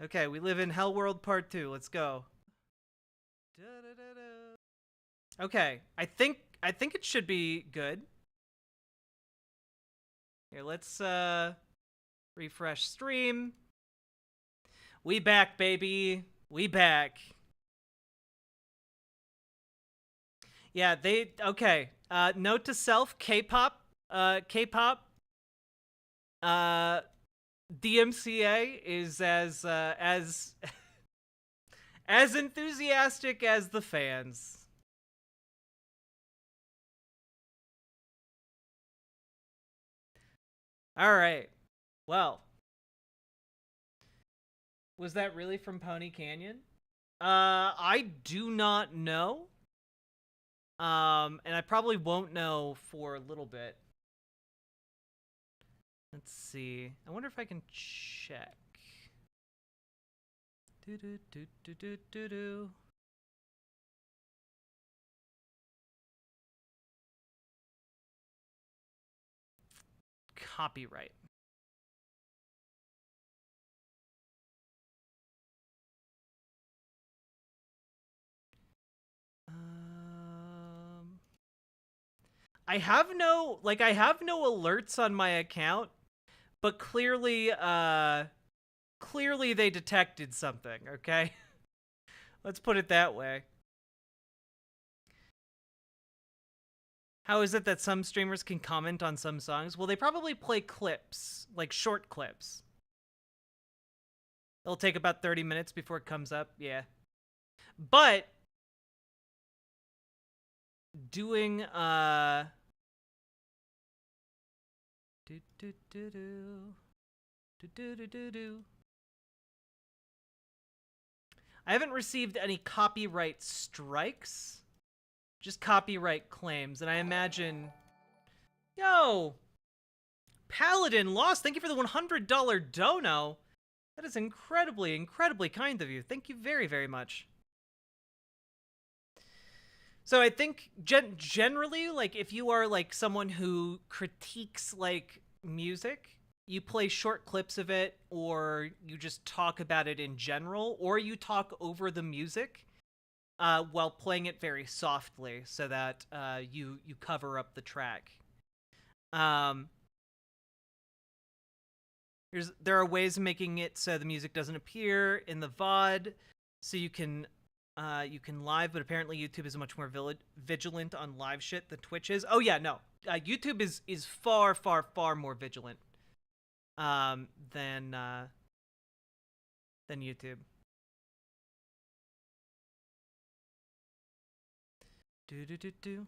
Okay, we live in Hellworld Part 2. Let's go. Okay, I think it should be good. Here, let's refresh stream. We back, baby. We back. Yeah, okay. Note to self, K-pop, uh DMCA is as as enthusiastic as the fans. All right. Well, was that really from Pony Canyon? I do not know. And I probably won't know for a little bit. Let's see. I wonder if I can check. Do do do do do do do. Copyright. I have no alerts on my account, but clearly clearly they detected something, okay? Let's put it that way. How is it that some streamers can comment on some songs? Well, they probably play clips, like short clips. It'll take about 30 minutes before it comes up, yeah. But doing do do do do do do do do do. I haven't received any copyright strikes, just copyright claims, and I imagine. Yo, Paladin Lost, thank you for the $100 dono. That is incredibly, incredibly kind of you. Thank you very, very much. So I think generally, like, if you are like someone who critiques like music, you play short clips of it, or you just talk about it in general, or you talk over the music while playing it very softly, so that you cover up the track. There are ways of making it so the music doesn't appear in the VOD, so you can live, but apparently YouTube is much more vigilant on live shit than Twitch is. Oh yeah, no, YouTube is far, far, far more vigilant than YouTube. Do do do do.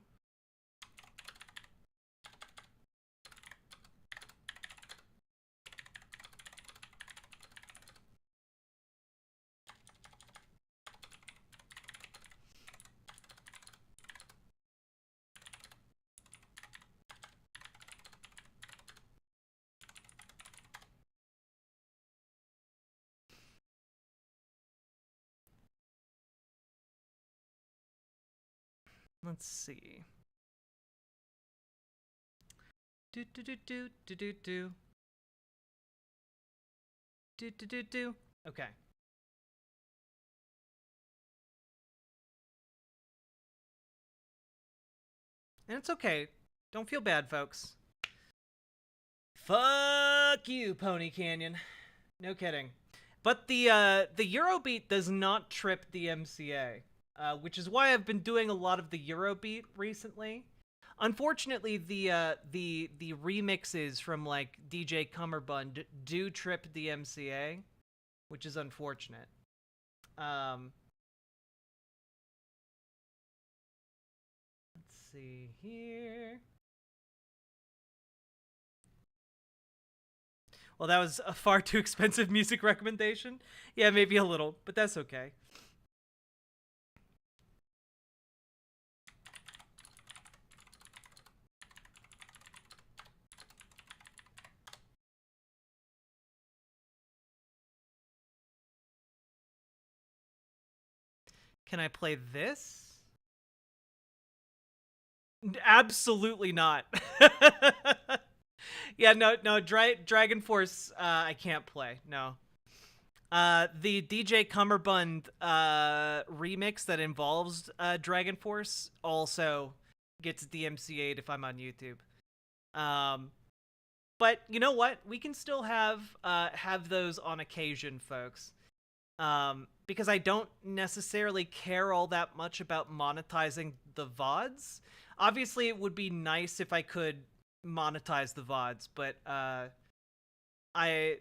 Let's see. Do do do do do do do. Do do do do. Okay. And it's okay. Don't feel bad, folks. Fuck you, Pony Canyon. No kidding. But the Eurobeat does not trip the MCA, which is why I've been doing a lot of the Eurobeat recently. Unfortunately, the remixes from like DJ Cummerbund do trip the MCA, which is unfortunate. Let's see here. Well, that was a far too expensive music recommendation. Yeah, maybe a little, but that's okay. Can I play this? Absolutely not. Yeah, no, Dragon Force, I can't play. No. The DJ Cummerbund remix that involves Dragon Force also gets DMCA'd if I'm on YouTube. Um, but you know what? We can still have those on occasion, folks. Because I don't necessarily care all that much about monetizing the VODs. Obviously, it would be nice if I could monetize the VODs, but I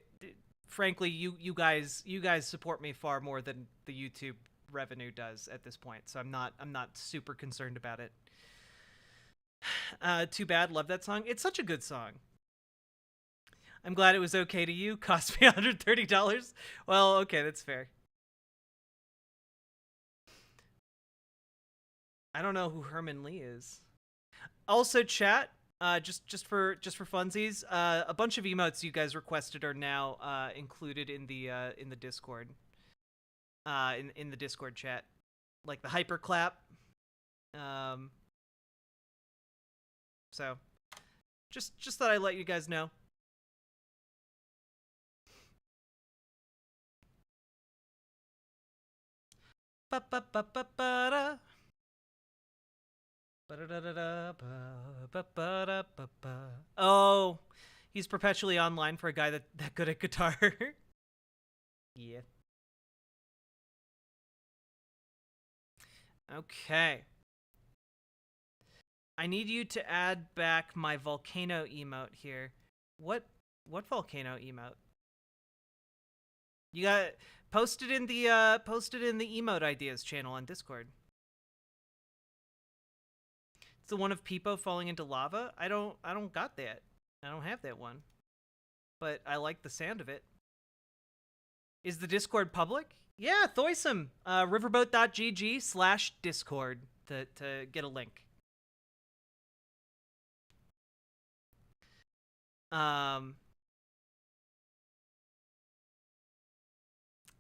frankly, you guys support me far more than the YouTube revenue does at this point, so I'm not super concerned about it. Too bad. Love that song. It's such a good song. I'm glad it was okay to you. Cost me $130. Well, okay, that's fair. I don't know who Herman Lee is. Also, chat. Just for funsies, a bunch of emotes you guys requested are now included in the Discord. In the Discord chat, like the hyper clap. Um, so just thought I'd let you guys know. Ba ba ba ba ba da. Oh, he's perpetually online for a guy that good at guitar. Yeah. Okay. I need you to add back my volcano emote here. What what volcano emote? You got posted in the emote ideas channel on Discord. It's the one of Peepo falling into lava. I don't got that. I don't have that one. But I like the sound of it. Is the Discord public? Yeah, Thoysome. Riverboat.gg/Discord to get a link. Um,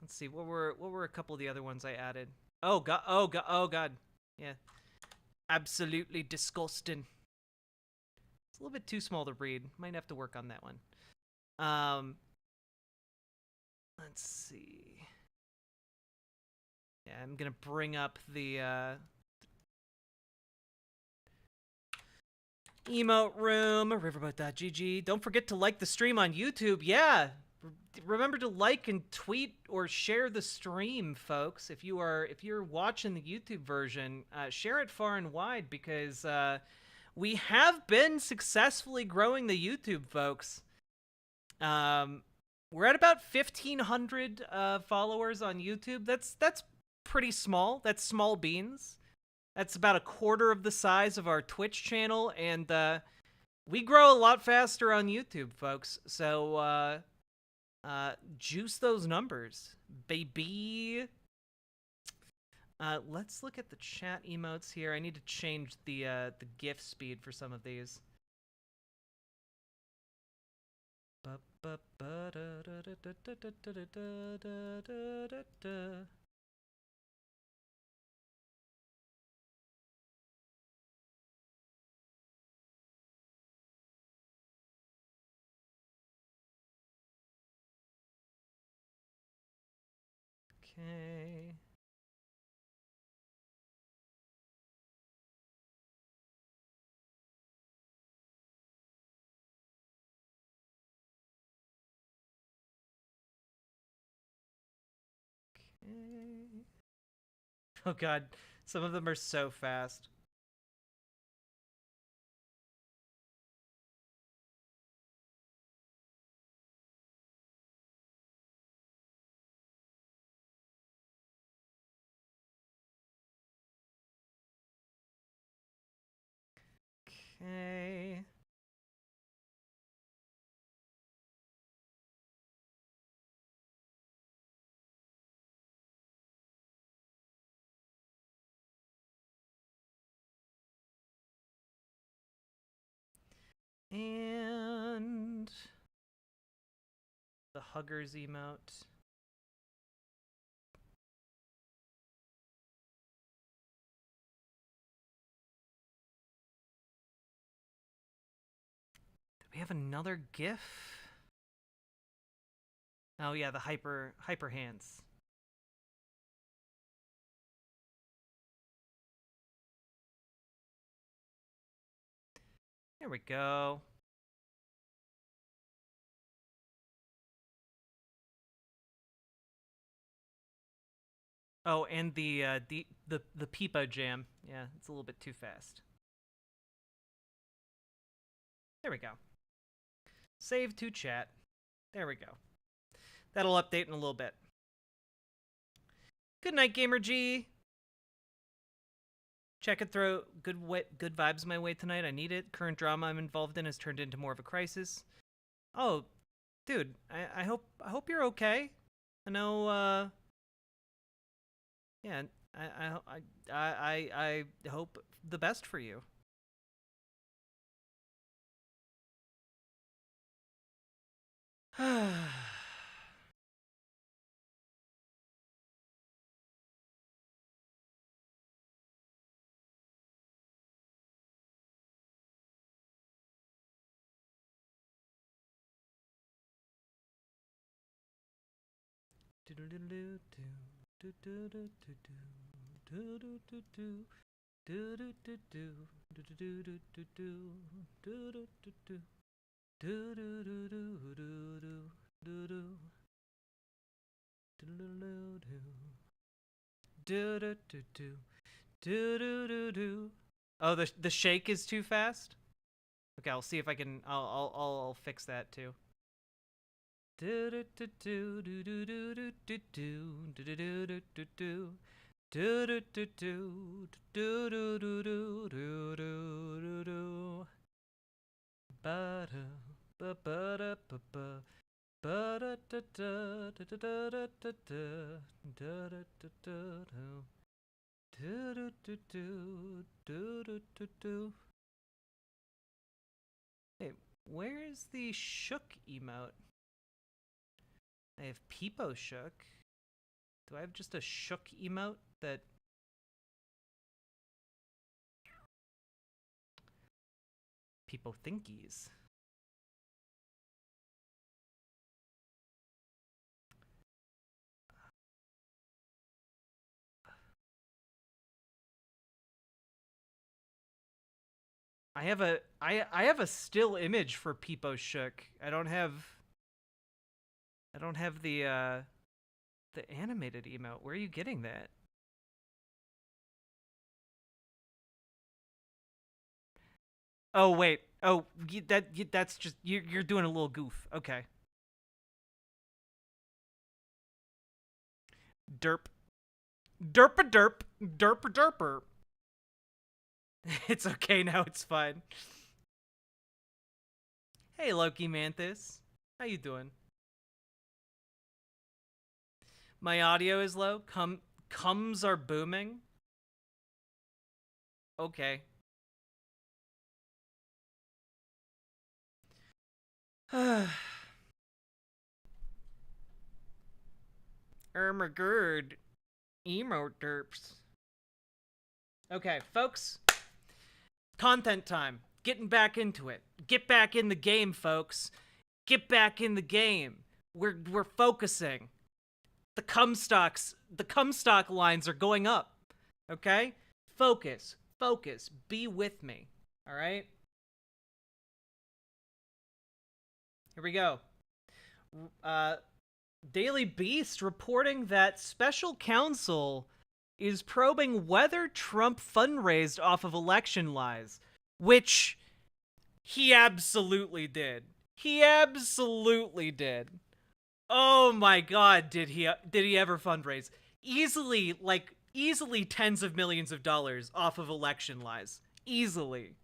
let's see. What were a couple of the other ones I added? Oh god. Oh god. Oh god. Yeah. Absolutely disgusting. It's a little bit too small to read. Might have to work on that one. Let's see. Yeah, I'm gonna bring up the emote room, riverboat.gg. Don't forget to like the stream on YouTube. Yeah. Remember to like and tweet or share the stream, folks. If you're watching the YouTube version, share it far and wide because we have been successfully growing the YouTube, folks. We're at about 1,500 followers on YouTube. That's pretty small. That's small beans. That's about a quarter of the size of our Twitch channel, and we grow a lot faster on YouTube, folks. So juice those numbers, baby. Let's look at the chat emotes here. I need to change the GIF speed for some of these. Okay. Okay. Oh god, some of them are so fast. Okay. And the huggers emote. have another GIF? Oh yeah, the hyper hands. There we go. Oh, and the Peepo jam. Yeah, it's a little bit too fast. There we go. Save to chat. There we go. That'll update in a little bit. Good night, Gamer G. Check it, throw good vibes my way tonight. I need it. Current drama I'm involved in has turned into more of a crisis. Oh, dude, I hope you're okay. I know. Yeah, I hope the best for you. Oh, the shake is too fast? Okay, I'll see if I can. I'll fix that too. Hey, where is the shook emote? I have Peepo shook. Do I have just a shook emote that... Peepo thinkies. I have a still image for Peepo shook. I don't have the animated emote. Where are you getting that? Oh wait. Oh, that's just you're doing a little goof. Okay. Derp. Derp derp. Derp derper. It's okay now, it's fine. Hey Loki Mantis. How you doing? My audio is low. Comes are booming. Okay. Ermagerd. Emo derps. Okay, folks. Content time. Getting back into it. Get back in the game, folks. Get back in the game. We're focusing. The Comstock lines are going up. Okay? Focus. Be with me. All right? Here we go. Daily Beast reporting that special counsel is probing whether Trump fundraised off of election lies, which he absolutely did. He absolutely did. Oh my god, did he ever fundraise? Easily tens of millions of dollars off of election lies. Easily.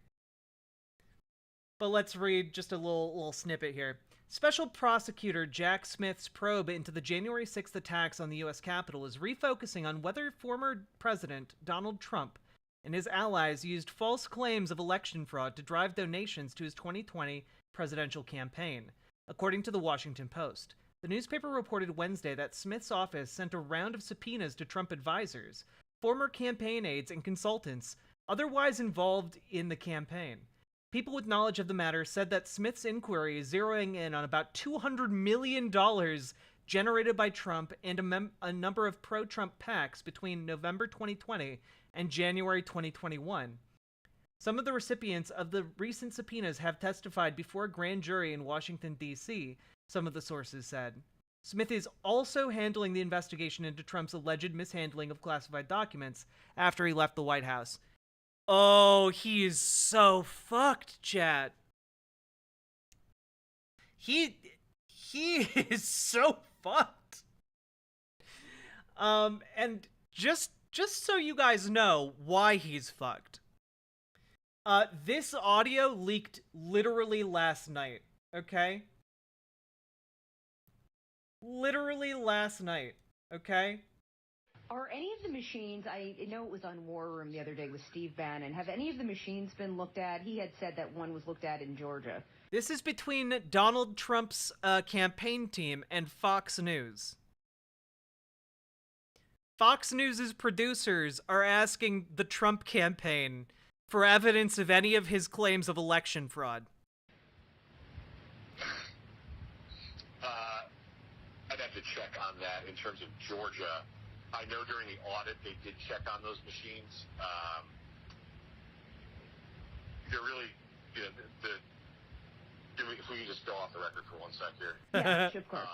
But let's read just a little snippet here. Special prosecutor Jack Smith's probe into the January 6th attacks on the U.S. Capitol is refocusing on whether former President Donald Trump and his allies used false claims of election fraud to drive donations to his 2020 presidential campaign, according to the Washington Post. The newspaper reported Wednesday that Smith's office sent a round of subpoenas to Trump advisors, former campaign aides, and consultants otherwise involved in the campaign. People with knowledge of the matter said that Smith's inquiry is zeroing in on about $200 million generated by Trump and a number of pro-Trump PACs between November 2020 and January 2021. Some of the recipients of the recent subpoenas have testified before a grand jury in Washington, D.C., some of the sources said. Smith is also handling the investigation into Trump's alleged mishandling of classified documents after he left the White House. Oh, he is so fucked, chat. He is so fucked. And just so you guys know why he's fucked. This audio leaked literally last night, okay? Literally last night, okay? Are any of the machines, I know it was on War Room the other day with Steve Bannon, have any of the machines been looked at? He had said that one was looked at in Georgia. This is between Donald Trump's campaign team and Fox News. Fox News' producers are asking the Trump campaign for evidence of any of his claims of election fraud. I'd have to check on that in terms of Georgia. I know during the audit they did check on those machines. They're really, you know, if we can just go off the record for 1 sec here. Yeah, of course.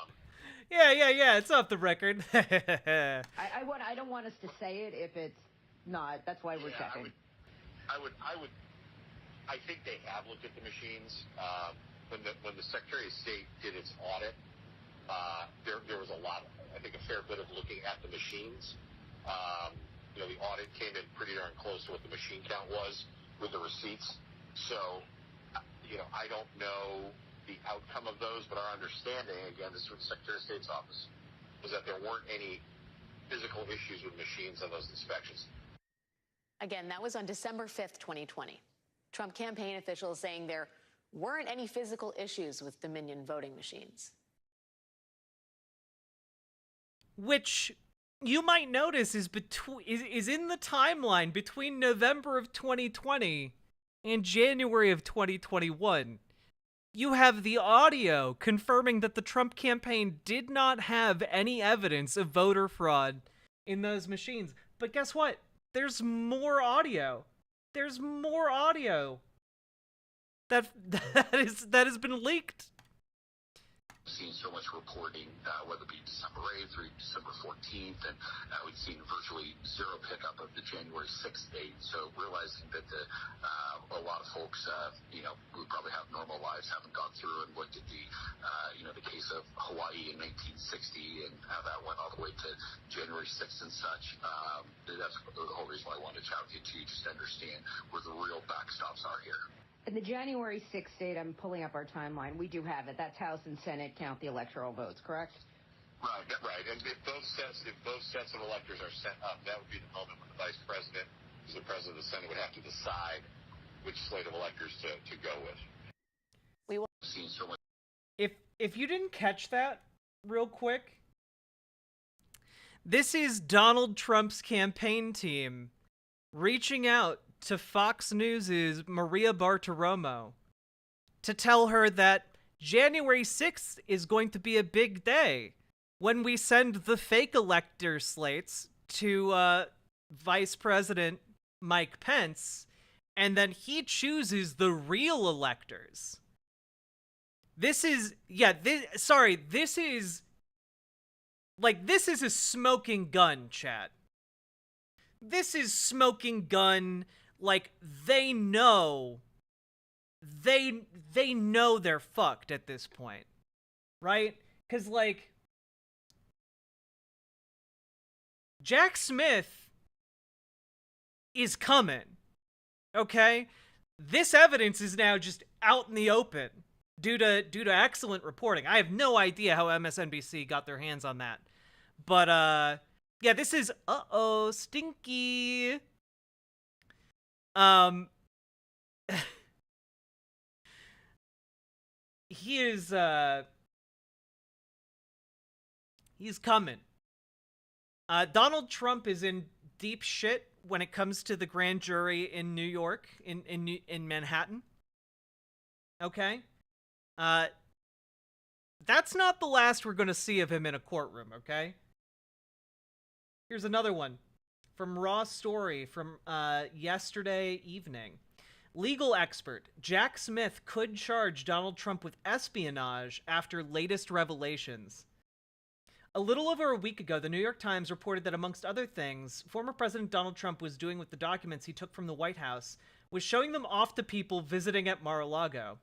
Yeah, it's off the record. I don't want us to say it if it's not. That's why we're checking. I think they have looked at the machines. When the Secretary of State did its audit, there was a lot, I think a fair bit of looking at the machines. You know, the audit came in pretty darn close to what the machine count was with the receipts. So, you know, I don't know the outcome of those, but our understanding, again, this is with the Secretary of State's office, was that there weren't any physical issues with machines on those inspections. Again, that was on December 5th, 2020. Trump campaign officials saying there weren't any physical issues with Dominion voting machines. Which you might notice is in the timeline between November of 2020 and January of 2021. You have the audio confirming that the Trump campaign did not have any evidence of voter fraud in those machines. But guess what? There's more audio. There's more audio that has been leaked. Seen so much reporting, whether it be December 8th or December 14th, and we've seen virtually zero pickup of the January 6th date. So realizing that a lot of folks, you know, who probably have normal lives haven't gone through and looked at the case of Hawaii in 1960 and how that went all the way to January 6th and such. That's the whole reason why I wanted to chat with you too, just to understand where the real backstops are here. In the January 6th date, I'm pulling up our timeline. We do have it. That's House and Senate count the electoral votes, correct? Right. And if both sets of electors are sent up, that would be the moment when the Vice President, who's the President of the Senate, would have to decide which slate of electors to go with. We will see so much. If you didn't catch that real quick, this is Donald Trump's campaign team reaching out to Fox News' Maria Bartiromo to tell her that January 6th is going to be a big day when we send the fake elector slates to Vice President Mike Pence, and then he chooses the real electors. This is a smoking gun, chat. This is smoking gun. Like, they know they're fucked at this point, right? Because, like, Jack Smith is coming, okay? This evidence is now just out in the open due to excellent reporting. I have no idea how MSNBC got their hands on that. But, yeah, this is, stinky. He's coming. Donald Trump is in deep shit when it comes to the grand jury in New York, in Manhattan. Okay? Uh, that's not the last we're going to see of him in a courtroom, okay? Here's another one from Raw Story from yesterday evening. Legal expert Jack Smith could charge Donald Trump with espionage after latest revelations. A little over a week ago, the New York Times reported that, amongst other things, former President Donald Trump was doing with the documents he took from the White House was showing them off to people visiting at Mar-a-Lago.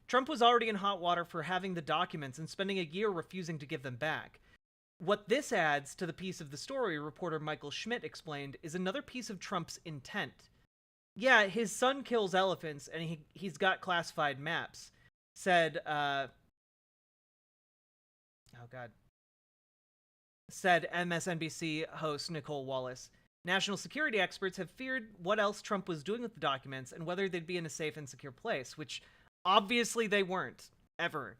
Trump was already in hot water for having the documents and spending a year refusing to give them back. What this adds to the piece of the story, reporter Michael Schmidt explained, is another piece of Trump's intent. Yeah, his son kills elephants, and he's got classified maps, said MSNBC host Nicole Wallace. National security experts have feared what else Trump was doing with the documents and whether they'd be in a safe and secure place, which obviously they weren't, ever.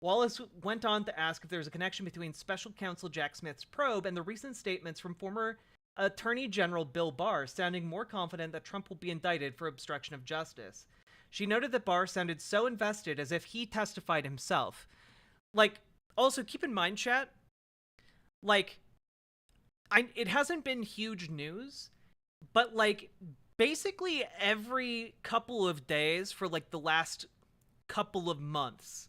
Wallace went on to ask if there was a connection between Special Counsel Jack Smith's probe and the recent statements from former Attorney General Bill Barr, sounding more confident that Trump will be indicted for obstruction of justice. She noted that Barr sounded so invested as if he testified himself. Also keep in mind, chat, it hasn't been huge news, but, basically every couple of days for, the last couple of months,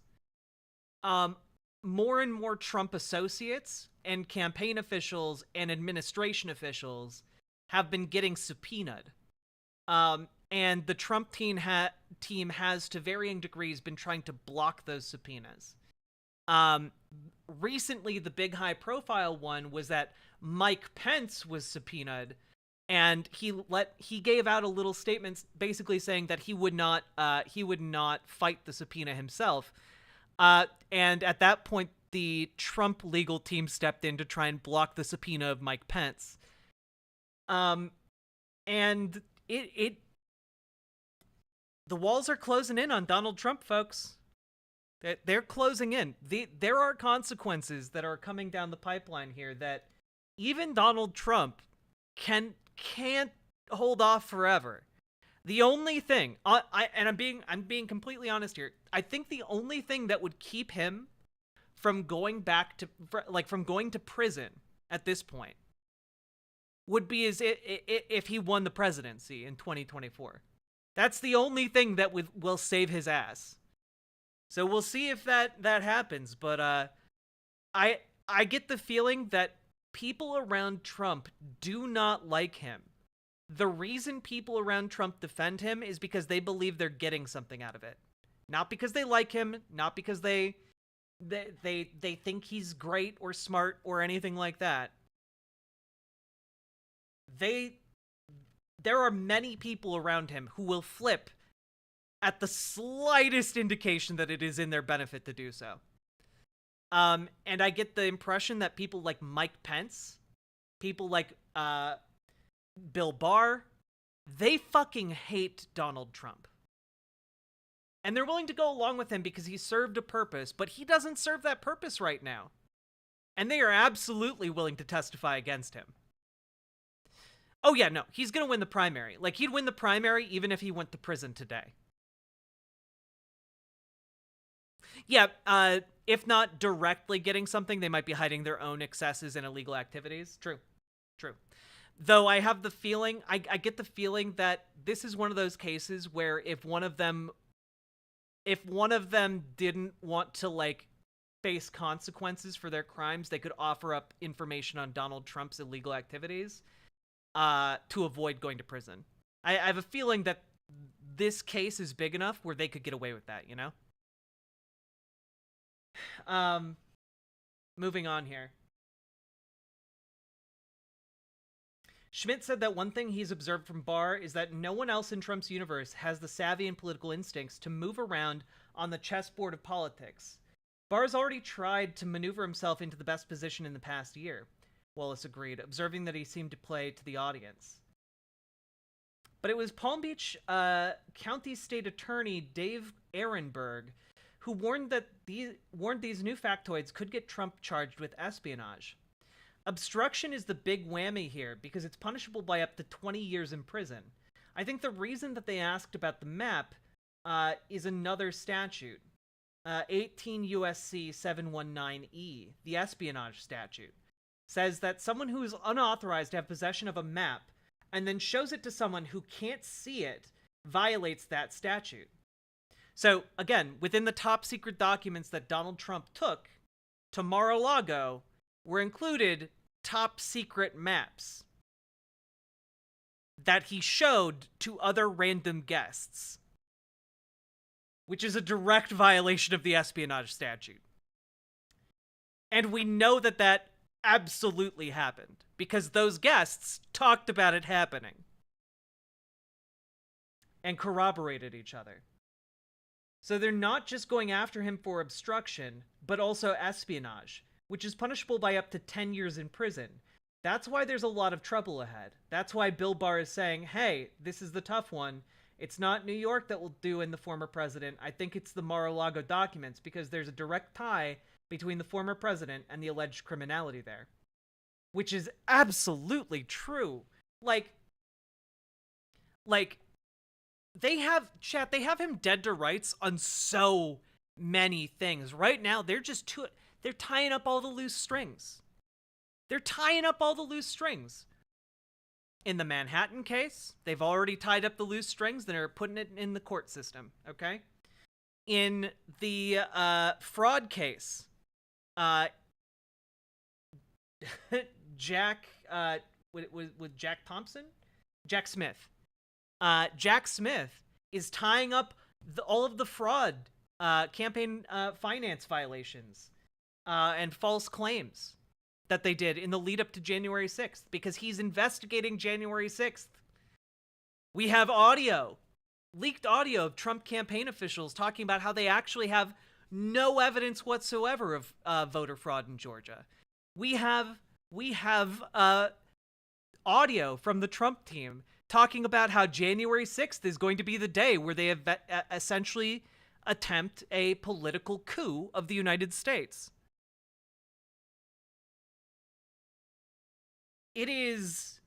more and more Trump associates and campaign officials and administration officials have been getting subpoenaed. And the Trump team has, to varying degrees, been trying to block those subpoenas. Recently, the big high-profile one was that Mike Pence was subpoenaed, and he gave out a little statement basically saying that he would not fight the subpoena himself. And at that point, the Trump legal team stepped in to try and block the subpoena of Mike Pence. And the walls are closing in on Donald Trump, folks. They're closing in. There are consequences that are coming down the pipeline here that even Donald Trump can't hold off forever. The only thing, I'm being completely honest here, I think the only thing that would keep him from going from going to prison at this point would be if he won the presidency in 2024. That's the only thing that will save his ass. So we'll see if that happens, but I get the feeling that people around Trump do not like him. The reason people around Trump defend him is because they believe they're getting something out of it. Not because they like him, not because they think he's great or smart or anything like that. There are many people around him who will flip at the slightest indication that it is in their benefit to do so. And I get the impression that people like Mike Pence, people like Bill Barr, they fucking hate Donald Trump. And they're willing to go along with him because he served a purpose, but he doesn't serve that purpose right now. And they are absolutely willing to testify against him. Oh yeah, no, he's gonna win the primary. He'd win the primary even if he went to prison today. Yeah, if not directly getting something, they might be hiding their own excesses and illegal activities. True. Though I have the feeling, I get the feeling that this is one of those cases where if one of them didn't want to, face consequences for their crimes, they could offer up information on Donald Trump's illegal activities to avoid going to prison. I have a feeling that this case is big enough where they could get away with that, you know? Moving on here. Schmidt said that one thing he's observed from Barr is that no one else in Trump's universe has the savvy and political instincts to move around on the chessboard of politics. Barr's already tried to maneuver himself into the best position in the past year, Wallace agreed, observing that he seemed to play to the audience. But it was Palm Beach County State Attorney Dave Ehrenberg who warned these new factoids could get Trump charged with espionage. Obstruction is the big whammy here because it's punishable by up to 20 years in prison. I think the reason that they asked about the map is another statute. 18 USC 719E, the espionage statute, says that someone who is unauthorized to have possession of a map and then shows it to someone who can't see it violates that statute. So, again, within the top secret documents that Donald Trump took to Mar-a-Lago were included top secret maps that he showed to other random guests, which is a direct violation of the espionage statute. And we know that that absolutely happened, because those guests talked about it happening and corroborated each other. So they're not just going after him for obstruction, but also espionage, which is punishable by up to 10 years in prison. That's why there's a lot of trouble ahead. That's why Bill Barr is saying, hey, this is the tough one. It's not New York that will do in the former president. I think it's the Mar-a-Lago documents, because there's a direct tie between the former president and the alleged criminality there. Which is absolutely true. Like, they have him dead to rights on so many things. Right now, they're tying up all the loose strings. They're tying up all the loose strings. In the Manhattan case, they've already tied up the loose strings that are putting it in the court system, okay? In the fraud case, Jack Smith. Jack Smith is tying up all of the fraud, campaign finance violations, and false claims that they did in the lead up to January 6th, because he's investigating January 6th. We have leaked audio of Trump campaign officials talking about how they actually have no evidence whatsoever of voter fraud in Georgia. We have audio from the Trump team talking about how January 6th is going to be the day where they essentially attempt a political coup of the United States. It is...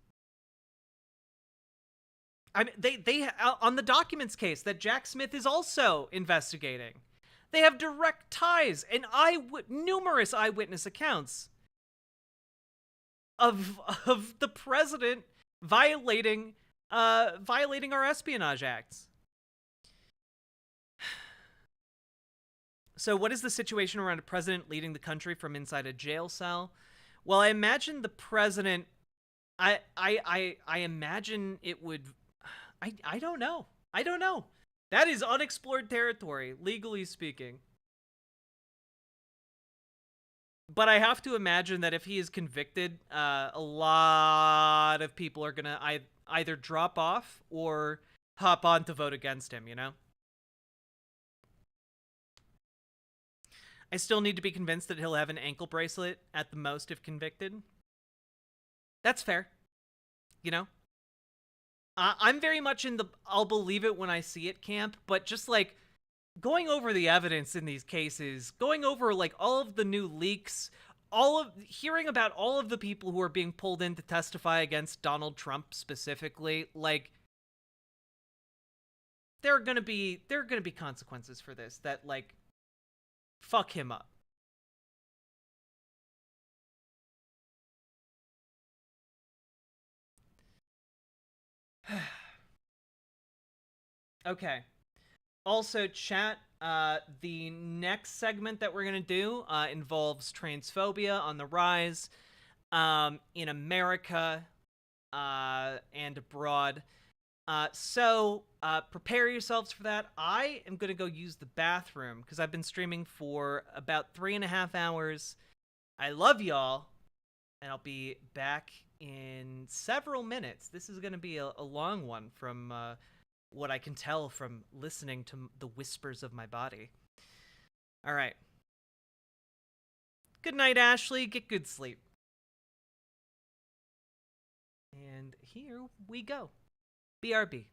I mean, they on the documents case that Jack Smith is also investigating, they have direct ties and numerous eyewitness accounts of the president violating our espionage acts. So what is the situation around a president leading the country from inside a jail cell? Well, I imagine the president... I imagine it would... I don't know. I don't know. That is unexplored territory, legally speaking. But I have to imagine that if he is convicted, a lot of people are gonna either drop off or hop on to vote against him, you know? I still need to be convinced that he'll have an ankle bracelet at the most if convicted. That's fair. You know? I'm very much in the I'll believe it when I see it camp, but just like going over the evidence in these cases, going over like all of the new leaks, hearing about all of the people who are being pulled in to testify against Donald Trump specifically, like there are gonna be consequences for this that like fuck him up. Okay. Also, chat, the next segment that we're going to do involves transphobia on the rise in America and abroad. So prepare yourselves for that. I am going to go use the bathroom because I've been streaming for about 3.5 hours. I love y'all, and I'll be back in several minutes. This is going to be a long one from what I can tell from listening to the whispers of my body. All right. Good night, Ashley. Get good sleep. And here we go. BRB.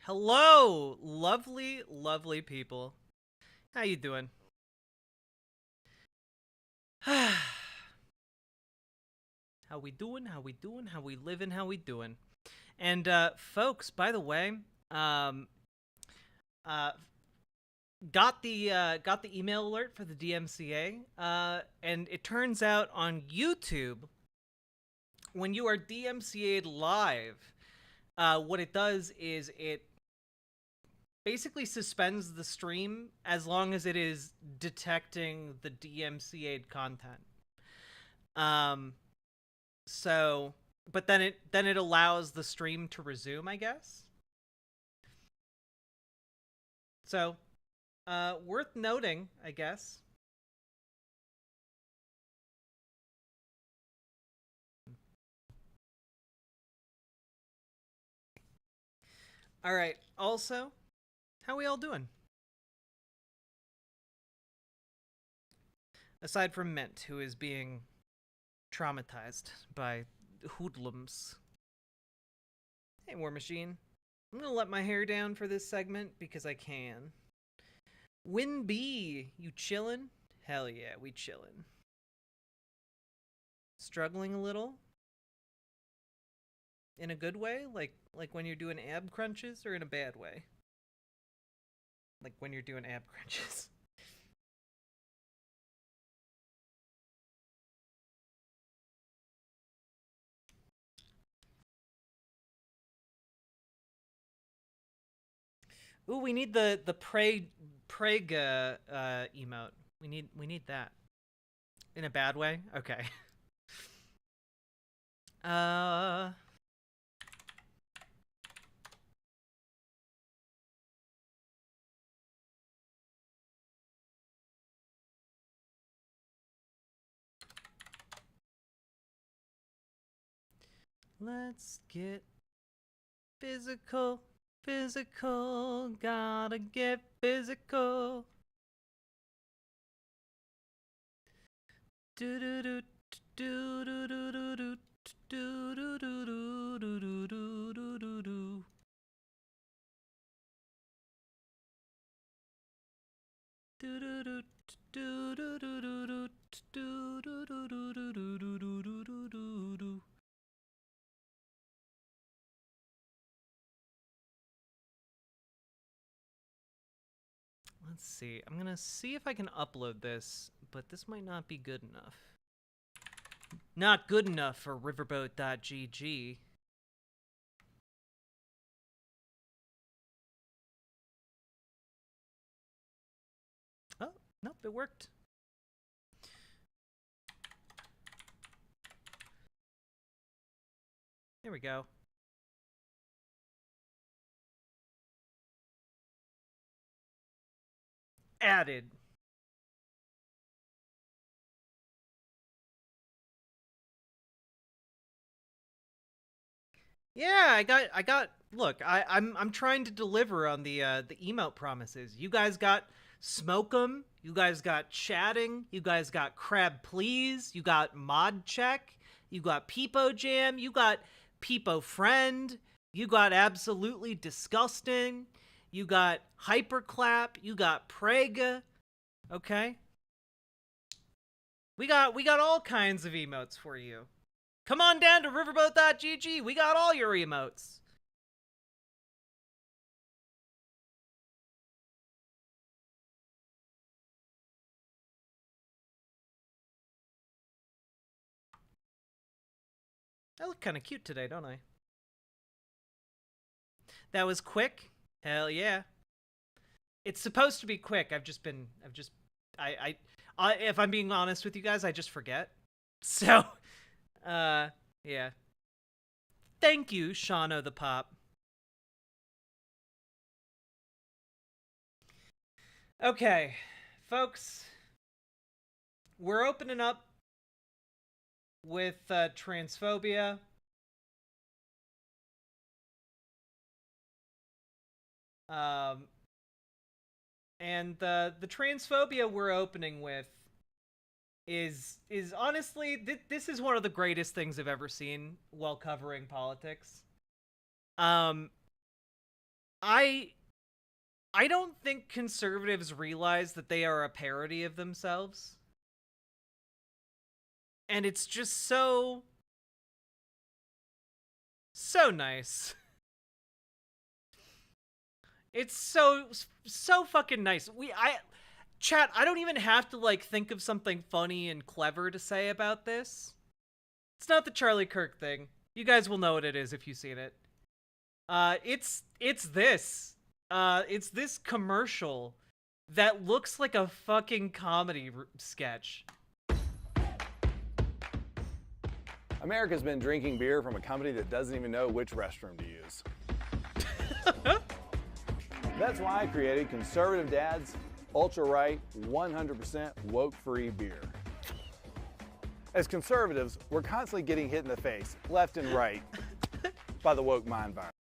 Hello, lovely, lovely people. How you doing? How we doing? How we doing? How we living? How we doing? And folks, by the way, um, uh, got the email alert for the DMCA. And it turns out on YouTube, when you are DMCA'd live, what it does is it basically suspends the stream as long as it is detecting the DMCA'd content. So, but then it allows the stream to resume, I guess. So, worth noting, I guess. All right. Also, how we all doing? Aside from Mint, who is being traumatized by hoodlums. Hey, War Machine. I'm gonna let my hair down for this segment because I can. Win B, you chillin'? Hell yeah, we chillin'. Struggling a little? In a good way? Like when you're doing ab crunches, or in a bad way? Like when you're doing ab crunches. Ooh, we need the Prague emote. We need that. In a bad way? Okay. Let's get physical, physical, gotta get physical. Do do do do do do do do do do do do do do do do do. Do do do do do do do do do do do do do do do do do do. Let's see. I'm gonna see if I can upload this, but this might not be good enough. Not good enough for riverboat.gg. Oh, nope, it worked. There we go. Added. Yeah, I got look, I'm trying to deliver on the emote promises. You guys got smoke 'em, you guys got chatting, you guys got crab please, you got mod check, you got peepo jam, you got peepo friend, you got absolutely disgusting, you got hyperclap, you got prega, okay? We got all kinds of emotes for you. Come on down to riverboat.gg. We got all your emotes. I look kind of cute today, don't I? That was quick. Hell yeah. It's supposed to be quick. If I'm being honest with you guys, I just forget. So, yeah. Thank you, Shauno the Pop. Okay, folks. We're opening up with transphobia. And the transphobia we're opening with is honestly this is one of the greatest things I've ever seen while covering politics. I don't think conservatives realize that they are a parody of themselves. And it's just so nice. It's so fucking nice. Chat, I don't even have to like think of something funny and clever to say about this. It's not the Charlie Kirk thing. You guys will know what it is if you've seen it. It's this. It's this commercial that looks like a fucking comedy sketch. America's been drinking beer from a company that doesn't even know which restroom to use. That's why I created Conservative Dad's ultra-right, 100% woke-free beer. As conservatives, we're constantly getting hit in the face, left and right, by the woke mind virus.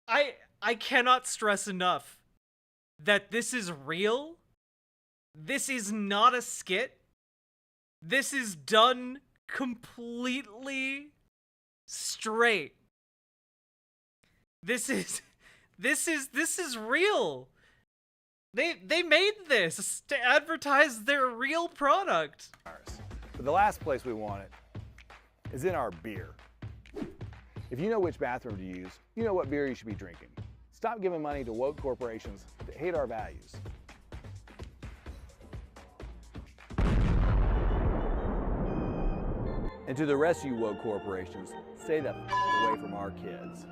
I cannot stress enough that this is real. This is not a skit. This is done completely straight. This is real. They made this to advertise their real product. But the last place we want it is in our beer. If you know which bathroom to use, you know what beer you should be drinking. Stop giving money to woke corporations that hate our values. And to the rest of you woke corporations, stay the away from our kids.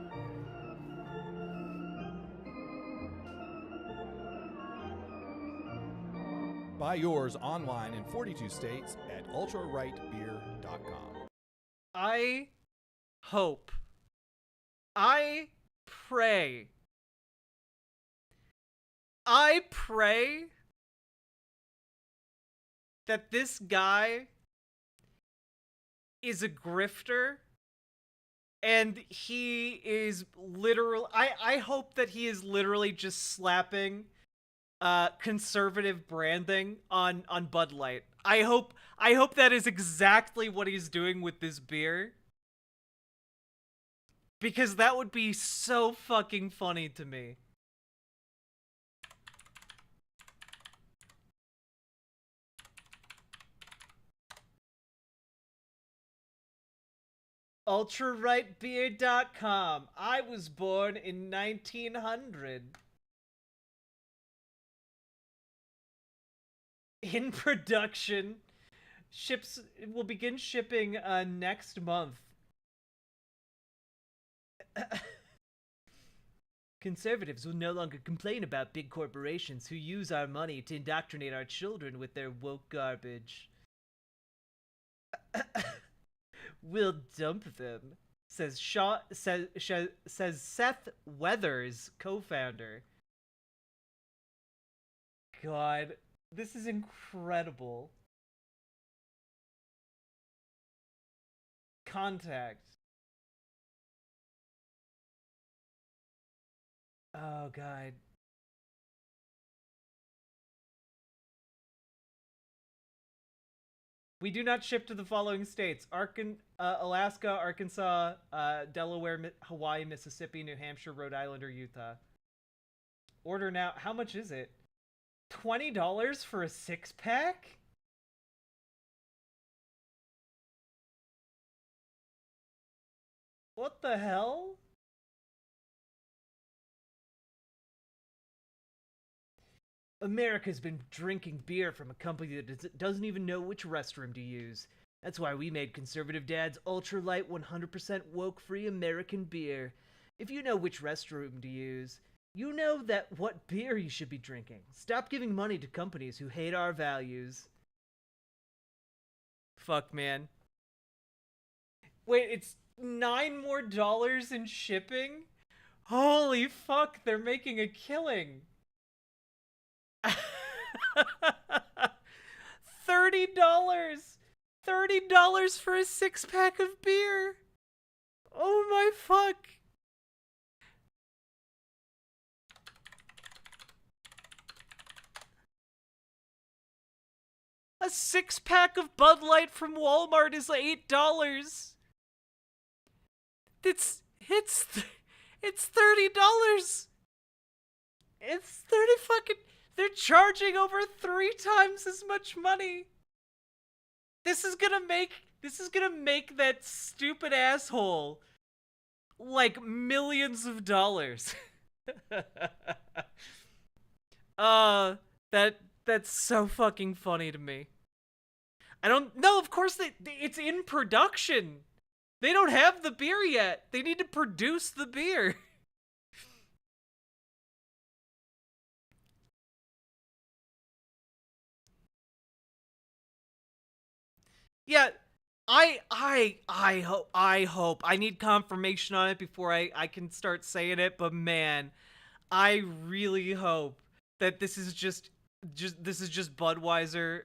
Buy yours online in 42 states at ultrarightbeer.com. I hope, I pray that this guy is a grifter and he is literal. I hope that he is literally just slapping conservative branding on Bud Light. I hope that is exactly what he's doing with this beer. Because that would be so fucking funny to me. ultrarightbeer.com. I was born in 1900. In production. Will begin shipping next month. Conservatives will no longer complain about big corporations who use our money to indoctrinate our children with their woke garbage. We'll dump them, says Seth Weathers, co-founder. God, this is incredible. Contact. Oh, God. We do not ship to the following states: Alaska, Arkansas, Delaware, Hawaii, Mississippi, New Hampshire, Rhode Island, or Utah. Order now. How much is it? $20 for a 6-pack? What the hell? America's been drinking beer from a company that doesn't even know which restroom to use. That's why we made Conservative Dad's ultra-light 100% woke-free American beer. If you know which restroom to use, you know that what beer you should be drinking. Stop giving money to companies who hate our values. Fuck, man. Wait, it's $9 more in shipping? Holy fuck, they're making a killing. $30! $30 for a 6-pack of beer! Oh my fuck! A 6-pack of Bud Light from Walmart is $8. It's $30. It's 30 fucking... They're charging over 3 times as much money. This is gonna make that stupid asshole like millions of dollars. That's so fucking funny to me. I don't know, of course it's in production. They don't have the beer yet. They need to produce the beer. Yeah, I hope. I need confirmation on it before I can start saying it, but man, I really hope that this is just Budweiser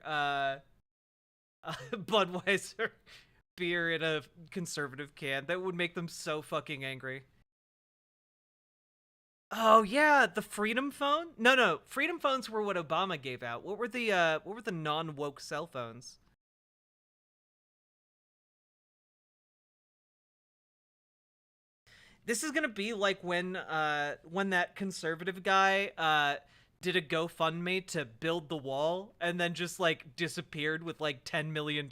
Budweiser beer in a conservative can. That would make them so fucking angry. Oh yeah, the Freedom Phone? No, Freedom Phones were what Obama gave out. What were the non-woke cell phones? This is gonna be like when that conservative guy did a GoFundMe to build the wall and then just like disappeared with like $10 million.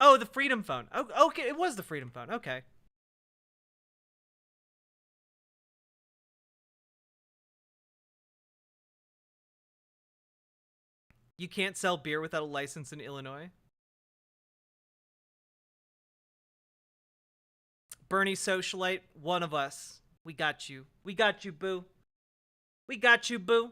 Oh, the Freedom Phone. Oh, okay, it was the Freedom Phone. Okay. You can't sell beer without a license in Illinois. Bernie Socialite, one of us. We got you. We got you, boo. We got you, boo.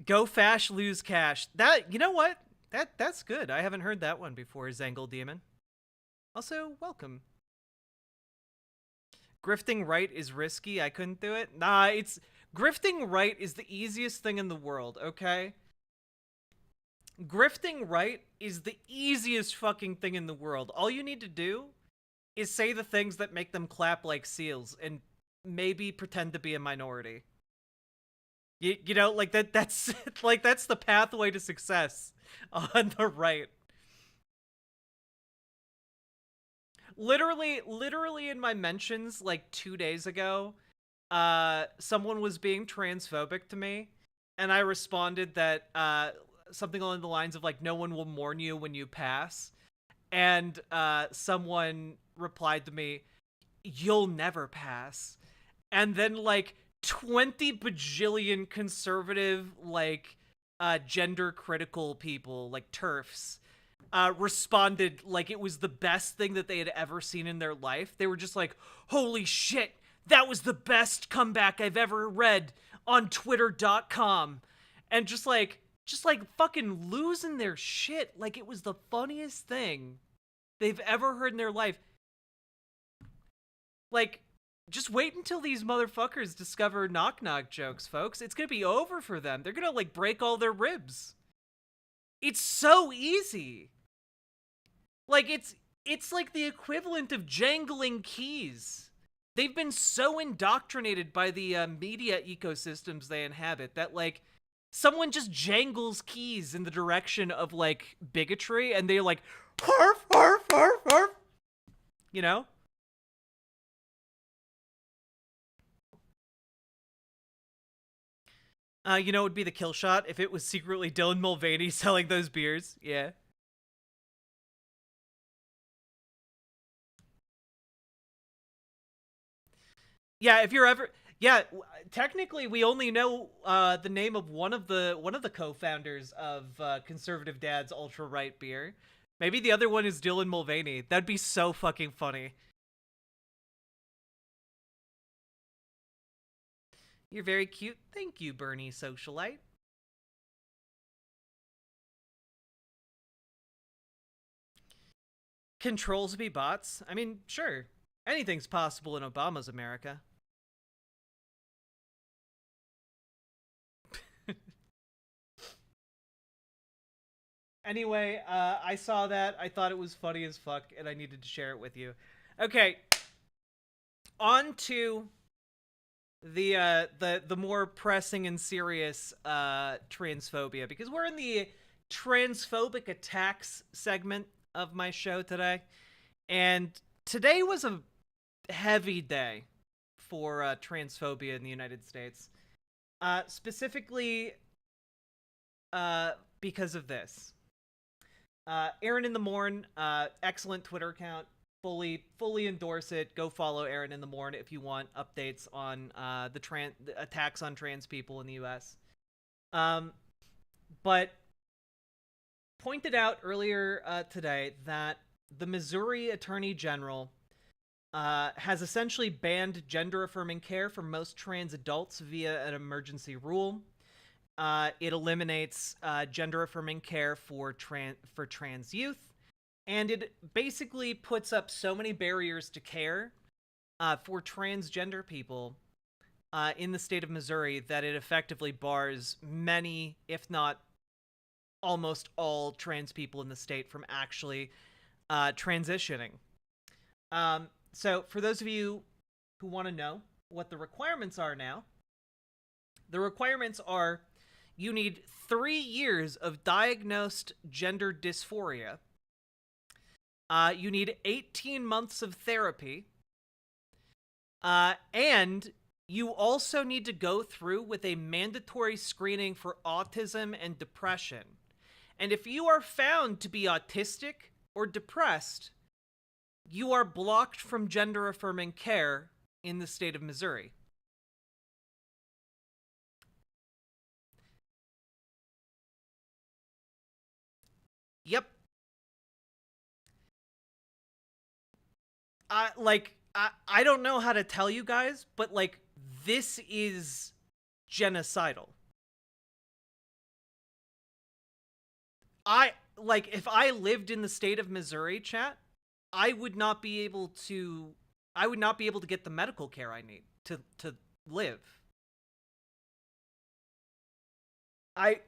Go Fash, lose cash. That, you know what? That's good. I haven't heard that one before, Zangle Demon. Also, welcome. Grifting right is risky. I couldn't do it. Nah, it's... Grifting right is the easiest thing in the world, okay? Grifting right is the easiest fucking thing in the world. All you need to do is say the things that make them clap like seals and maybe pretend to be a minority. You know, like that's like that's the pathway to success on the right. Literally in my mentions like 2 days ago, someone was being transphobic to me, and I responded that something along the lines of like, no one will mourn you when you pass, and someone replied to me, you'll never pass. And then like 20 bajillion conservative like gender critical people like TERFs responded like it was the best thing that they had ever seen in their life. They were just like, holy shit, that was the best comeback I've ever read on twitter.com. And just like fucking losing their shit like it was the funniest thing they've ever heard in their life. Like, just wait until these motherfuckers discover knock-knock jokes, folks. It's gonna be over for them. They're gonna, like, break all their ribs. It's so easy. Like, it's like the equivalent of jangling keys. They've been so indoctrinated by the media ecosystems they inhabit that, like, someone just jangles keys in the direction of, like, bigotry, and they're like, harf, harf, harf, harf. You know? You know, it would be the kill shot if it was secretly Dylan Mulvaney selling those beers. Yeah. Yeah, if you're ever... Yeah, technically we only know the name of one of the co-founders of Conservative Dad's ultra-right beer. Maybe the other one is Dylan Mulvaney. That'd be so fucking funny. You're very cute. Thank you, Bernie Socialite. Controls be bots? I mean, sure. Anything's possible in Obama's America. Anyway, I saw that. I thought it was funny as fuck, and I needed to share it with you. Okay. On to the more pressing and serious transphobia, because we're in the transphobic attacks segment of my show today, and today was a heavy day for transphobia in the United States. Specifically, because of this. Aaron in the Morn, excellent Twitter account. Fully endorse it. Go follow Aaron in the Morn if you want updates on the attacks on trans people in the U.S. But pointed out earlier today that the Missouri Attorney General has essentially banned gender-affirming care for most trans adults via an emergency rule. It eliminates gender-affirming care for trans youth, and it basically puts up so many barriers to care for transgender people in the state of Missouri that it effectively bars many, if not almost all, trans people in the state from actually transitioning. So for those of you who want to know what the requirements are now, the requirements are you need 3 years of diagnosed gender dysphoria. You need 18 months of therapy. And you also need to go through with a mandatory screening for autism and depression. And if you are found to be autistic or depressed, you are blocked from gender-affirming care in the state of Missouri. Yep. I don't know how to tell you guys, but, like, this is genocidal. If I lived in the state of Missouri, chat, I would not be able to get the medical care I need to live. I'm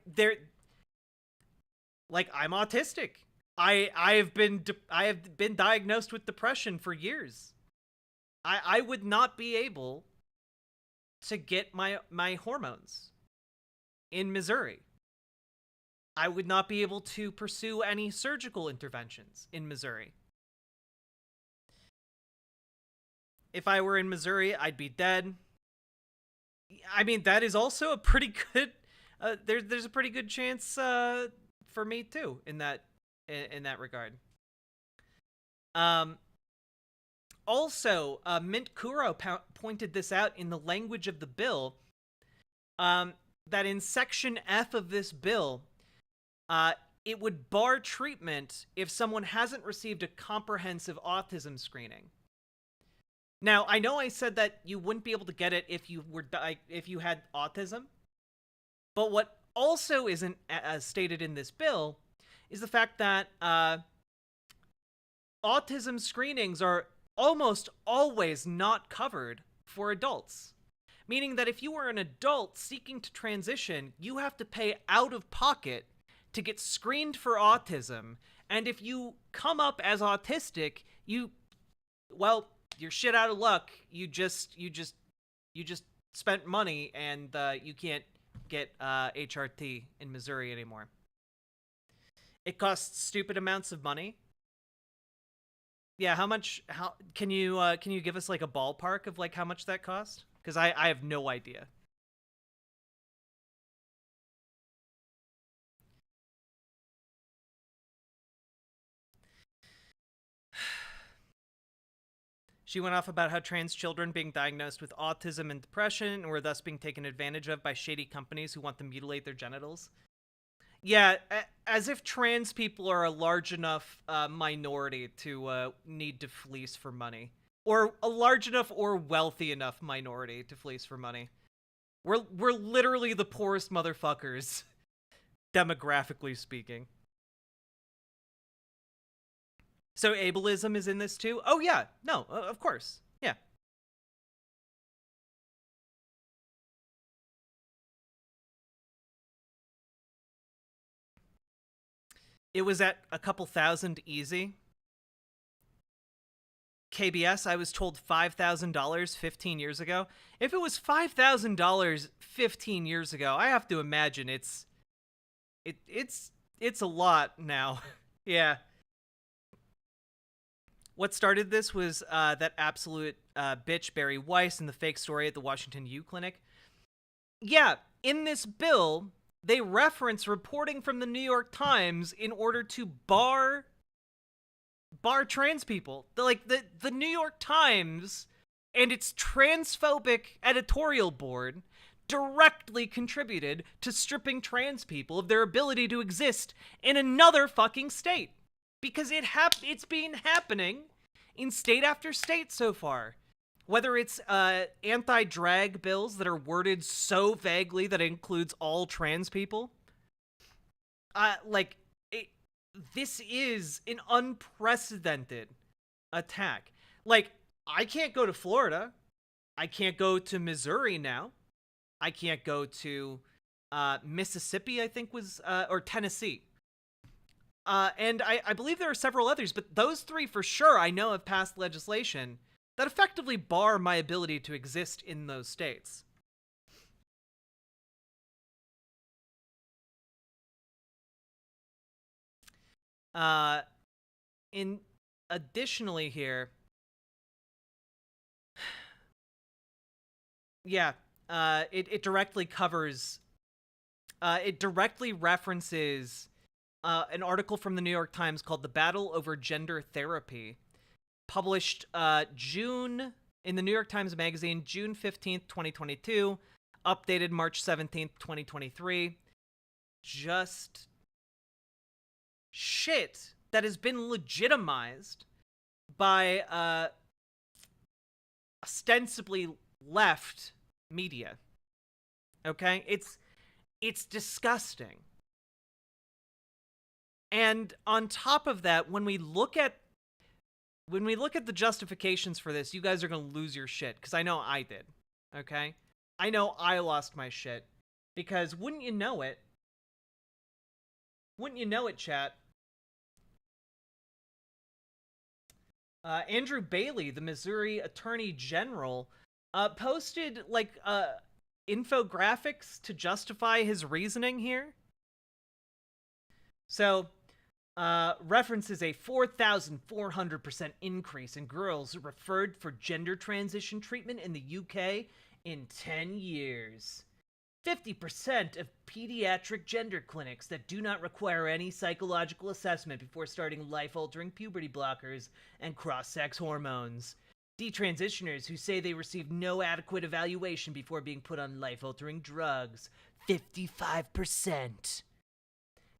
autistic. I have been diagnosed with depression for years. I would not be able to get my hormones in Missouri. I would not be able to pursue any surgical interventions in Missouri. If I were in Missouri, I'd be dead. I mean, that is also a pretty good there's a pretty good chance for me too in that regard. Also, Mint Kuro pointed this out in the language of the bill, that in Section F of this bill, it would bar treatment if someone hasn't received a comprehensive autism screening. Now, I know I said that you wouldn't be able to get it if you had autism, but what also isn't stated in this bill is the fact that autism screenings are almost always not covered for adults. Meaning that if you are an adult seeking to transition, you have to pay out of pocket to get screened for autism. And if you come up as autistic, you're shit out of luck. You just spent money, and you can't get HRT in Missouri anymore. It costs stupid amounts of money. Yeah, how can you give us like a ballpark of like how much that cost? Because I have no idea. She went off about how trans children being diagnosed with autism and depression were thus being taken advantage of by shady companies who want to mutilate their genitals. Yeah, as if trans people are a large enough minority to need to fleece for money. Or a large enough or wealthy enough minority to fleece for money. We're literally the poorest motherfuckers, demographically speaking. So ableism is in this too? Oh yeah, no, of course, yeah. It was at a couple thousand easy. KBS, I was told $5,000 15 years ago. If it was $5,000 15 years ago, I have to imagine it's a lot now. Yeah. What started this was that absolute bitch Barry Weiss and the fake story at the Washington U Clinic. Yeah, in this bill, they reference reporting from the New York Times in order to bar trans people. The New York Times and its transphobic editorial board directly contributed to stripping trans people of their ability to exist in another fucking state. Because it's been happening in state after state so far. Whether it's anti-drag bills that are worded so vaguely that it includes all trans people. This is an unprecedented attack. Like, I can't go to Florida. I can't go to Missouri now. I can't go to Mississippi, I think was, or Tennessee. And I believe there are several others, but those three for sure I know have passed legislation that effectively bar my ability to exist in those states. Additionally here, yeah, it directly covers, it directly references an article from the New York Times called "The Battle Over Gender Therapy," published in the New York Times Magazine, June 15th, 2022, updated March 17th, 2023. Just shit that has been legitimized by ostensibly left media. Okay? It's disgusting. And on top of that, when we look at the justifications for this, you guys are going to lose your shit, because I know I did, okay? I know I lost my shit, because wouldn't you know it, chat, Andrew Bailey, the Missouri Attorney General, posted, infographics to justify his reasoning here. So, references a 4,400% increase in girls referred for gender transition treatment in the UK in 10 years. 50% of pediatric gender clinics that do not require any psychological assessment before starting life-altering puberty blockers and cross-sex hormones. Detransitioners who say they received no adequate evaluation before being put on life-altering drugs. 55%.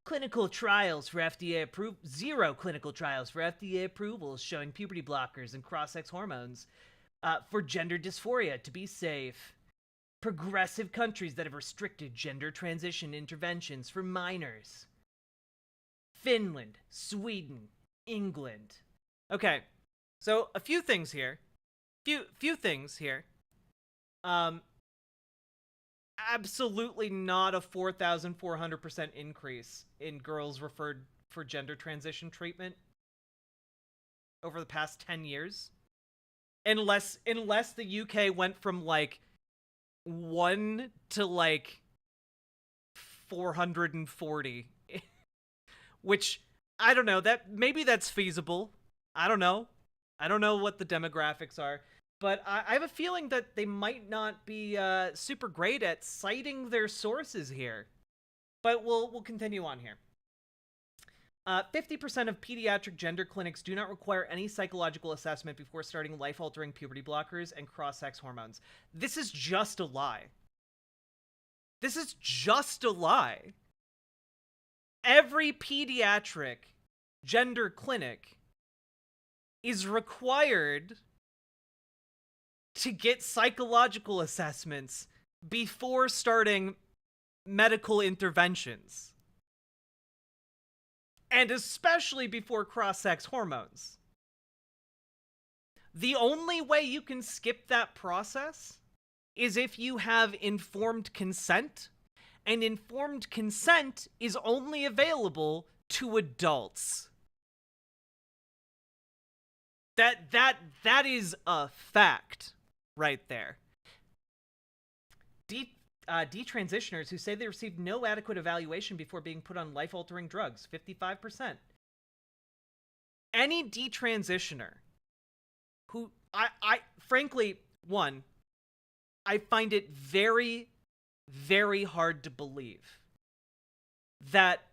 Clinical trials for FDA approval. 0 clinical trials for FDA approvals showing puberty blockers and cross-sex hormones for gender dysphoria to be safe. Progressive countries that have restricted gender transition interventions for minors. Finland, Sweden, England. Okay, so a few things here. Few things here. Absolutely not a 4,400% increase in girls referred for gender transition treatment over the past 10 years. Unless the UK went from, 1 to, 440. Which, I don't know, maybe that's feasible. I don't know. I don't know what the demographics are. But I have a feeling that they might not be super great at citing their sources here. But we'll continue on here. 50% of pediatric gender clinics do not require any psychological assessment before starting life-altering puberty blockers and cross-sex hormones. This is just a lie. This is just a lie. Every pediatric gender clinic is required to get psychological assessments before starting medical interventions. And especially before cross-sex hormones. The only way you can skip that process is if you have informed consent, and informed consent is only available to adults. That is a fact right there. Detransitioners who say they received no adequate evaluation before being put on life-altering drugs, 55%. Any detransitioner who I frankly, one, I find it very, very hard to believe that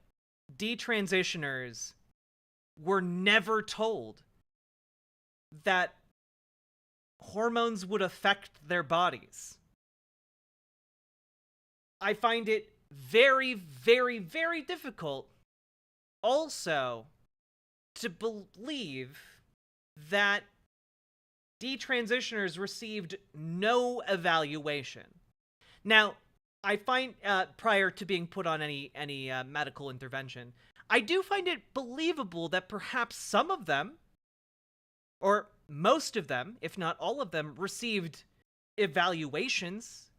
detransitioners were never told that hormones would affect their bodies. I find it very, very, very difficult also to believe that detransitioners received no evaluation. Now, I find, prior to being put on any medical intervention, I do find it believable that perhaps some of them, or most of them, if not all of them, received evaluations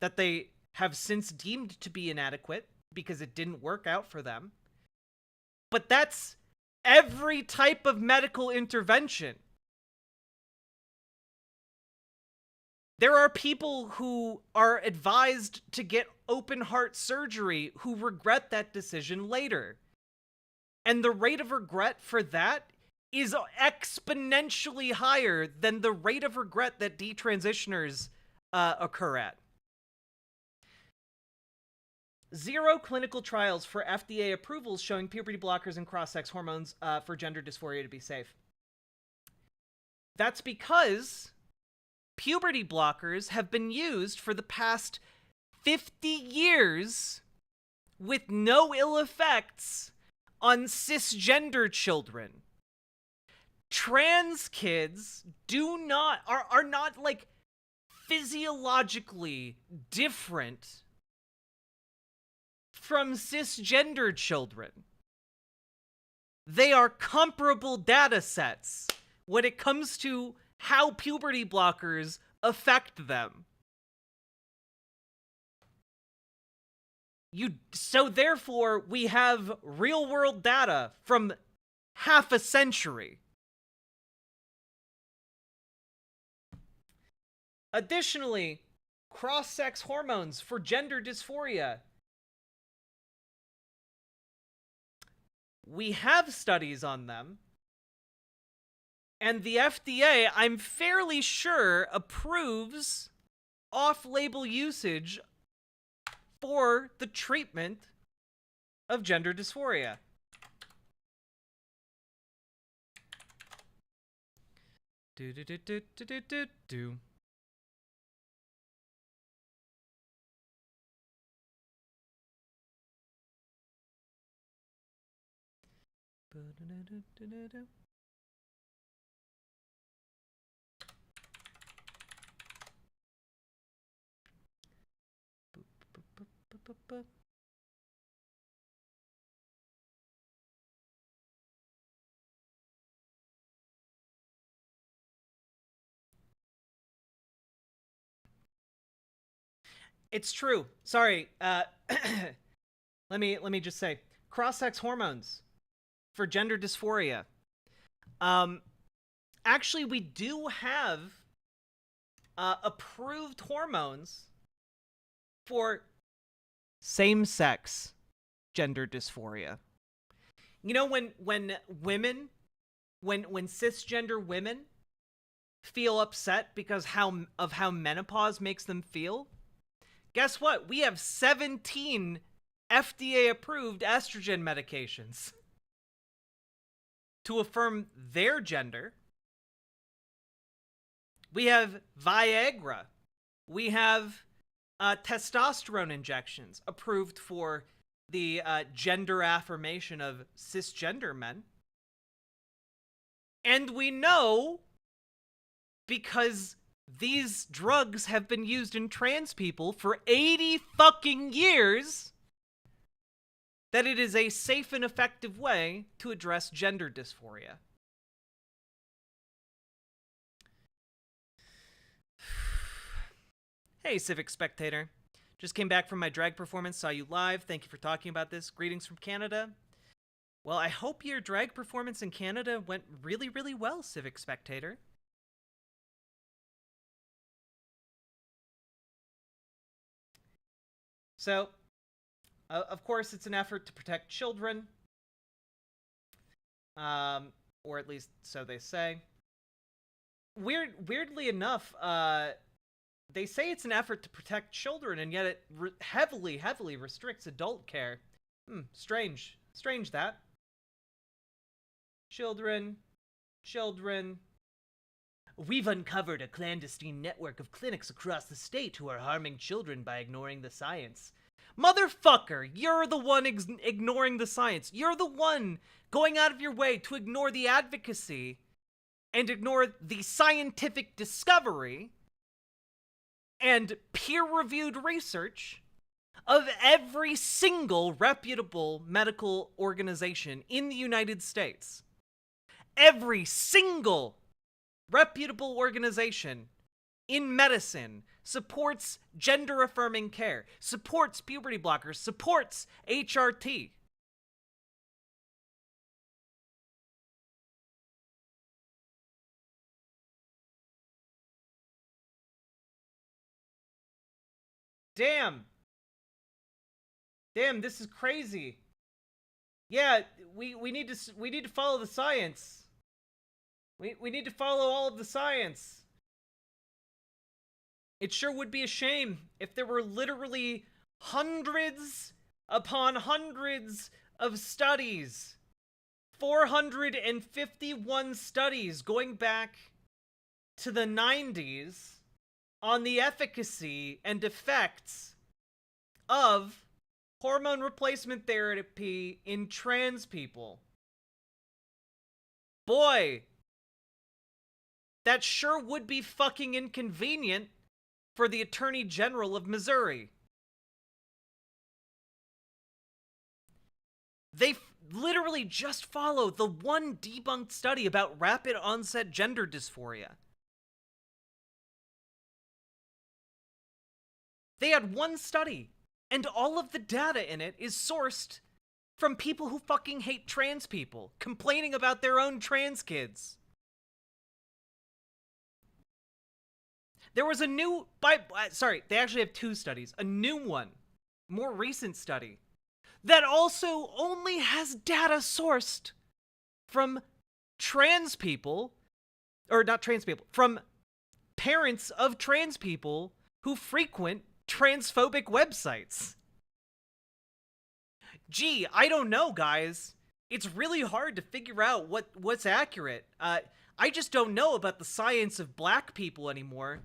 that they have since deemed to be inadequate because it didn't work out for them. But that's every type of medical intervention. There are people who are advised to get open heart surgery who regret that decision later. And the rate of regret for that is exponentially higher than the rate of regret that detransitioners occur at. 0 clinical trials for FDA approvals showing puberty blockers and cross-sex hormones for gender dysphoria to be safe. That's because puberty blockers have been used for the past 50 years with no ill effects on cisgender children. Trans kids are not like physiologically different from cisgender children. They are comparable data sets when it comes to how puberty blockers affect them. So therefore, we have real-world data from half a century. Additionally, cross-sex hormones for gender dysphoria. We have studies on them. And the FDA, I'm fairly sure, approves off-label usage for the treatment of gender dysphoria. Do. It's true. Sorry. Let me just say, cross-sex hormones for gender dysphoria. Actually, we do have approved hormones for same-sex gender dysphoria. You know, when cisgender women feel upset because of how menopause makes them feel, guess what? We have 17 FDA-approved estrogen medications to affirm their gender. We have Viagra. We have testosterone injections approved for the gender affirmation of cisgender men. And we know, because these drugs have been used in trans people for 80 fucking years, that it is a safe and effective way to address gender dysphoria. Hey, Civic Spectator. Just came back from my drag performance, saw you live. Thank you for talking about this. Greetings from Canada. Well, I hope your drag performance in Canada went really, really well, Civic Spectator. So, of course, it's an effort to protect children. Or at least so they say. weirdly enough, they say it's an effort to protect children, and yet it heavily restricts adult care. Strange that. Children. We've uncovered a clandestine network of clinics across the state who are harming children by ignoring the science. Motherfucker, you're the one ignoring the science. You're the one going out of your way to ignore the advocacy and ignore the scientific discovery and peer-reviewed research of every single reputable medical organization in the United States. Every single reputable organization in medicine supports gender-affirming care, supports puberty blockers, supports HRT. Damn, this is crazy. Yeah, we need to follow the science. We need to follow all of the science. It sure would be a shame if there were literally hundreds upon hundreds of studies. 451 studies going back to the 90s on the efficacy and effects of hormone replacement therapy in trans people. Boy, that sure would be fucking inconvenient for the Attorney General of Missouri. They literally just follow the one debunked study about rapid onset gender dysphoria. They had one study, and all of the data in it is sourced from people who fucking hate trans people, complaining about their own trans kids. There was a new, they actually have two studies. A new one, more recent study, that also only has data sourced from trans people, or not trans people, from parents of trans people who frequent transphobic websites. Gee, I don't know, guys. It's really hard to figure out what's accurate. I just don't know about the science of black people anymore.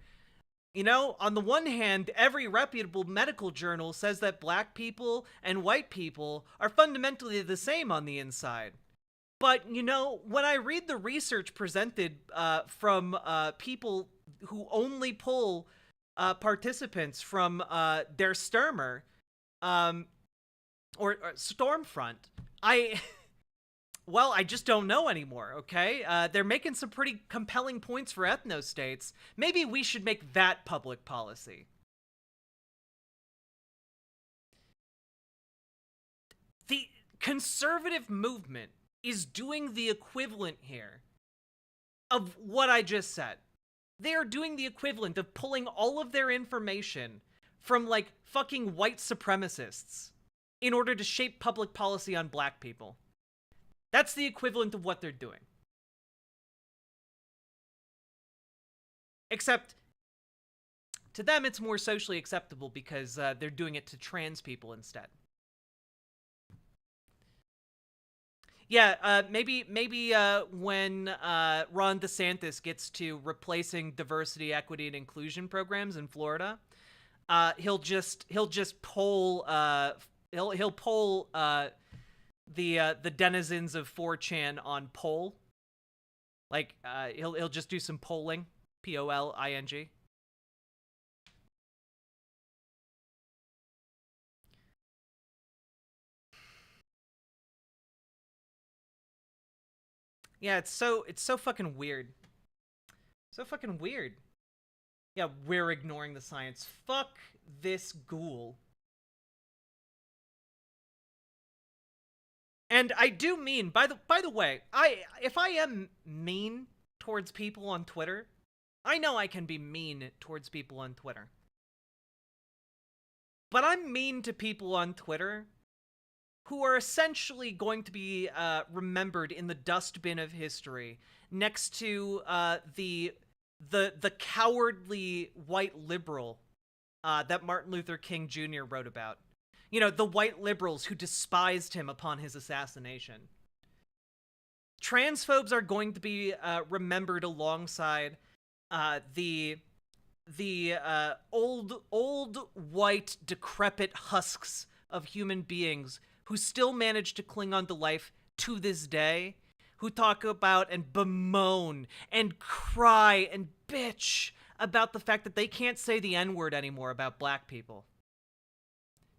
You know, on the one hand, every reputable medical journal says that black people and white people are fundamentally the same on the inside. But, you know, when I read the research presented from people who only pull participants from their Sturmer, or Stormfront, well, I just don't know anymore, okay? They're making some pretty compelling points for ethnostates. Maybe we should make that public policy. The conservative movement is doing the equivalent here of what I just said. They are doing the equivalent of pulling all of their information from, like, fucking white supremacists in order to shape public policy on black people. That's the equivalent of what they're doing. Except, to them, it's more socially acceptable because they're doing it to trans people instead. Yeah, maybe when Ron DeSantis gets to replacing diversity, equity, and inclusion programs in Florida, he'll just poll he'll poll the denizens of 4chan on poll. Like he'll just do some polling, POLING. Yeah, it's so fucking weird. So fucking weird. Yeah, we're ignoring the science. Fuck this ghoul. And I do mean, by the way, if I am mean towards people on Twitter, I know I can be mean towards people on Twitter. But I'm mean to people on Twitter who are essentially going to be remembered in the dustbin of history next to the the cowardly white liberal that Martin Luther King Jr. wrote about. You know, the white liberals who despised him upon his assassination. Transphobes are going to be remembered alongside the old white decrepit husks of human beings who still manage to cling on to life to this day, who talk about and bemoan and cry and bitch about the fact that they can't say the N-word anymore about black people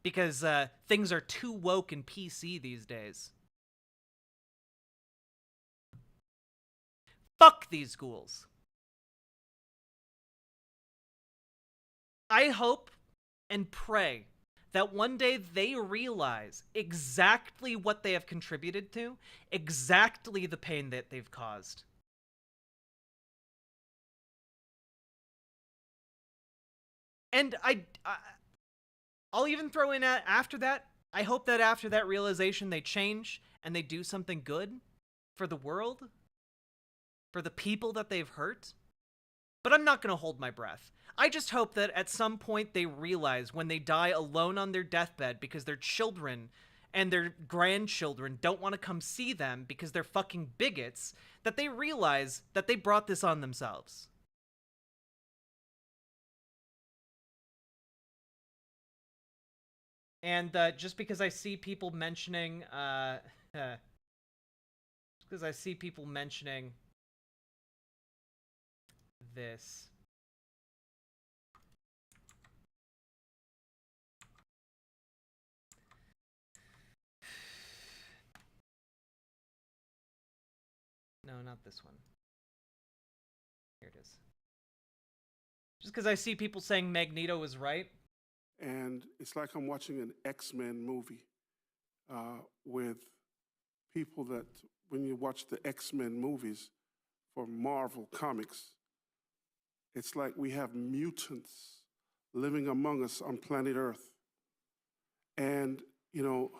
because things are too woke and PC these days. Fuck these ghouls. I hope and pray that one day they realize exactly what they have contributed to, exactly the pain that they've caused. And I'll even throw in after that, I hope that after that realization they change and they do something good for the world, for the people that they've hurt. But I'm not going to hold my breath. I just hope that at some point they realize when they die alone on their deathbed because their children and their grandchildren don't want to come see them because they're fucking bigots, that they realize that they brought this on themselves. And just because I see people mentioning, this. No, not this one. Here it is. Just because I see people saying Magneto was right. And it's like I'm watching an X-Men movie with people that, when you watch the X-Men movies for Marvel Comics, it's like we have mutants living among us on planet Earth. And, you know,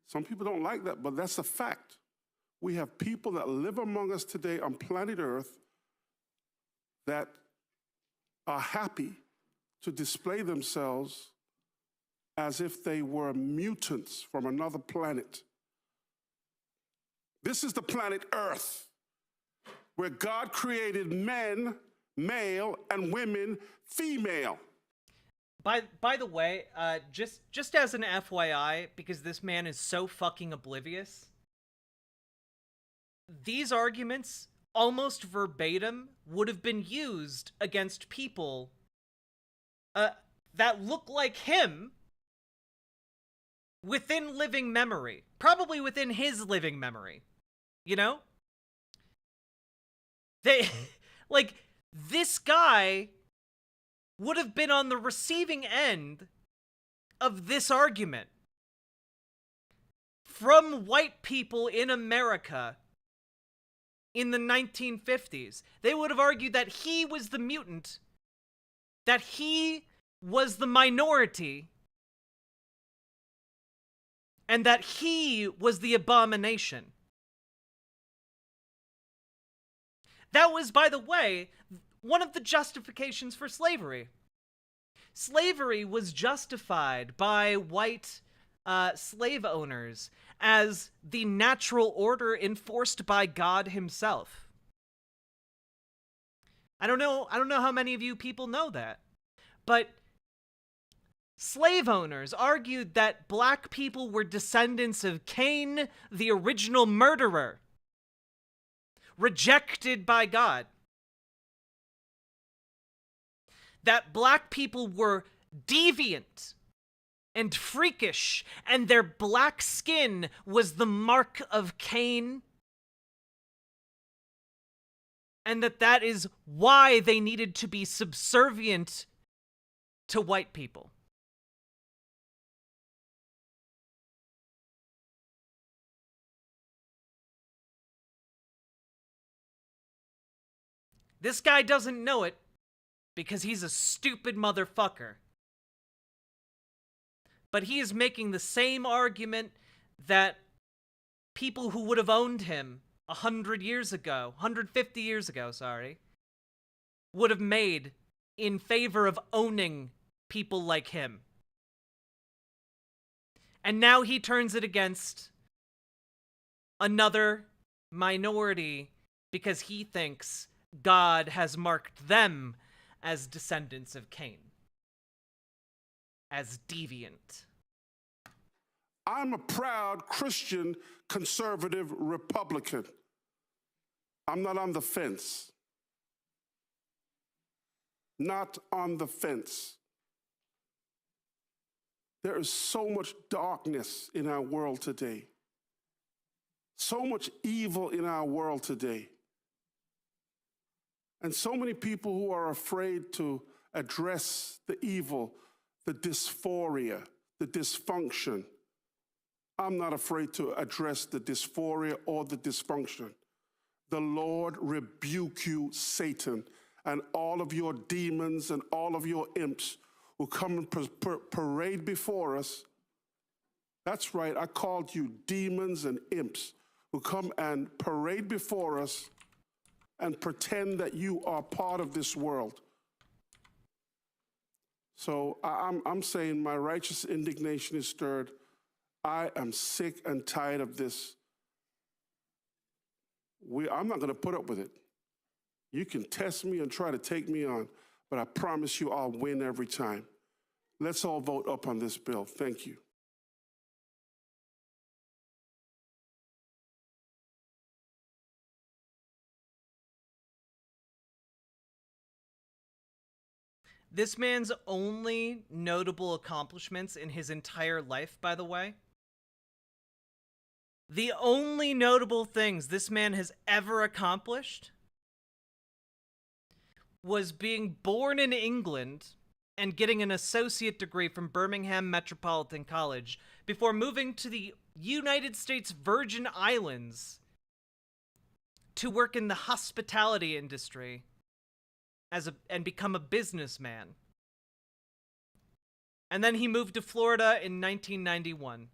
some people don't like that, but that's a fact. We have people that live among us today on planet Earth that are happy to display themselves as if they were mutants from another planet. This is the planet Earth, where God created men, male, and women, female. By the way, just as an FYI, because this man is so fucking oblivious, these arguments, almost verbatim, would have been used against people that look like him within living memory. Probably within his living memory. You know? They, like, this guy would have been on the receiving end of this argument from white people in America in the 1950s. They would have argued that he was the mutant, that he was the minority, and that he was the abomination. That was, by the way, one of the justifications for slavery. Slavery was justified by white slave owners as the natural order enforced by God himself. I don't know how many of you people know that, but slave owners argued that black people were descendants of Cain, the original murderer, rejected by God. That black people were deviant and freakish, and their black skin was the mark of Cain, and that is why they needed to be subservient to white people. This guy doesn't know it because he's a stupid motherfucker. But he is making the same argument that people who would have owned him 150 years ago, would have made in favor of owning people like him. And now he turns it against another minority because he thinks God has marked them as descendants of Cain, as deviant. I'm a proud Christian conservative Republican. I'm not on the fence. Not on the fence. There is so much darkness in our world today. So much evil in our world today. And so many people who are afraid to address the evil, the dysphoria, the dysfunction. I'm not afraid to address the dysphoria or the dysfunction. The Lord rebuke you, Satan, and all of your demons and all of your imps who come and parade before us. That's right, I called you demons and imps who come and parade before us and pretend that you are part of this world. So I'm saying my righteous indignation is stirred. I am sick and tired of this. I'm not going to put up with it. You can test me and try to take me on, but I promise you I'll win every time. Let's all vote up on this bill. Thank you. This man's only notable accomplishments in his entire life, by the way, the only notable things this man has ever accomplished was being born in England and getting an associate degree from Birmingham Metropolitan College before moving to the United States Virgin Islands to work in the hospitality industry and become a businessman. And then he moved to Florida in 1991.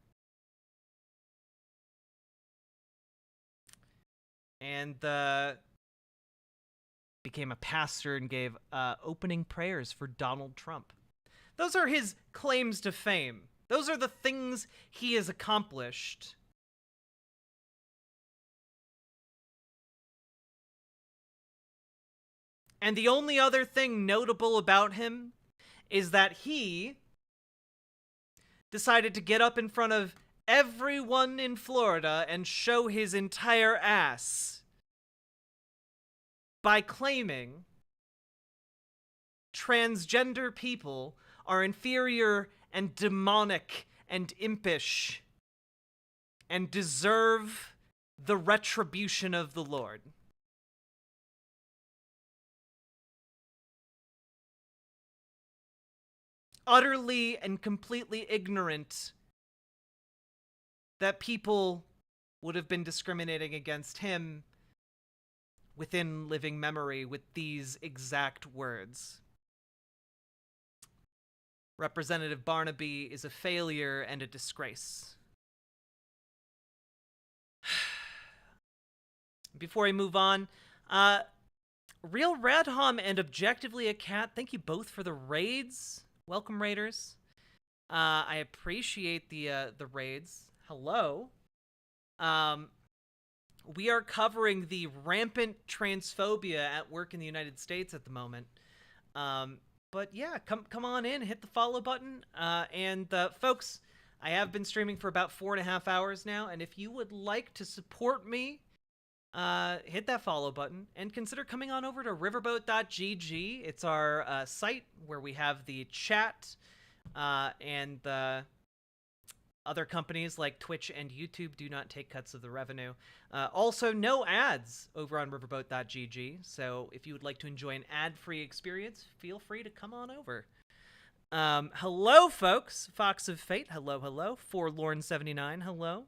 And became a pastor and gave opening prayers for Donald Trump. Those are his claims to fame. Those are the things he has accomplished. And the only other thing notable about him is that he decided to get up in front of everyone in Florida and show his entire ass by claiming transgender people are inferior and demonic and impish and deserve the retribution of the Lord. Utterly and completely ignorant that people would have been discriminating against him within living memory with these exact words. Representative Barnaby is a failure and a disgrace. Before I move on, Real Radhom and Objectively a Cat, thank you both for the raids. Welcome, raiders. I appreciate the raids. Hello. We are covering the rampant transphobia at work in the United States at the moment. But yeah, come on in, hit the follow button. And folks, I have been streaming for about 4.5 hours now, and if you would like to support me, hit that follow button and consider coming on over to riverboat.gg. It's our site where we have the chat and other companies like Twitch and YouTube do not take cuts of the revenue. Also, no ads over on riverboat.gg. So if you would like to enjoy an ad-free experience, feel free to come on over. Hello, folks. Fox of Fate. Hello, hello. Forlorn79. Hello.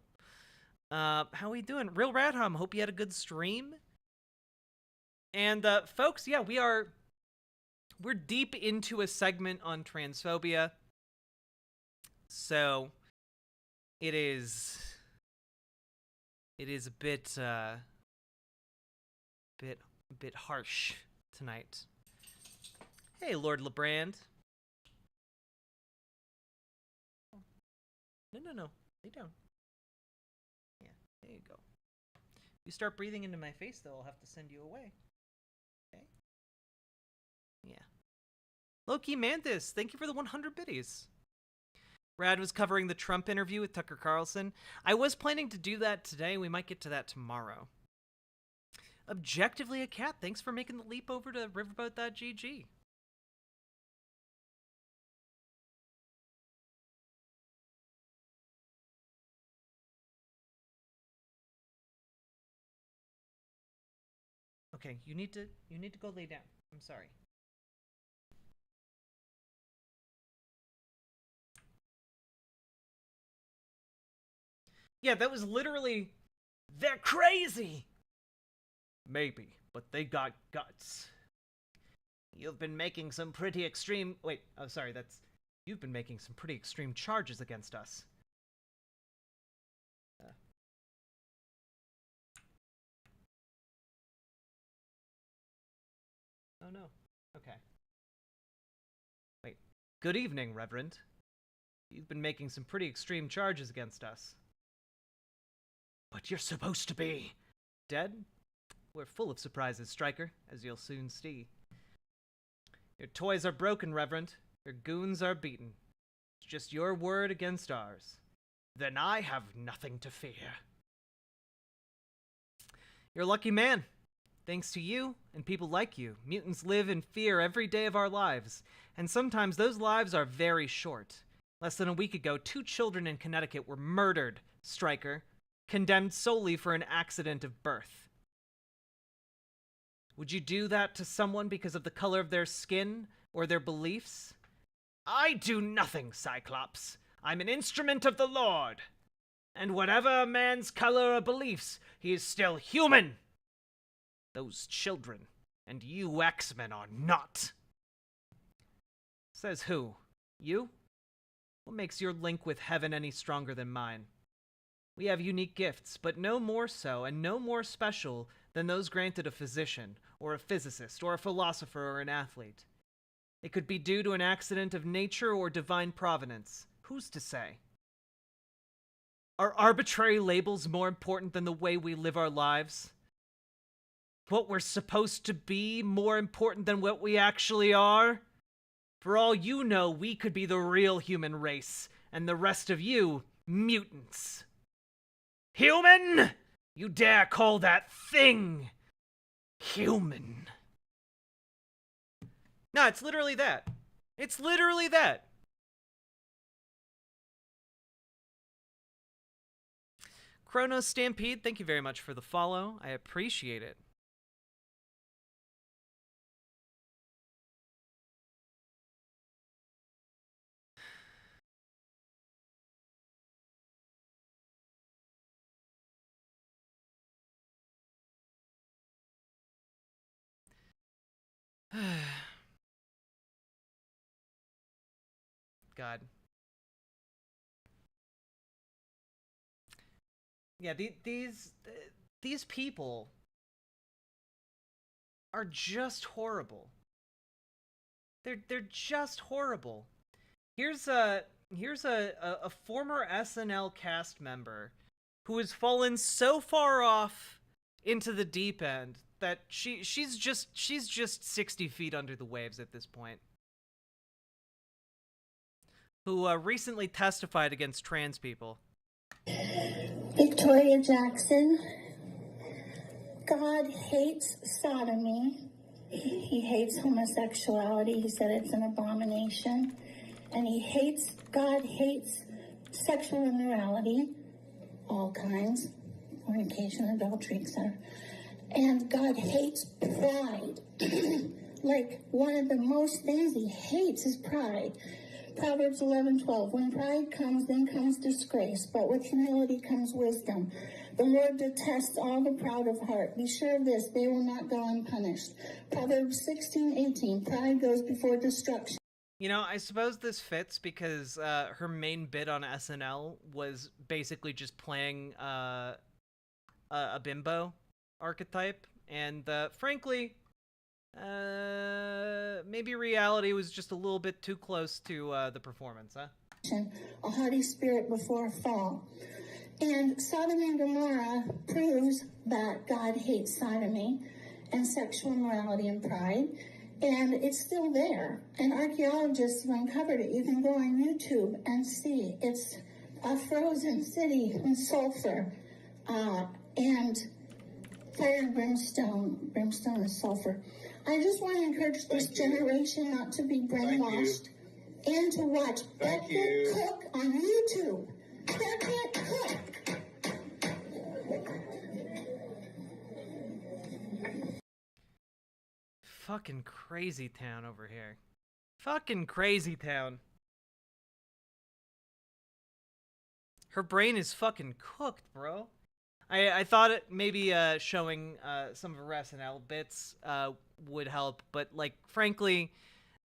How are we doing? Real Radhom, hope you had a good stream. And, folks, yeah, we're deep into a segment on transphobia. So, it is a bit harsh tonight. Hey, Lord Lebrand. No. Lay down. Yeah, there you go. If you start breathing into my face, though, I'll have to send you away. Okay? Yeah. Loki Mantis, thank you for the 100 biddies. Brad was covering the Trump interview with Tucker Carlson. I was planning to do that today. We might get to that tomorrow. Objectively a Cat, thanks for making the leap over to riverboat.gg. Okay, you need to go lay down. I'm sorry. Yeah, that was literally, they're crazy. Maybe, but they got guts. You've been making some pretty extreme... Wait, oh, sorry, that's... You've been making some pretty extreme charges against us. Oh, no. Okay. Wait. Good evening, Reverend. You've been making some pretty extreme charges against us. But you're supposed to be... dead? We're full of surprises, Stryker, as you'll soon see. Your toys are broken, Reverend. Your goons are beaten. It's just your word against ours. Then I have nothing to fear. You're a lucky man. Thanks to you and people like you, mutants live in fear every day of our lives, and sometimes those lives are very short. Less than a week ago, 2 children in Connecticut were murdered, Stryker, condemned solely for an accident of birth. Would you do that to someone because of the color of their skin or their beliefs? I do nothing, Cyclops. I'm an instrument of the Lord. And whatever a man's color or beliefs, he is still human. Those children and you X-Men are not. Says who? You? What makes your link with heaven any stronger than mine? We have unique gifts, but no more so and no more special than those granted a physician, or a physicist, or a philosopher, or an athlete. It could be due to an accident of nature or divine providence. Who's to say? Are arbitrary labels more important than the way we live our lives? What we're supposed to be more important than what we actually are? For all you know, we could be the real human race, and the rest of you, mutants. Human? You dare call that thing human? No, it's literally that. It's literally that. Chronos Stampede, thank you very much for the follow. I appreciate it. God. Yeah, these people are just horrible. They're just horrible. Here's a former SNL cast member who has fallen so far off into the deep end that she's just 60 feet under the waves at this point. Who recently testified against trans people. Victoria Jackson. God hates sodomy. He hates homosexuality. He said it's an abomination. And God hates sexual immorality, all kinds, fornication, adultery, etc. And God hates pride. Like, one of the most things he hates is pride. Proverbs 11:12. When pride comes, then comes disgrace, but with humility comes wisdom. The Lord detests all the proud of heart. Be sure of this, they will not go unpunished. Proverbs 16:18. Pride goes before destruction. You know, I suppose this fits because her main bit on SNL was basically just playing a bimbo archetype, and frankly, Maybe reality was just a little bit too close to the performance, huh? A haughty spirit before a fall. And Sodom and Gomorrah proves that God hates sodomy and sexual immorality and pride. And it's still there. And archaeologists have uncovered it. You can go on YouTube and see. It's a frozen city in sulfur and fire and brimstone and sulfur. I just want to encourage this generation not to be brainwashed and to watch Beckett Cook on YouTube. Beckett Cook. Fucking crazy town over here. Fucking crazy town. Her brain is fucking cooked, bro. I thought it maybe showing some of her SNL bits would help, but like frankly,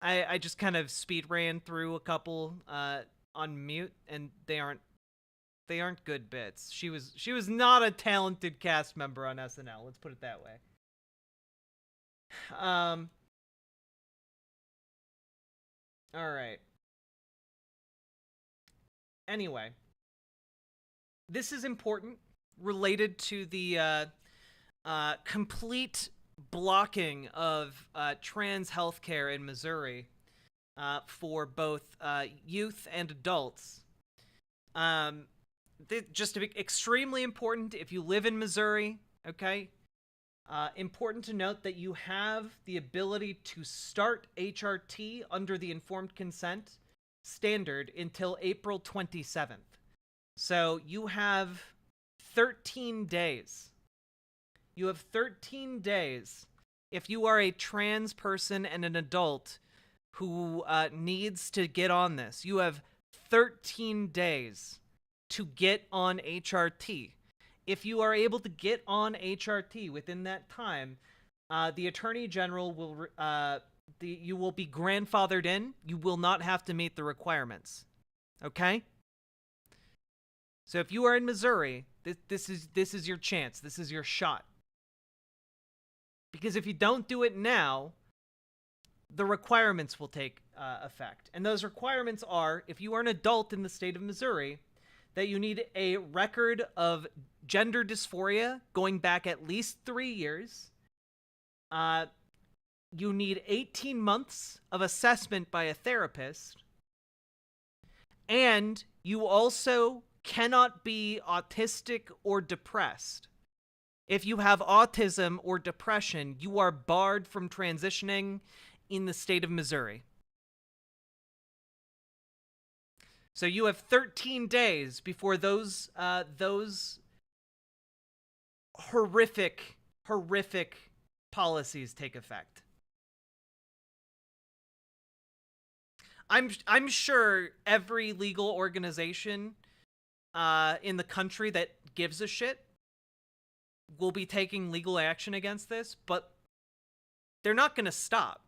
I just kind of speed ran through a couple on mute, and they aren't good bits. She was not a talented cast member on SNL. Let's put it that way. All right. Anyway, this is important, related to the complete blocking of trans healthcare in Missouri for both youth and adults. Just to be extremely important, if you live in Missouri, okay? Important to note that you have the ability to start HRT under the informed consent standard until April 27th. So you have 13 days. You have 13 days if you are a trans person and an adult who needs to get on this. You have 13 days to get on HRT. If you are able to get on HRT within that time, the Attorney General will you will be grandfathered in. You will not have to meet the requirements. Okay? So if you are in Missouri, this is your chance. This is your shot. Because if you don't do it now, the requirements will take effect. And those requirements are, if you are an adult in the state of Missouri, that you need a record of gender dysphoria going back at least 3 years. You need 18 months of assessment by a therapist. And you also cannot be autistic or depressed. If you have autism or depression, you are barred from transitioning in the state of Missouri. So you have 13 days before those horrific policies take effect. I'm sure every legal organization in the country that gives a shit will be taking legal action against this, but they're not going to stop.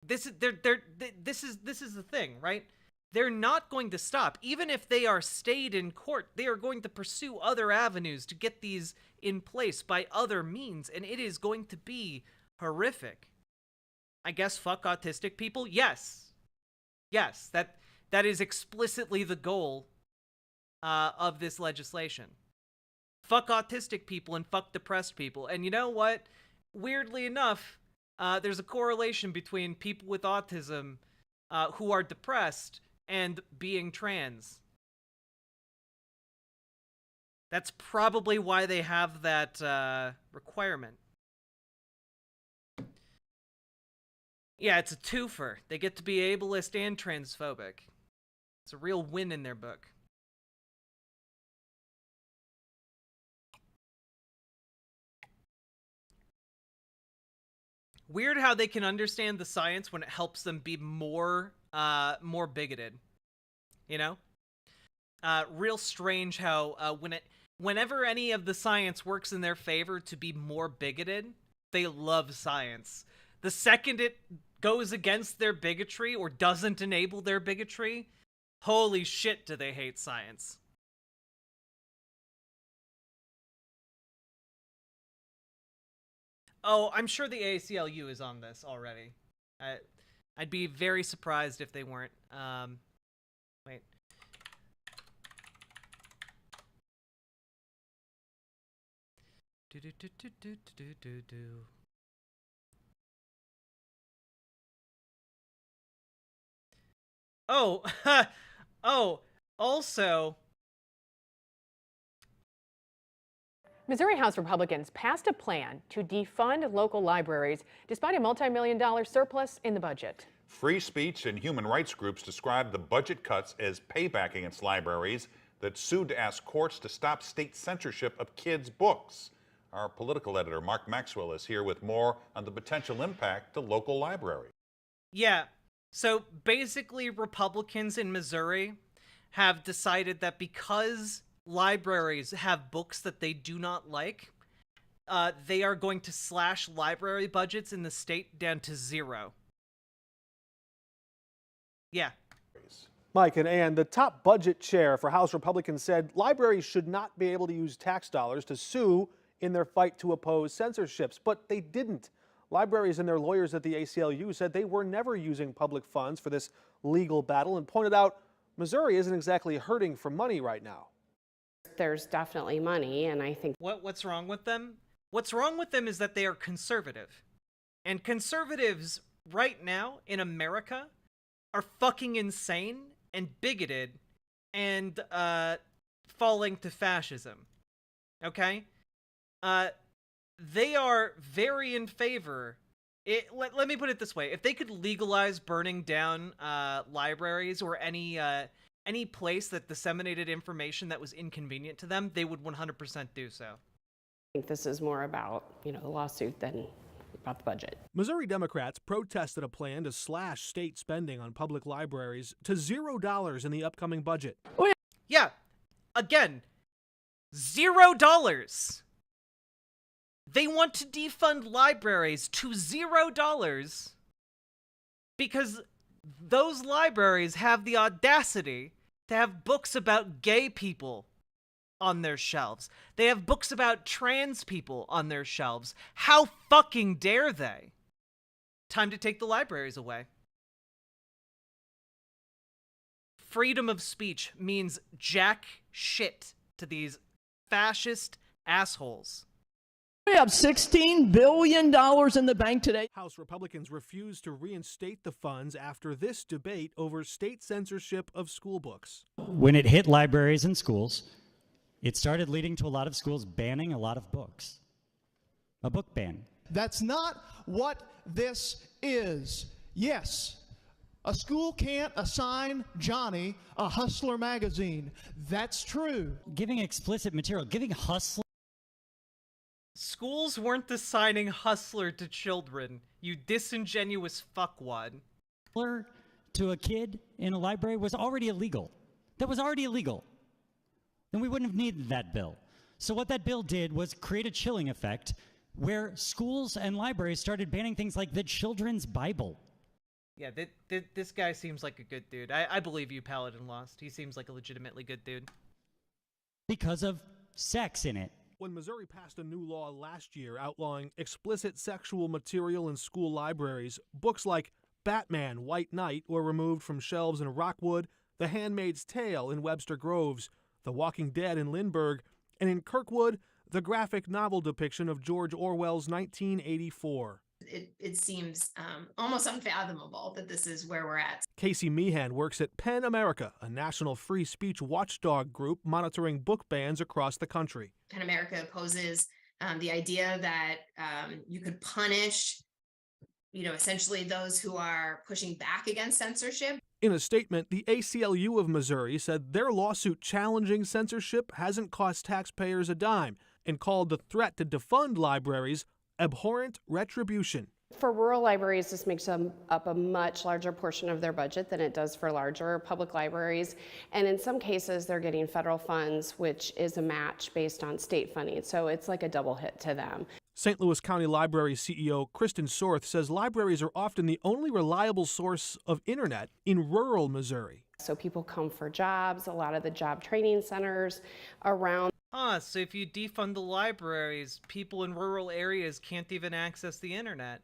This is the thing, right? They're not going to stop. Even if they are stayed in court, they are going to pursue other avenues to get these in place by other means, and it is going to be horrific. I guess fuck autistic people? Yes. Yes, that is explicitly the goal of this legislation. Fuck autistic people and fuck depressed people. And you know what? Weirdly enough, there's a correlation between people with autism who are depressed and being trans. That's probably why they have that requirement. Yeah, it's a twofer. They get to be ableist and transphobic. It's a real win in their book. Weird how they can understand the science when it helps them be more bigoted. You know? Real strange how whenever any of the science works in their favor to be more bigoted, they love science. The second it goes against their bigotry or doesn't enable their bigotry, holy shit do they hate science. Oh, I'm sure the ACLU is on this already. I'd be very surprised if they weren't. Wait. Do. Oh, oh, also, Missouri House Republicans passed a plan to defund local libraries despite a multi-million-dollar surplus in the budget. Free speech and human rights groups described the budget cuts as payback against libraries that sued to ask courts to stop state censorship of kids' books. Our political editor, Mark Maxwell, is here with more on the potential impact to local libraries. yeah. So basically, Republicans in Missouri have decided that because libraries have books that they do not like, they are going to slash library budgets in the state down to 0. Yeah. Mike and Ann, the top budget chair for House Republicans said libraries should not be able to use tax dollars to sue in their fight to oppose censorships, but they didn't. Libraries and their lawyers at the ACLU said they were never using public funds for this legal battle and pointed out Missouri isn't exactly hurting for money right now. There's definitely money, and I think What's wrong with them? What's wrong with them is that they are conservative. And conservatives right now in America are fucking insane and bigoted and falling to fascism. Okay? They are very in favor. Let me put it this way. If they could legalize burning down libraries or any place that disseminated information that was inconvenient to them, they would 100% do so. I think this is more about, the lawsuit than about the budget. Missouri Democrats protested a plan to slash state spending on public libraries to $0 in the upcoming budget. Yeah. Again, $0. They want to defund libraries to $0 because those libraries have the audacity to have books about gay people on their shelves. They have books about trans people on their shelves. How fucking dare they? Time to take the libraries away. Freedom of speech means jack shit to these fascist assholes. We have $16 billion in the bank today. House Republicans refused to reinstate the funds after this debate over state censorship of school books. When it hit libraries and schools, it started leading to a lot of schools banning a lot of books. A book ban. That's not what this is. Yes, a school can't assign Johnny a Hustler magazine. That's true. Giving explicit material, giving Hustler. Schools weren't assigning Hustler to children, you disingenuous fuckwad. To a kid in a library was already illegal. That was already illegal. Then we wouldn't have needed that bill. So what that bill did was create a chilling effect where schools and libraries started banning things like the children's Bible. Yeah, this guy seems like a good dude. I believe you, Paladin Lost. He seems like a legitimately good dude. Because of sex in it. When Missouri passed a new law last year outlawing explicit sexual material in school libraries, books like Batman, White Knight were removed from shelves in Rockwood, The Handmaid's Tale in Webster Groves, The Walking Dead in Lindbergh, and in Kirkwood, the graphic novel depiction of George Orwell's 1984. It seems almost unfathomable that this is where we're at. Casey Meehan works at PEN America, a national free speech watchdog group monitoring book bans across the country. PEN America opposes the idea that you could punish, essentially those who are pushing back against censorship. In a statement, the ACLU of Missouri said their lawsuit challenging censorship hasn't cost taxpayers a dime and called the threat to defund libraries abhorrent retribution. For rural libraries, this makes up a much larger portion of their budget than it does for larger public libraries. And in some cases, they're getting federal funds, which is a match based on state funding. So it's like a double hit to them. St. Louis County Library CEO Kristen Sorth says libraries are often the only reliable source of internet in rural Missouri. So people come for jobs, a lot of the job training centers around. So if you defund the libraries, people in rural areas can't even access the internet.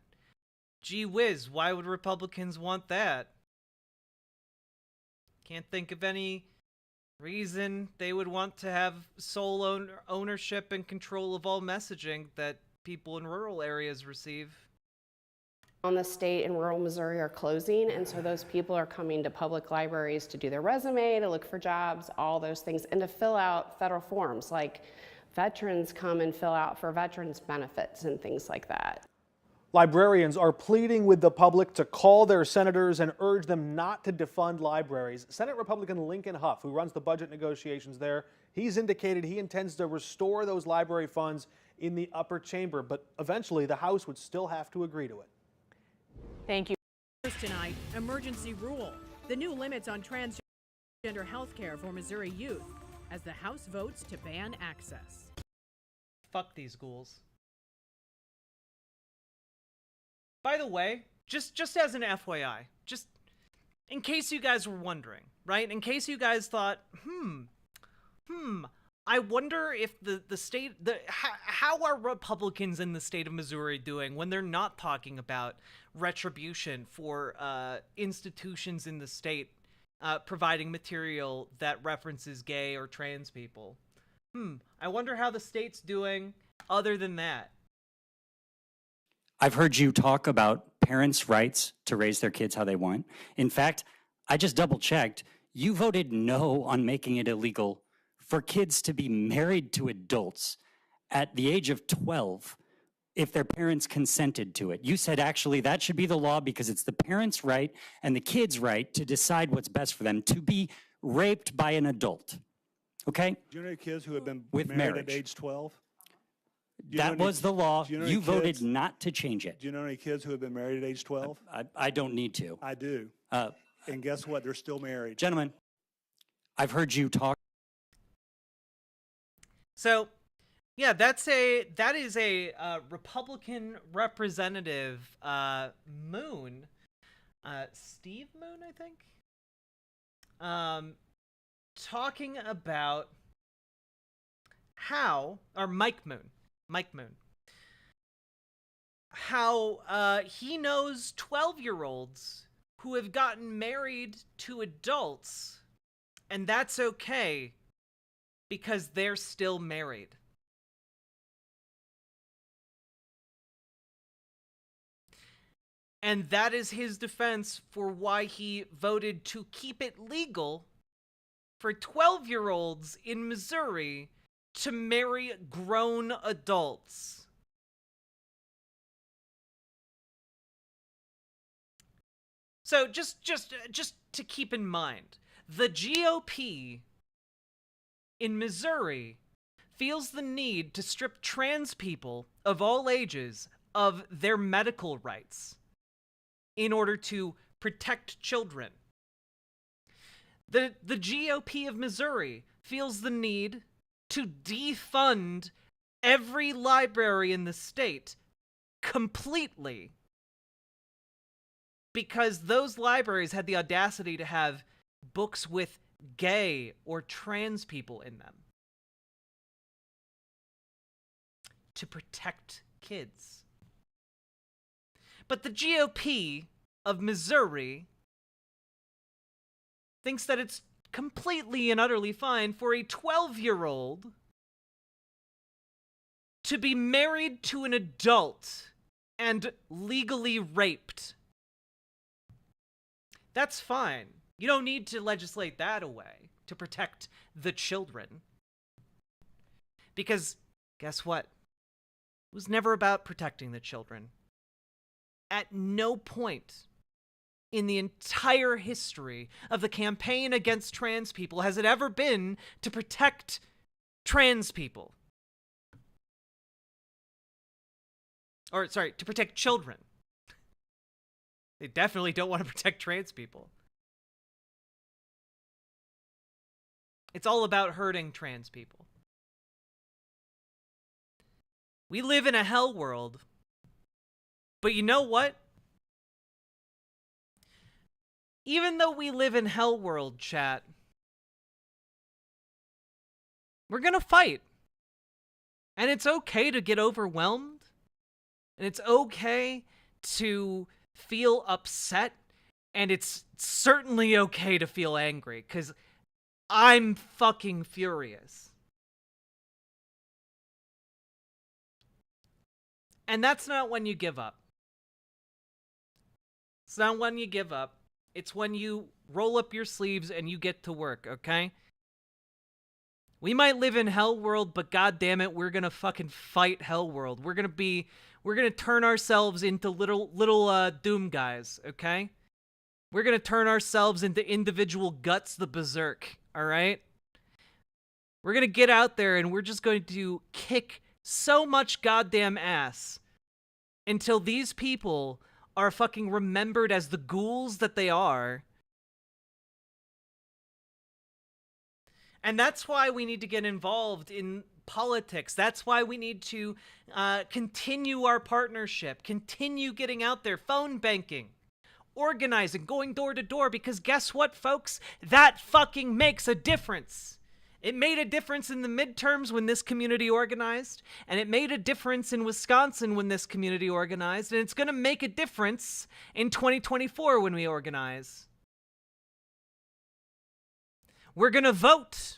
Gee whiz, why would Republicans want that? Can't think of any reason they would want to have sole ownership and control of all messaging that people in rural areas receive. On the state and rural Missouri are closing, and so those people are coming to public libraries to do their resume, to look for jobs, all those things, and to fill out federal forms, like veterans come and fill out for veterans benefits and things like that. Librarians are pleading with the public to call their senators and urge them not to defund libraries. Senate Republican Lincoln Huff, who runs the budget negotiations there, he's indicated he intends to restore those library funds in the upper chamber, but eventually the House would still have to agree to it. Thank you. Tonight, emergency rule. The new limits on transgender health care for Missouri youth as the House votes to ban access. Fuck these ghouls. By the way, just as an FYI, just in case you guys were wondering, right? In case you guys thought, I wonder if the state, how are Republicans in the state of Missouri doing when they're not talking about retribution for institutions in the state providing material that references gay or trans people? I wonder how the state's doing other than that. I've heard you talk about parents' rights to raise their kids how they want. In fact, I just double checked. You voted no on making it illegal for kids to be married to adults at the age of 12 if their parents consented to it. You said actually that should be the law because it's the parents' right and the kids' right to decide what's best for them to be raped by an adult. Okay? Do you know any kids who have been With married marriage. at age 12? That was the law. do you know You any voted kids- not to change it. Do you know any kids who have been married at age 12? I don't need to. I do. And guess what? They're still married. Gentlemen, I've heard you talk. So, yeah, that is a Republican representative, Moon, Steve Moon, I think, talking about how, or Mike Moon, how he knows 12-year-olds who have gotten married to adults, and that's okay because they're still married. And that is his defense for why he voted to keep it legal for 12-year-olds in Missouri to marry grown adults. So just to keep in mind, the GOP in Missouri feels the need to strip trans people of all ages of their medical rights in order to protect children. The GOP of Missouri feels the need to defund every library in the state completely because those libraries had the audacity to have books with gay or trans people in them to protect kids. But the GOP of Missouri thinks that it's completely and utterly fine for a 12-year-old to be married to an adult and legally raped. That's fine. You don't need to legislate that away to protect the children. Because, guess what? It was never about protecting the children. At no point in the entire history of the campaign against trans people has it ever been to protect trans people. Or, sorry, to protect children. They definitely don't want to protect trans people. It's all about hurting trans people. We live in a hell world. But you know what? Even though we live in hell world, chat, we're gonna fight. And it's okay to get overwhelmed. And it's okay to feel upset. And it's certainly okay to feel angry, because I'm fucking furious. And that's not when you give up. It's not when you give up. It's when you roll up your sleeves and you get to work, okay? We might live in Hellworld, but goddammit, we're gonna fucking fight Hellworld. We're gonna turn ourselves into little Doom guys, okay? We're gonna turn ourselves into individual Guts the Berserk, alright? We're gonna get out there and we're just going to kick so much goddamn ass until these people are fucking remembered as the ghouls that they are. And that's why we need to get involved in politics. That's why we need to continue our partnership, continue getting out there, phone banking, organizing, going door to door, because guess what, folks? That fucking makes a difference. It made a difference in the midterms when this community organized, and it made a difference in Wisconsin when this community organized, and it's going to make a difference in 2024 when we organize. We're going to vote.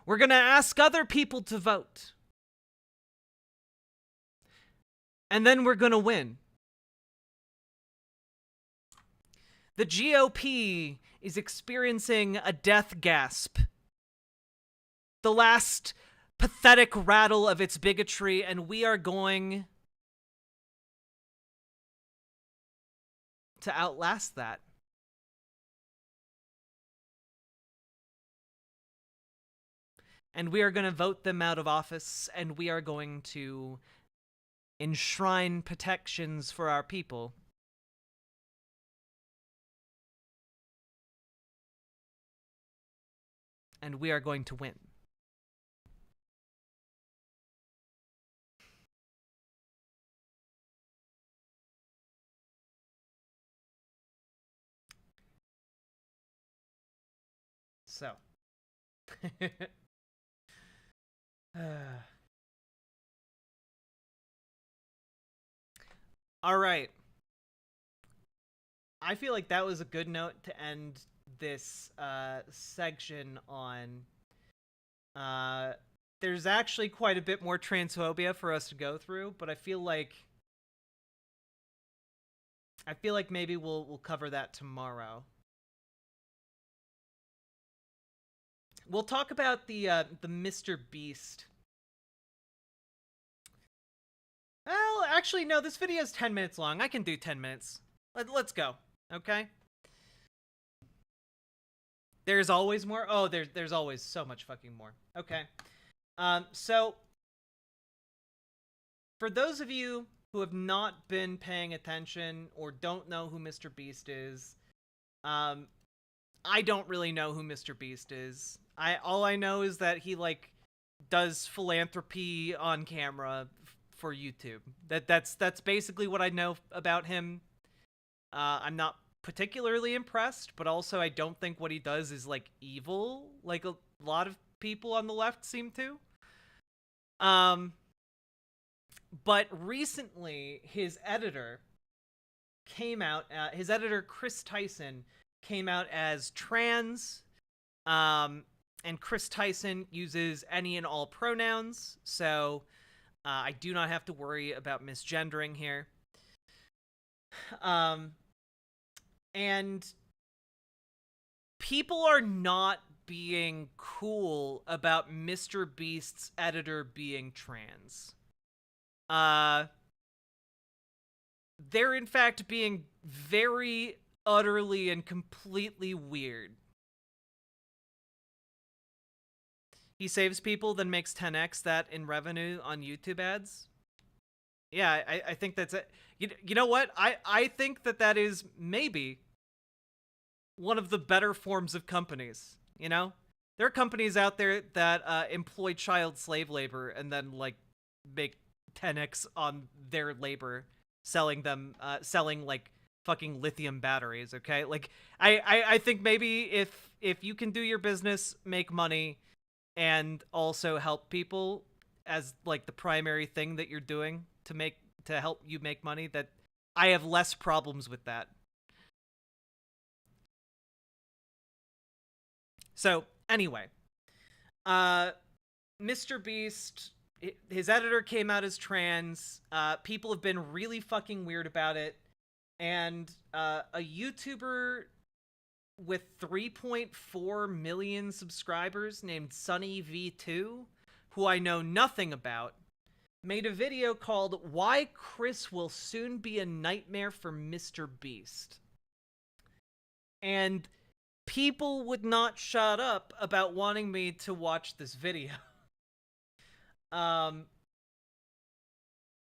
We're going to ask other people to vote. And then we're going to win. The GOP is experiencing a death gasp. The last pathetic rattle of its bigotry, and we are going to outlast that. And we are going to vote them out of office, and we are going to enshrine protections for our people. And we are going to win. So. All right. I feel like that was a good note to end this section on. There's actually quite a bit more transphobia for us to go through, but I feel like maybe we'll cover that tomorrow. We'll talk about the Mr. Beast. Well, actually, no, this video is 10 minutes long. I can do 10 minutes. Let's go, okay? There's always more? Oh, there's always so much fucking more. Okay. So, for those of you who have not been paying attention or don't know who Mr. Beast is, I don't really know who Mr. Beast is. All I know is that he, like, does philanthropy on camera for YouTube. That's basically what I know about him. I'm not particularly impressed, but also I don't think what he does is, like, evil, like a lot of people on the left seem to. But recently, his editor came out, his editor, Chris Tyson, came out as trans, and Chris Tyson uses any and all pronouns, so I do not have to worry about misgendering here. And people are not being cool about Mr. Beast's editor being trans. They're in fact being very utterly and completely weird. He saves people, then makes 10x that in revenue on YouTube ads. Yeah, I think that's it. You know what? I think that is maybe one of the better forms of companies, you know? There are companies out there that employ child slave labor and then, like, make 10x on their labor, selling them, like, fucking lithium batteries, okay? Like, I think maybe if you can do your business, make money, and also help people as like the primary thing that you're doing to help you make money, that I have less problems with that. So anyway, Mr. Beast, his editor came out as trans. People have been really fucking weird about it. And a YouTuber with 3.4 million subscribers named Sunny V2, who I know nothing about, made a video called "Why Chris Will Soon Be a Nightmare for Mr. Beast." And people would not shut up about wanting me to watch this video.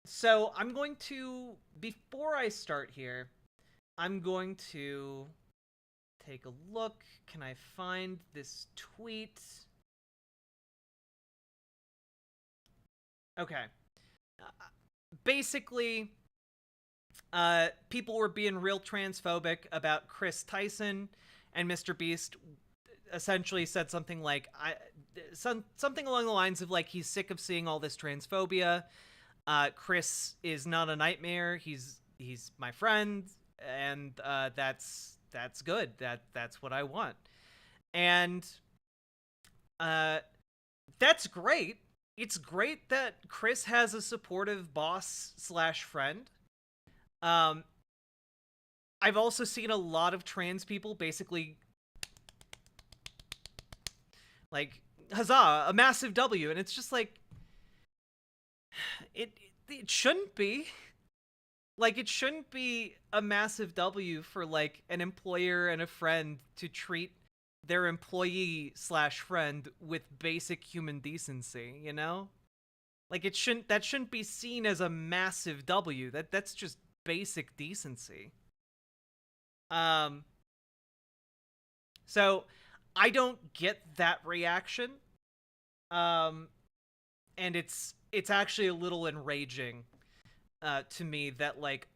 So I'm going to, before I start here, I'm going to take a look. Can I find this tweet? Okay. Basically, people were being real transphobic about Chris Tyson, and Mr. Beast essentially said something like, something along the lines of like, he's sick of seeing all this transphobia. Chris is not a nightmare. He's my friend, and that's good. That's what I want. And that's great. It's great that Chris has a supportive boss / friend. I've also seen a lot of trans people basically like, huzzah, a massive W, and it's just like, it shouldn't be. Like, it shouldn't be a massive W for, like, an employer and a friend to treat their employee / friend with basic human decency, you know? Like, that shouldn't be seen as a massive W. That's just basic decency. So I don't get that reaction. And it's actually a little enraging to me that, like,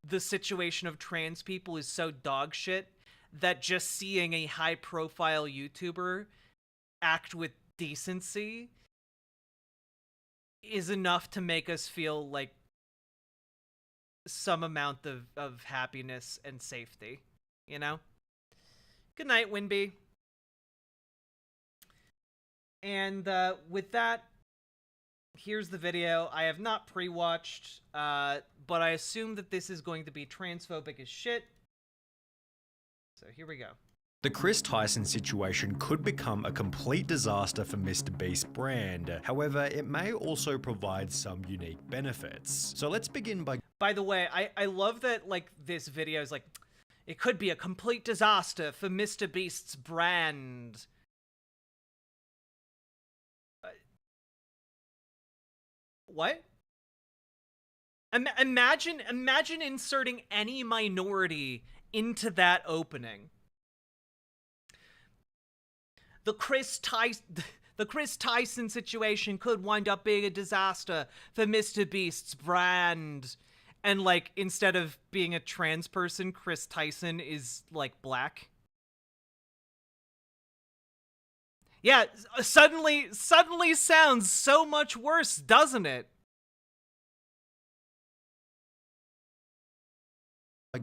the situation of trans people is so dog shit that just seeing a high-profile YouTuber act with decency is enough to make us feel like some amount of happiness and safety, you know? Good night, Winby. And with that, here's the video. I have not pre-watched, but I assume that this is going to be transphobic as shit. So here we go. The Chris Tyson situation could become a complete disaster for Mr. Beast's brand. However, it may also provide some unique benefits. So let's begin by... By the way, I love that, like, this video is like, it could be a complete disaster for Mr. Beast's brand. What? Imagine inserting any minority into that opening. The Chris Tyson situation could wind up being a disaster for Mr. Beast's brand. And, like, instead of being a trans person, Chris Tyson is, like, black. Yeah, suddenly sounds so much worse, doesn't it?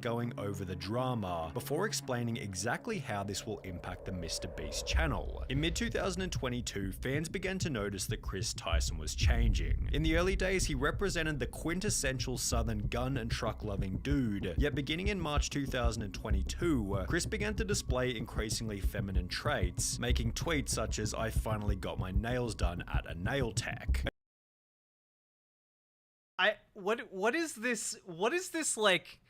Going over the drama before explaining exactly how this will impact the Mr. Beast channel. In mid-2022, fans began to notice that Chris Tyson was changing. In the early days, he represented the quintessential southern gun and truck loving dude, yet beginning in March 2022, Chris began to display increasingly feminine traits, making tweets such as "I finally got my nails done at a nail tech." What is this like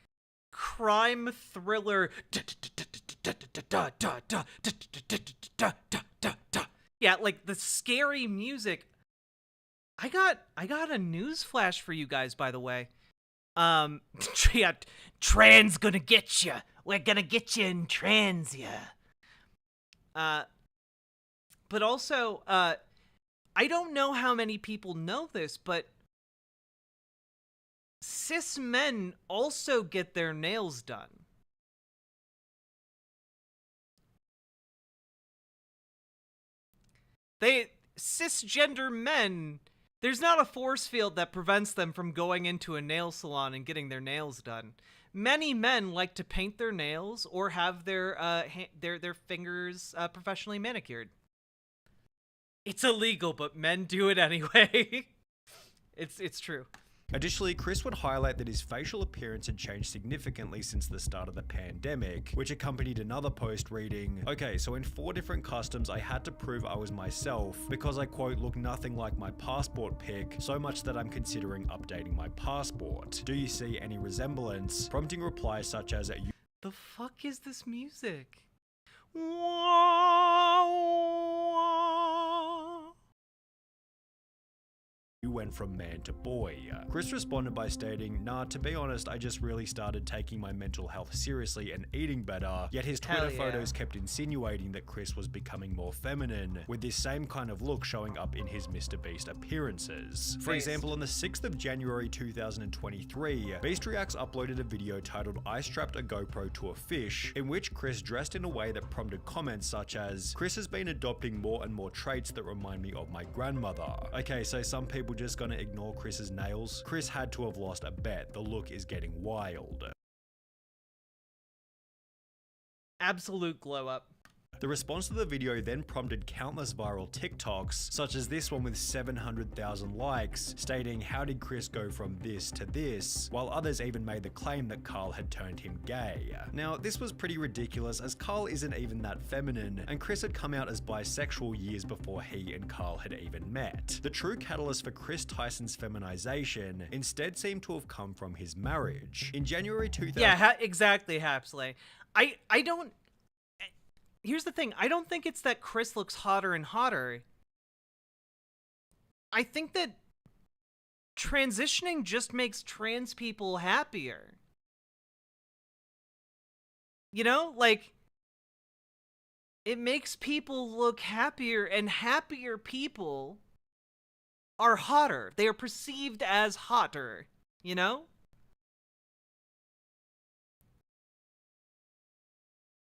crime thriller? Yeah, like the scary music. I got a news flash for you guys, by the way. Yeah, trans gonna get you. We're gonna get you in trans, yeah. But also, I don't know how many people know this, but cis men also get their nails done. cisgender men, there's not a force field that prevents them from going into a nail salon and getting their nails done. Many men like to paint their nails or have their fingers professionally manicured. It's illegal, but men do it anyway. It's true. Additionally, Chris would highlight that his facial appearance had changed significantly since the start of the pandemic, which accompanied another post reading, "Okay, so in 4 different customs I had to prove I was myself because I, quote, look nothing like my passport pic, so much that I'm considering updating my passport. Do you see any resemblance?" Prompting replies such as, The fuck is this music? "You went from man to boy." Chris responded by stating, "Nah, to be honest, I just really started taking my mental health seriously and eating better." Yet his Twitter photos kept insinuating that Chris was becoming more feminine, with this same kind of look showing up in his Mr. Beast appearances. For example, on the 6th of January 2023, Beast Reacts uploaded a video titled "I strapped a GoPro to a fish," in which Chris dressed in a way that prompted comments such as, "Chris has been adopting more and more traits that remind me of my grandmother." Okay, so some people just gonna ignore Chris's nails? Chris had to have lost a bet. The look is getting wild. Absolute glow up. The response to the video then prompted countless viral TikToks, such as this one with 700,000 likes, stating, "How did Chris go from this to this?" While others even made the claim that Carl had turned him gay. Now, this was pretty ridiculous, as Carl isn't even that feminine, and Chris had come out as bisexual years before he and Carl had even met. The true catalyst for Chris Tyson's feminization instead seemed to have come from his marriage. In January 2000... Yeah, exactly, Hapsley. I don't... Here's the thing, I don't think it's that Chris looks hotter and hotter. I think that transitioning just makes trans people happier. You know, like, it makes people look happier, and happier people are hotter. They are perceived as hotter, you know?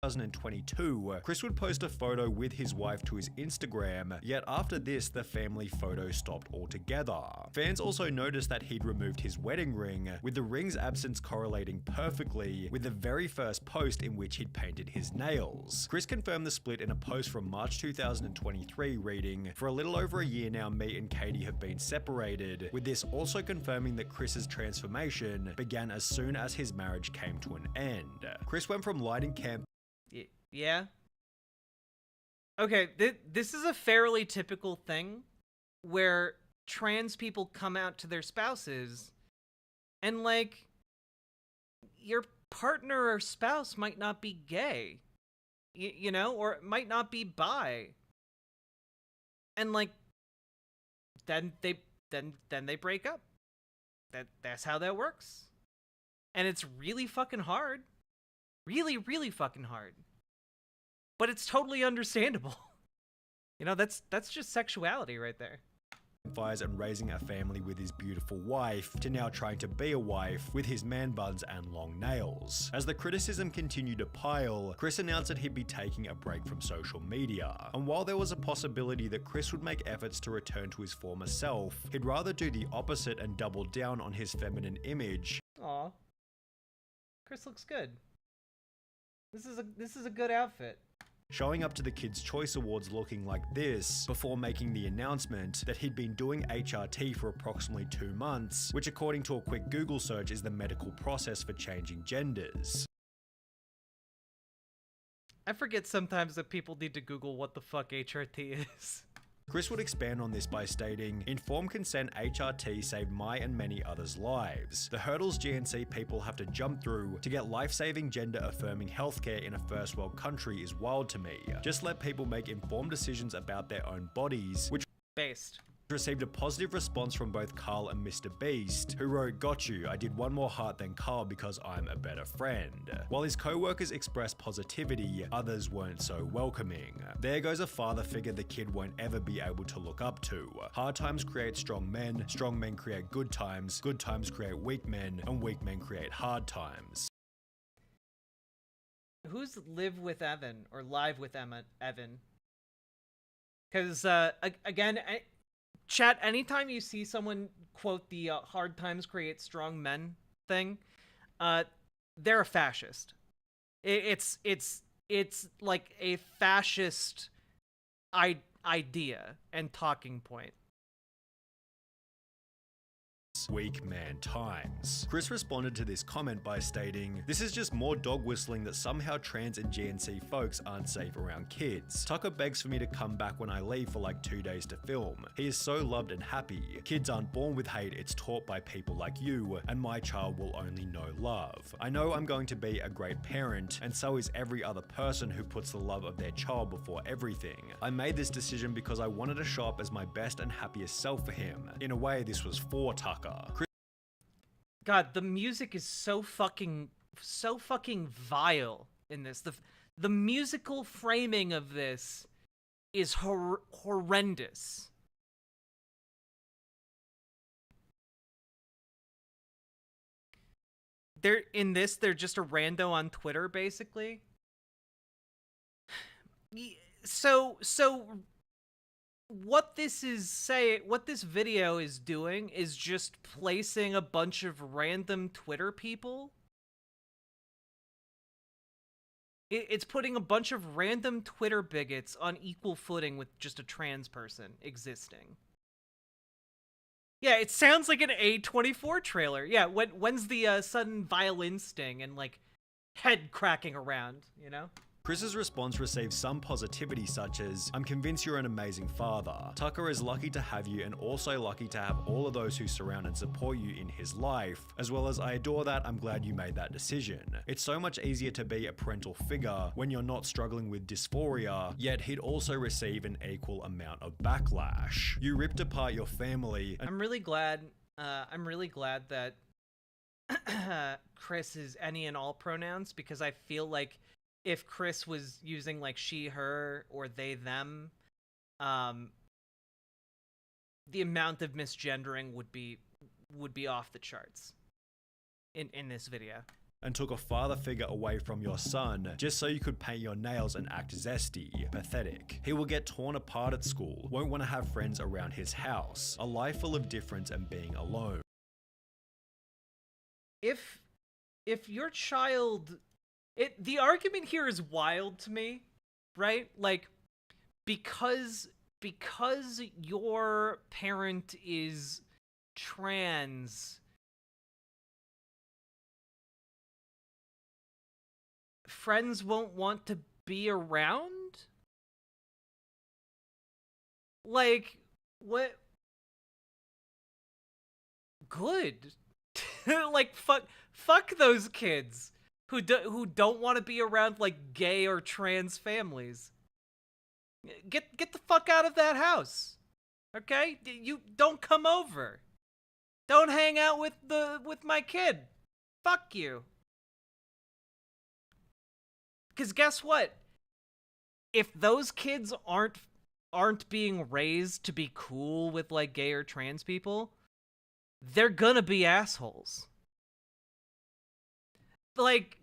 2022, Chris would post a photo with his wife to his Instagram, yet after this, the family photo stopped altogether. Fans also noticed that he'd removed his wedding ring, with the ring's absence correlating perfectly with the very first post in which he'd painted his nails. Chris confirmed the split in a post from March 2023 reading, "For a little over a year now, me and Katie have been separated," with this also confirming that Chris's transformation began as soon as his marriage came to an end. Chris went from lighting camp Yeah. Okay, this is a fairly typical thing where trans people come out to their spouses and, like, your partner or spouse might not be gay, you know, or it might not be bi. And, like, then they break up. That's how that works. And it's really fucking hard. Really, really fucking hard. But it's totally understandable. You know, that's just sexuality right there. Fires and raising a family with his beautiful wife, to now trying to be a wife with his man buns and long nails. As the criticism continued to pile, Chris announced that he'd be taking a break from social media. And while there was a possibility that Chris would make efforts to return to his former self, he'd rather do the opposite and double down on his feminine image. Aw. Chris looks good. This is a good outfit. Showing up to the Kids' Choice Awards looking like this, before making the announcement that he'd been doing HRT for approximately 2 months, which according to a quick Google search is the medical process for changing genders. I forget sometimes that people need to Google what the fuck HRT is. Chris would expand on this by stating, "Informed consent HRT saved my and many others' lives. The hurdles GNC people have to jump through to get life-saving gender-affirming healthcare in a first world country is wild to me. Just let people make informed decisions about their own bodies," which Based. received a positive response from both Carl and Mr. Beast, who wrote, "Got you, I did one more heart than Carl because I'm a better friend." While his co-workers expressed positivity, others weren't so welcoming. There goes a father figure the kid won't ever be able to look up to. Hard times create strong men create good times create weak men, and weak men create hard times. Who's Live with Evan or Live with Evan? Because, again, chat, anytime you see someone quote the hard times create strong men thing, they're a fascist. It's like a fascist idea and talking point. Weak man times. Chris responded to this comment by stating, "This is just more dog whistling that somehow trans and GNC folks aren't safe around kids. Tucker begs for me to come back when I leave for like 2 days to film. He is so loved and happy. Kids aren't born with hate, it's taught by people like you, and my child will only know love. I know I'm going to be a great parent, and so is every other person who puts the love of their child before everything. I made this decision because I wanted to show up as my best and happiest self for him. In a way, this was for Tucker." God, the music is so fucking vile in this. The musical framing of this is horrendous. They're just a rando on Twitter, basically. So what this video is doing is just placing a bunch of random Twitter people. It's putting a bunch of random Twitter bigots on equal footing with just a trans person existing. Yeah, it sounds like an A24 trailer. Yeah, when's the sudden violin sting and like head cracking around, you know? Chris's response received some positivity such as, "I'm convinced you're an amazing father. Tucker is lucky to have you and also lucky to have all of those who surround and support you in his life, as well as I adore that, I'm glad you made that decision. It's so much easier to be a parental figure when you're not struggling with dysphoria, yet he'd also receive an equal amount of backlash. You ripped apart your family." I'm really glad that Chris is any and all pronouns, because I feel like if Chris was using like she, her, or they, them, the amount of misgendering would be off the charts in this video. "And took a father figure away from your son just so you could paint your nails and act zesty. Pathetic. He will get torn apart at school, won't want to have friends around his house. A life full of difference and being alone." If your child... the argument here is wild to me, right? Like, because your parent is trans, friends won't want to be around? Like, what? Good. Like, fuck those kids who don't want to be around like gay or trans families. Get the fuck out of that house. Okay? You don't come over. Don't hang out with my kid. Fuck you. Cuz guess what? If those kids aren't being raised to be cool with like gay or trans people, they're gonna be assholes. Like,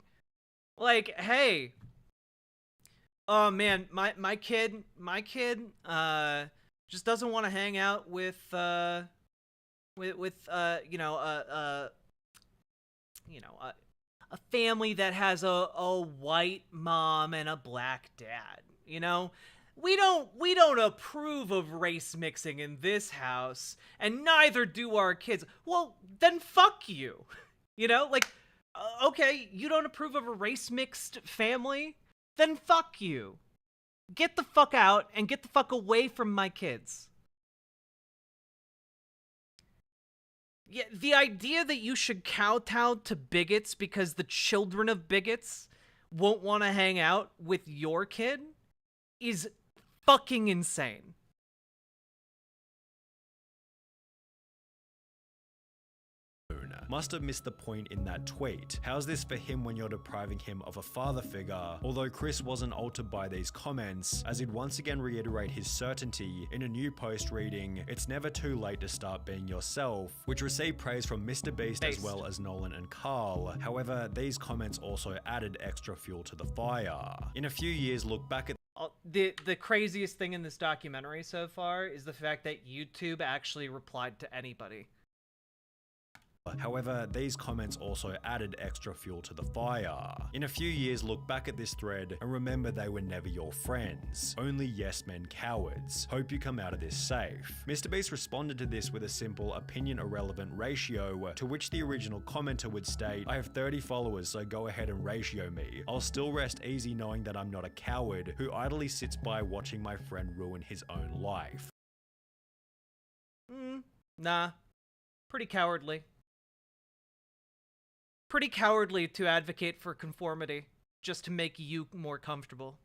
hey, oh man, my kid just doesn't want to hang out with a family that has a white mom and a black dad. You know, we don't approve of race mixing in this house, and neither do our kids. Well, then fuck you. You know, like. Okay, you don't approve of a race-mixed family? Then fuck you. Get the fuck out and get the fuck away from my kids. Yeah, the idea that you should kowtow to bigots because the children of bigots won't want to hang out with your kid is fucking insane. Must have missed the point in that tweet. How's this for him when you're depriving him of a father figure? Although Chris wasn't altered by these comments, as he'd once again reiterate his certainty in a new post reading, "It's never too late to start being yourself," which received praise from Mr. Beast as well as Nolan and Carl. However, these comments also added extra fuel to the fire. In a few years, look back at the craziest thing in this documentary so far is the fact that YouTube actually replied to anybody. However, these comments also added extra fuel to the fire. In a few years, look back at this thread and remember they were never your friends. Only yes men cowards. Hope you come out of this safe. MrBeast responded to this with a simple opinion irrelevant ratio, to which the original commenter would state, I have 30 followers, so go ahead and ratio me. I'll still rest easy knowing that I'm not a coward who idly sits by watching my friend ruin his own life. Nah. Pretty cowardly. Pretty cowardly to advocate for conformity, just to make you more comfortable.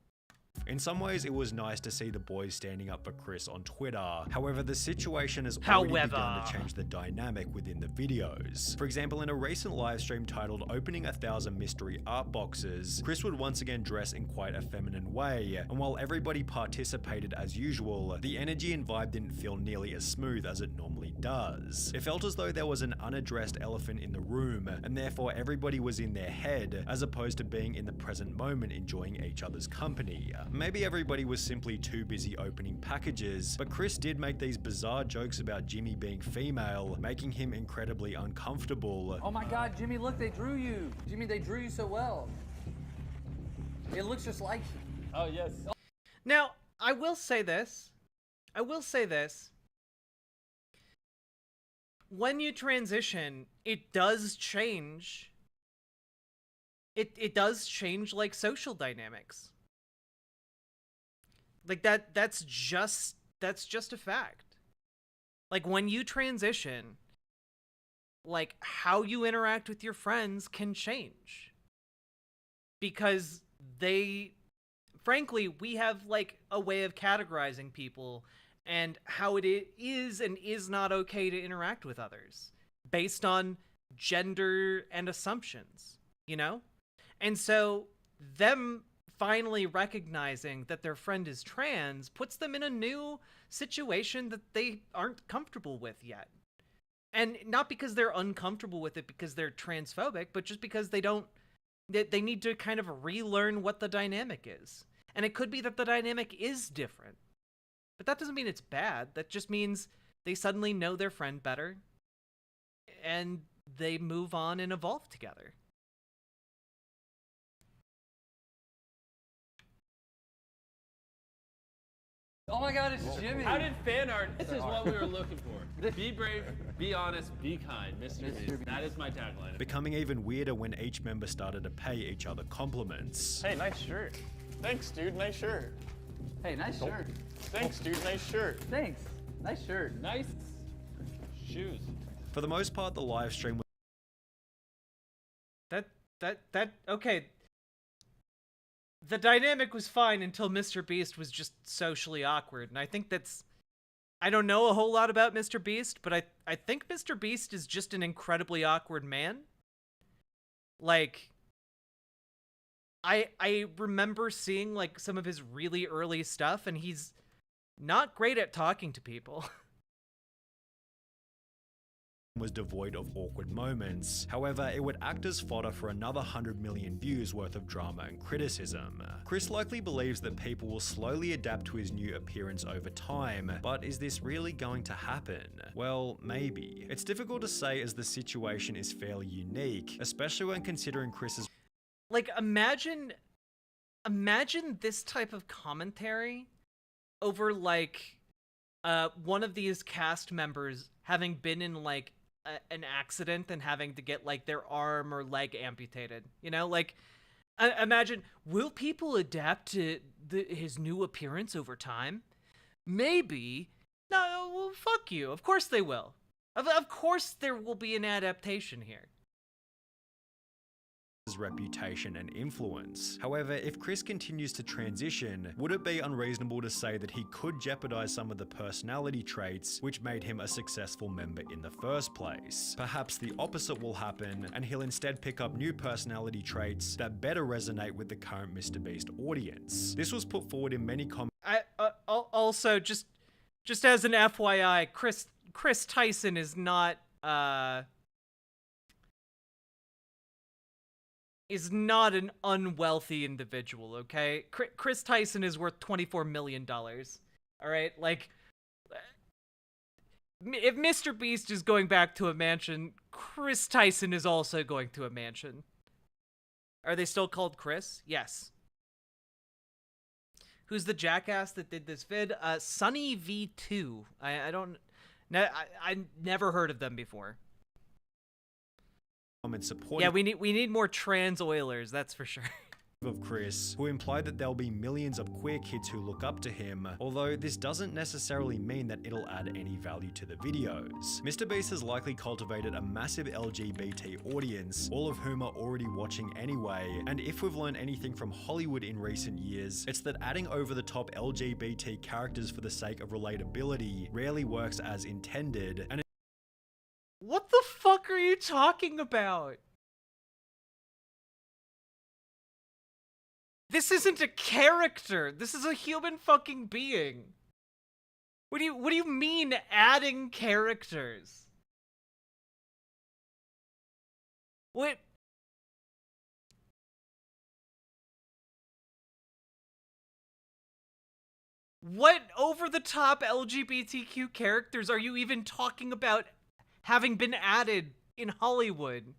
In some ways, it was nice to see the boys standing up for Chris on Twitter. However, the situation has already begun to change the dynamic within the videos. For example, in a recent livestream titled Opening 1,000 Mystery Art Boxes, Chris would once again dress in quite a feminine way, and while everybody participated as usual, the energy and vibe didn't feel nearly as smooth as it normally does. It felt as though there was an unaddressed elephant in the room, and therefore everybody was in their head, as opposed to being in the present moment enjoying each other's company. Maybe everybody was simply too busy opening packages, but Chris did make these bizarre jokes about Jimmy being female, making him incredibly uncomfortable. Oh my god, Jimmy, look, they drew you. Jimmy, they drew you so well. It looks just like you. Oh, yes. Now, I will say this. When you transition, it does change. It does change, like, social dynamics. Like, that's just a fact. Like, when you transition, like, how you interact with your friends can change. Because frankly, we have, like, a way of categorizing people and how it is and is not okay to interact with others based on gender and assumptions, you know? And so them finally recognizing that their friend is trans puts them in a new situation that they aren't comfortable with yet. And not because they're uncomfortable with it because they're transphobic, but just because they need to kind of relearn what the dynamic is. And it could be that the dynamic is different. But that doesn't mean it's bad. That just means they suddenly know their friend better and they move on and evolve together. Oh my god, it's Jimmy. How did fan art? This is what we were looking for. Be brave, be honest, be kind, Mr. Beast. That is my tagline. Becoming even weirder when each member started to pay each other compliments. Hey, nice shirt. Thanks, dude. Nice shirt. Hey, nice shirt. Thanks, dude. Nice shirt. Thanks. Nice shirt. Nice shoes. For the most part, the live stream was okay. The dynamic was fine until Mr. Beast was just socially awkward. And I think I don't know a whole lot about Mr. Beast, but I think Mr. Beast is just an incredibly awkward man. Like, I remember seeing, like, some of his really early stuff, and he's not great at talking to people. was devoid of awkward moments. However, it would act as fodder for another 100 million views worth of drama and criticism. Chris likely believes that people will slowly adapt to his new appearance over time, but is this really going to happen? Well, maybe. It's difficult to say as the situation is fairly unique, especially when considering Chris's— Like, imagine this type of commentary over, like, one of these cast members having been in, like, an accident and having to get, like, their arm or leg amputated, you know? Like, imagine, will people adapt to his new appearance over time? Maybe. No, well, fuck you. Of course they will. Of course there will be an adaptation here. Reputation and influence. However, if Chris continues to transition, would it be unreasonable to say that he could jeopardize some of the personality traits which made him a successful member in the first place? Perhaps the opposite will happen, and he'll instead pick up new personality traits that better resonate with the current MrBeast audience. This was put forward in many comments. Also, just as an FYI, Chris Tyson is not is not an unwealthy individual, okay? Chris Tyson is worth $24 million. All right? Like, if Mr. Beast is going back to a mansion, Chris Tyson is also going to a mansion. Are they still called Chris? Yes. Who's the jackass that did this vid? Sunny V2. I don't... I never heard of them before. Yeah, we need more trans Oilers, that's for sure. Of Chris, who implied that there'll be millions of queer kids who look up to him, although this doesn't necessarily mean that it'll add any value to the videos. Mr. Beast has likely cultivated a massive LGBT audience, all of whom are already watching anyway, and if we've learned anything from Hollywood in recent years, it's that adding over-the-top LGBT characters for the sake of relatability rarely works as intended, and what the fuck are you talking about? This isn't a character. This is a human fucking being. What do you mean adding characters? What? What over-the-top LGBTQ characters are you even talking about having been added in Hollywood?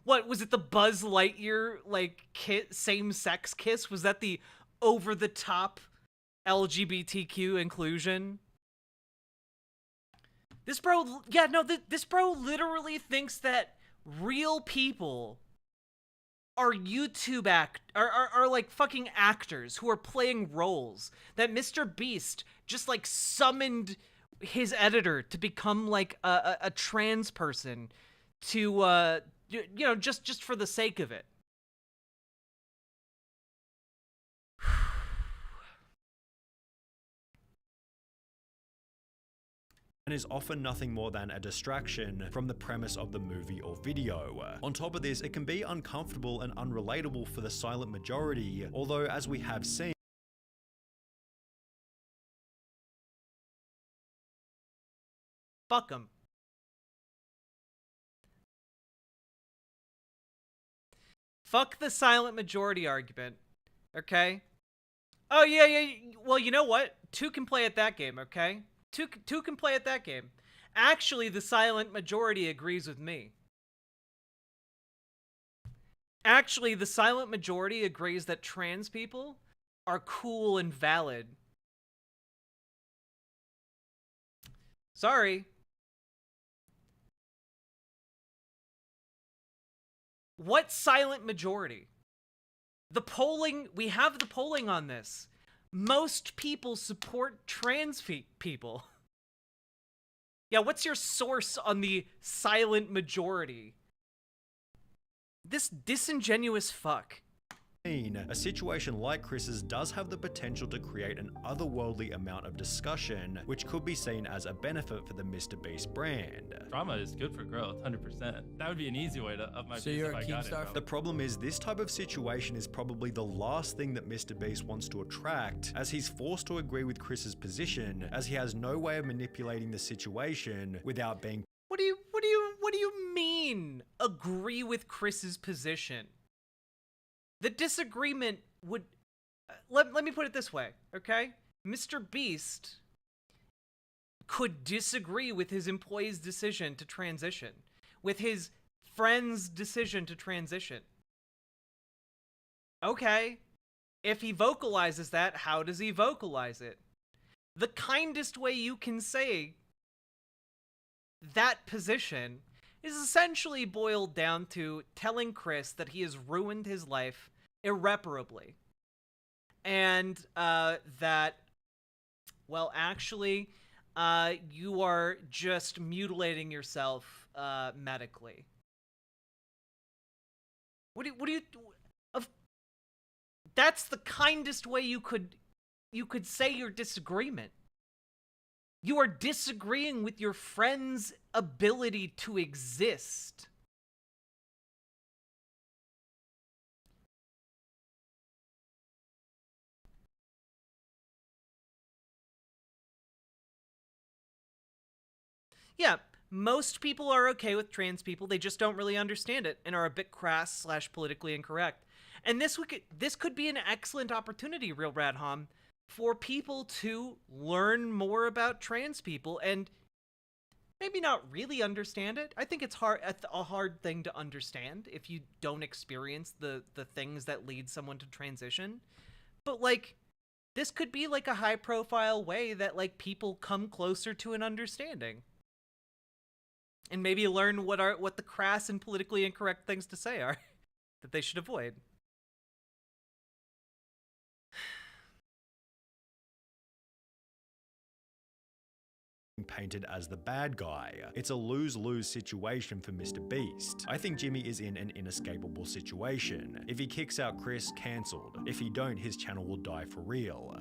What, was it the Buzz Lightyear, like, same-sex kiss? Was that the over-the-top LGBTQ inclusion? This bro, yeah, no, this bro literally thinks that real people are are like fucking actors who are playing roles. That Mr. Beast just, like, summoned his editor to become, like, a trans person to, you know, just for the sake of it. and is often nothing more than a distraction from the premise of the movie or video. On top of this, it can be uncomfortable and unrelatable for the silent majority, although as we have seen, fuck 'em. Fuck the silent majority argument, okay? Oh, yeah, well, you know what? Two can play at that game, okay? Two can play at that game. Actually, the silent majority agrees with me. Actually, the silent majority agrees that trans people are cool and valid. Sorry. What silent majority? The polling, we have the polling on this. Most people support trans people. Yeah, what's your source on the silent majority? This disingenuous fuck. A situation like Chris's does have the potential to create an otherworldly amount of discussion, which could be seen as a benefit for the Mr. Beast brand. Drama is good for growth, 100%. That would be an easy way to up my views if I got it. The problem is this type of situation is probably the last thing that Mr. Beast wants to attract, as he's forced to agree with Chris's position, as he has no way of manipulating the situation without being. What do you mean? Agree with Chris's position? The disagreement would... Let me put it this way, okay? Mr. Beast could disagree with his employee's decision to transition, with his friend's decision to transition. Okay. If he vocalizes that, how does he vocalize it? The kindest way you can say that position is essentially boiled down to telling Chris that he has ruined his life irreparably. And that, well, actually, you are just mutilating yourself medically. That's the kindest way you could say your disagreement. You are disagreeing with your friend's ability to exist. Yeah, most people are okay with trans people. They just don't really understand it and are a bit crass / politically incorrect. And this could be an excellent opportunity, Real Rad Hom, for people to learn more about trans people and maybe not really understand it. I think it's a hard thing to understand if you don't experience the things that lead someone to transition. But like, this could be like a high profile way that like people come closer to an understanding. And maybe learn what the crass and politically incorrect things to say are that they should avoid. Painted as the bad guy. It's a lose-lose situation for Mr. Beast. I think Jimmy is in an inescapable situation. If he kicks out Chris, cancelled. If he don't, his channel will die for real.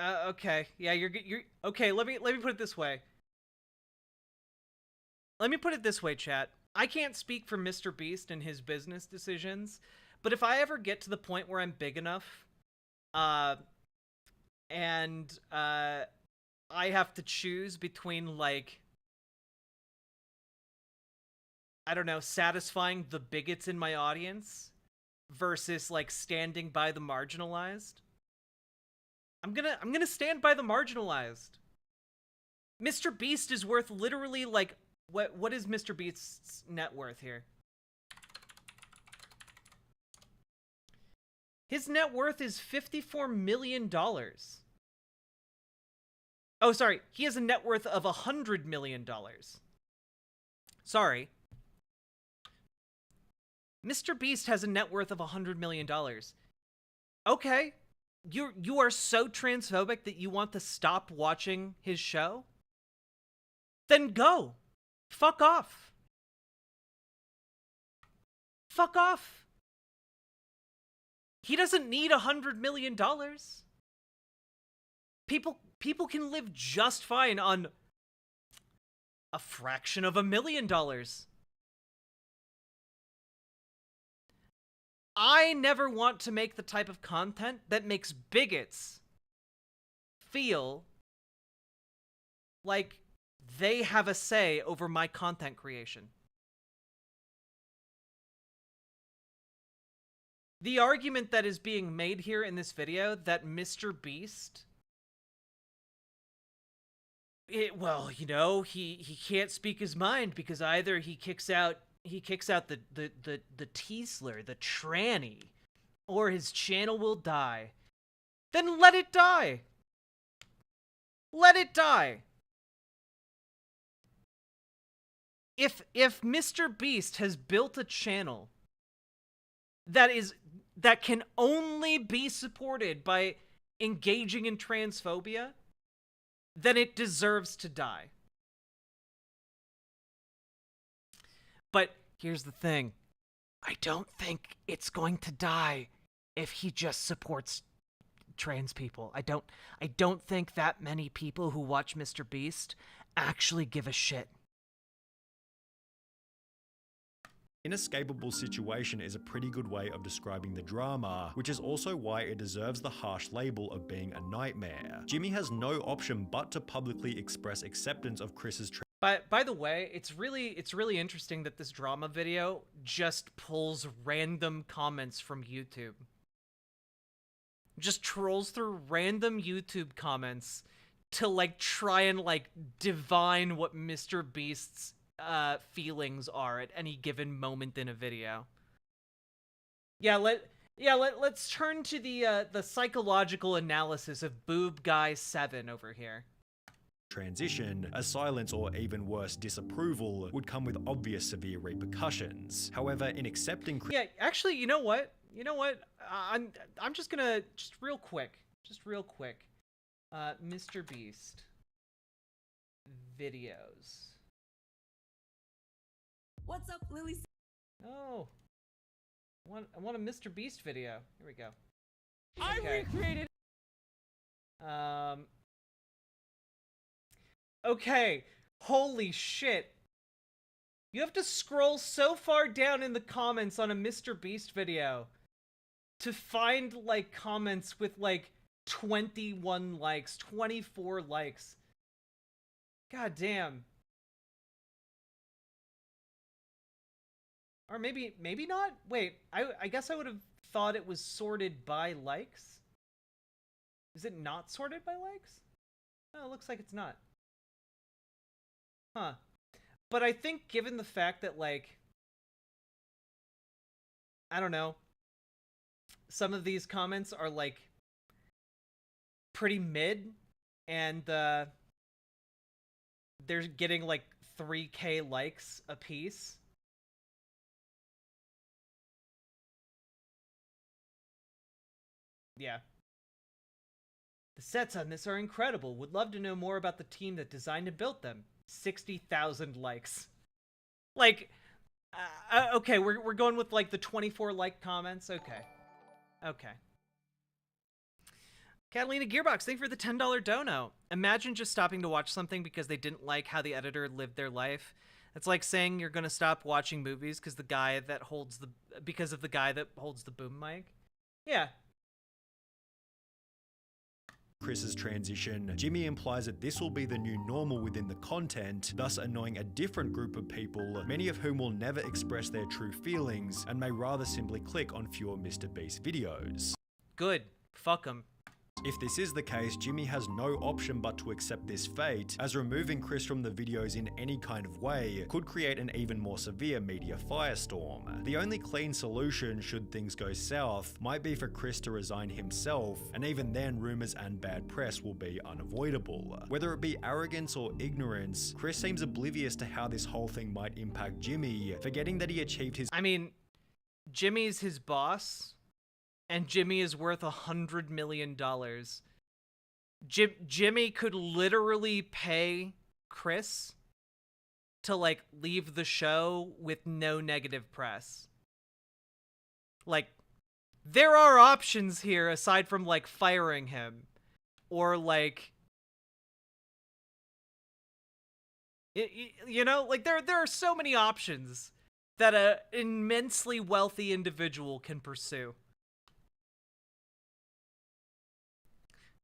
Okay. Yeah, you're okay. Let me put it this way. Let me put it this way, chat. I can't speak for Mr. Beast and his business decisions, but if I ever get to the point where I'm big enough, and I have to choose between, like, I don't know, satisfying the bigots in my audience versus like standing by the marginalized, I'm gonna stand by the marginalized. Mr. Beast is worth literally like what is Mr. Beast's net worth here? His net worth is $54 million. Oh, sorry. He has a net worth of $100 million. Sorry. Mr. Beast has a net worth of $100 million. Okay. You are so transphobic that you want to stop watching his show? Then go. Fuck off. Fuck off. He doesn't need $100 million. People can live just fine on a fraction of $1 million. I never want to make the type of content that makes bigots feel like they have a say over my content creation. The argument that is being made here in this video that Mr. Beast, well, you know, he can't speak his mind because either he kicks out the Teesler, the tranny, or his channel will die. Then let it die. Let it die. If Mr. Beast has built a channel that can only be supported by engaging in transphobia, then it deserves to die. But here's the thing. I don't think it's going to die if he just supports trans people. I don't think that many people who watch Mr. Beast actually give a shit. Inescapable situation is a pretty good way of describing the drama, which is also why it deserves the harsh label of being a nightmare. Jimmy has no option but to publicly express acceptance of Chris's By the way, it's really interesting that this drama video just pulls random comments from YouTube. Just trolls through random YouTube comments to like try and like divine what Mr. Beast's feelings are at any given moment in a video. Let's turn to the psychological analysis of Boob Guy 7 over here. Transition, a silence or even worse disapproval would come with obvious severe repercussions. However, in accepting Yeah, actually, you know what? I'm just gonna real quick. Mr. Beast videos. What's up, Lily? Oh, I want a Mr. Beast video. Here we go. I recreated. Okay. Holy shit. You have to scroll so far down in the comments on a Mr. Beast video to find like comments with like 21 likes, 24 likes. God damn. Or maybe not? Wait, I guess I would have thought it was sorted by likes. Is it not sorted by likes? No, it looks like it's not. Huh. But I think given the fact that, like, I don't know, some of these comments are, like, pretty mid, and they're getting, like, 3K likes a piece. Yeah. The sets on this are incredible. Would love to know more about the team that designed and built them. 60,000 likes. Like, okay, we're going with, like, the 24 like comments. Okay. Okay. Catalina Gearbox, thank you for the $10 dono. Imagine just stopping to watch something because they didn't like how the editor lived their life. It's like saying you're gonna stop watching movies because of the guy that holds the boom mic. Yeah. Chris's transition, Jimmy implies that this will be the new normal within the content, thus annoying a different group of people, many of whom will never express their true feelings and may rather simply click on fewer Mr. Beast videos. Good. Fuck him. If this is the case, Jimmy has no option but to accept this fate, as removing Chris from the videos in any kind of way could create an even more severe media firestorm. The only clean solution, should things go south, might be for Chris to resign himself, and even then rumors and bad press will be unavoidable. Whether it be arrogance or ignorance, Chris seems oblivious to how this whole thing might impact Jimmy, forgetting that he achieved his— I mean, Jimmy's his boss, and Jimmy is worth $100 million. Jimmy could literally pay Chris to, like, leave the show with no negative press. Like, there are options here aside from, like, firing him. Or, like, you know, like, there are so many options that an immensely wealthy individual can pursue.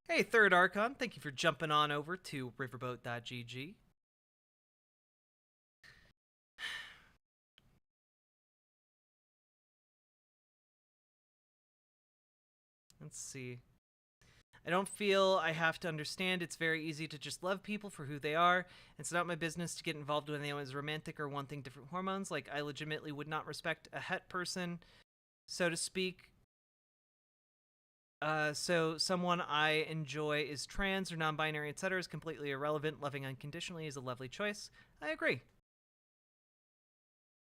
Hey, Third Archon, thank you for jumping on over to riverboat.gg. Let's see. I don't feel I have to understand. It's very easy to just love people for who they are. It's not my business to get involved with anyone who's romantic or wanting different hormones. Like, I legitimately would not respect a het person, so to speak. So someone I enjoy is trans or non-binary, etc. is completely irrelevant. Loving unconditionally is a lovely choice. I agree.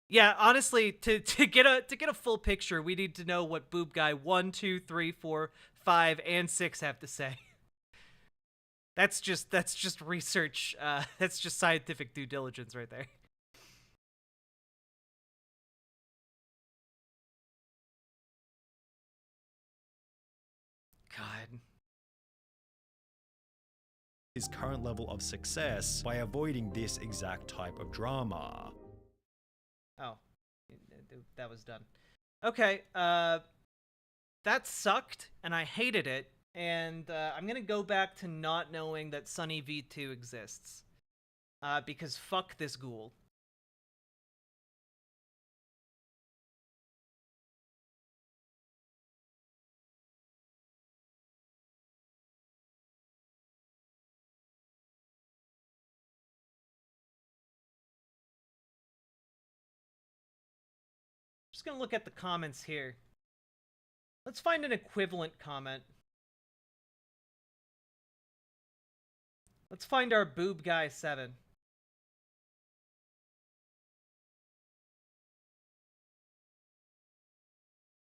Yeah, honestly, to get a full picture, we need to know what Boob Guy 1, 2, 3, 4, 5, and 6 have to say. That's just research. That's just scientific due diligence right there. God. His current level of success by avoiding this exact type of drama. Oh, that was done. Okay, that sucked, and I hated it, and I'm gonna go back to not knowing that Sunny V2 exists. Because fuck this ghoul. Just gonna look at the comments here. Let's find an equivalent comment. Let's find our Boob Guy 7.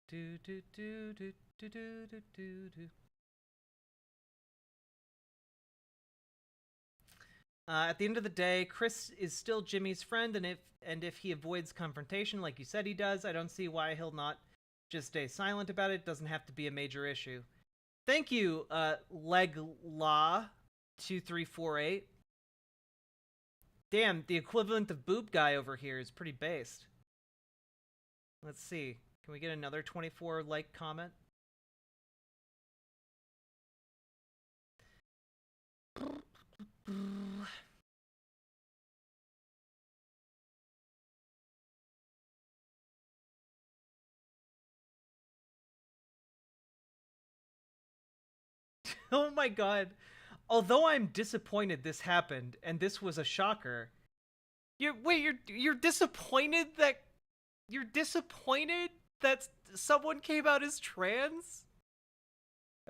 Do do do do do do do do do. At the end of the day, Chris is still Jimmy's friend, and if he avoids confrontation like you said he does, I don't see why he'll not just stay silent about it. It doesn't have to be a major issue. Thank you, Leglaw2348. Damn, the equivalent of Boob Guy over here is pretty based. Let's see. Can we get another 24 like comment? Oh my god. Although I'm disappointed this happened and this was a shocker. You're disappointed that someone came out as trans?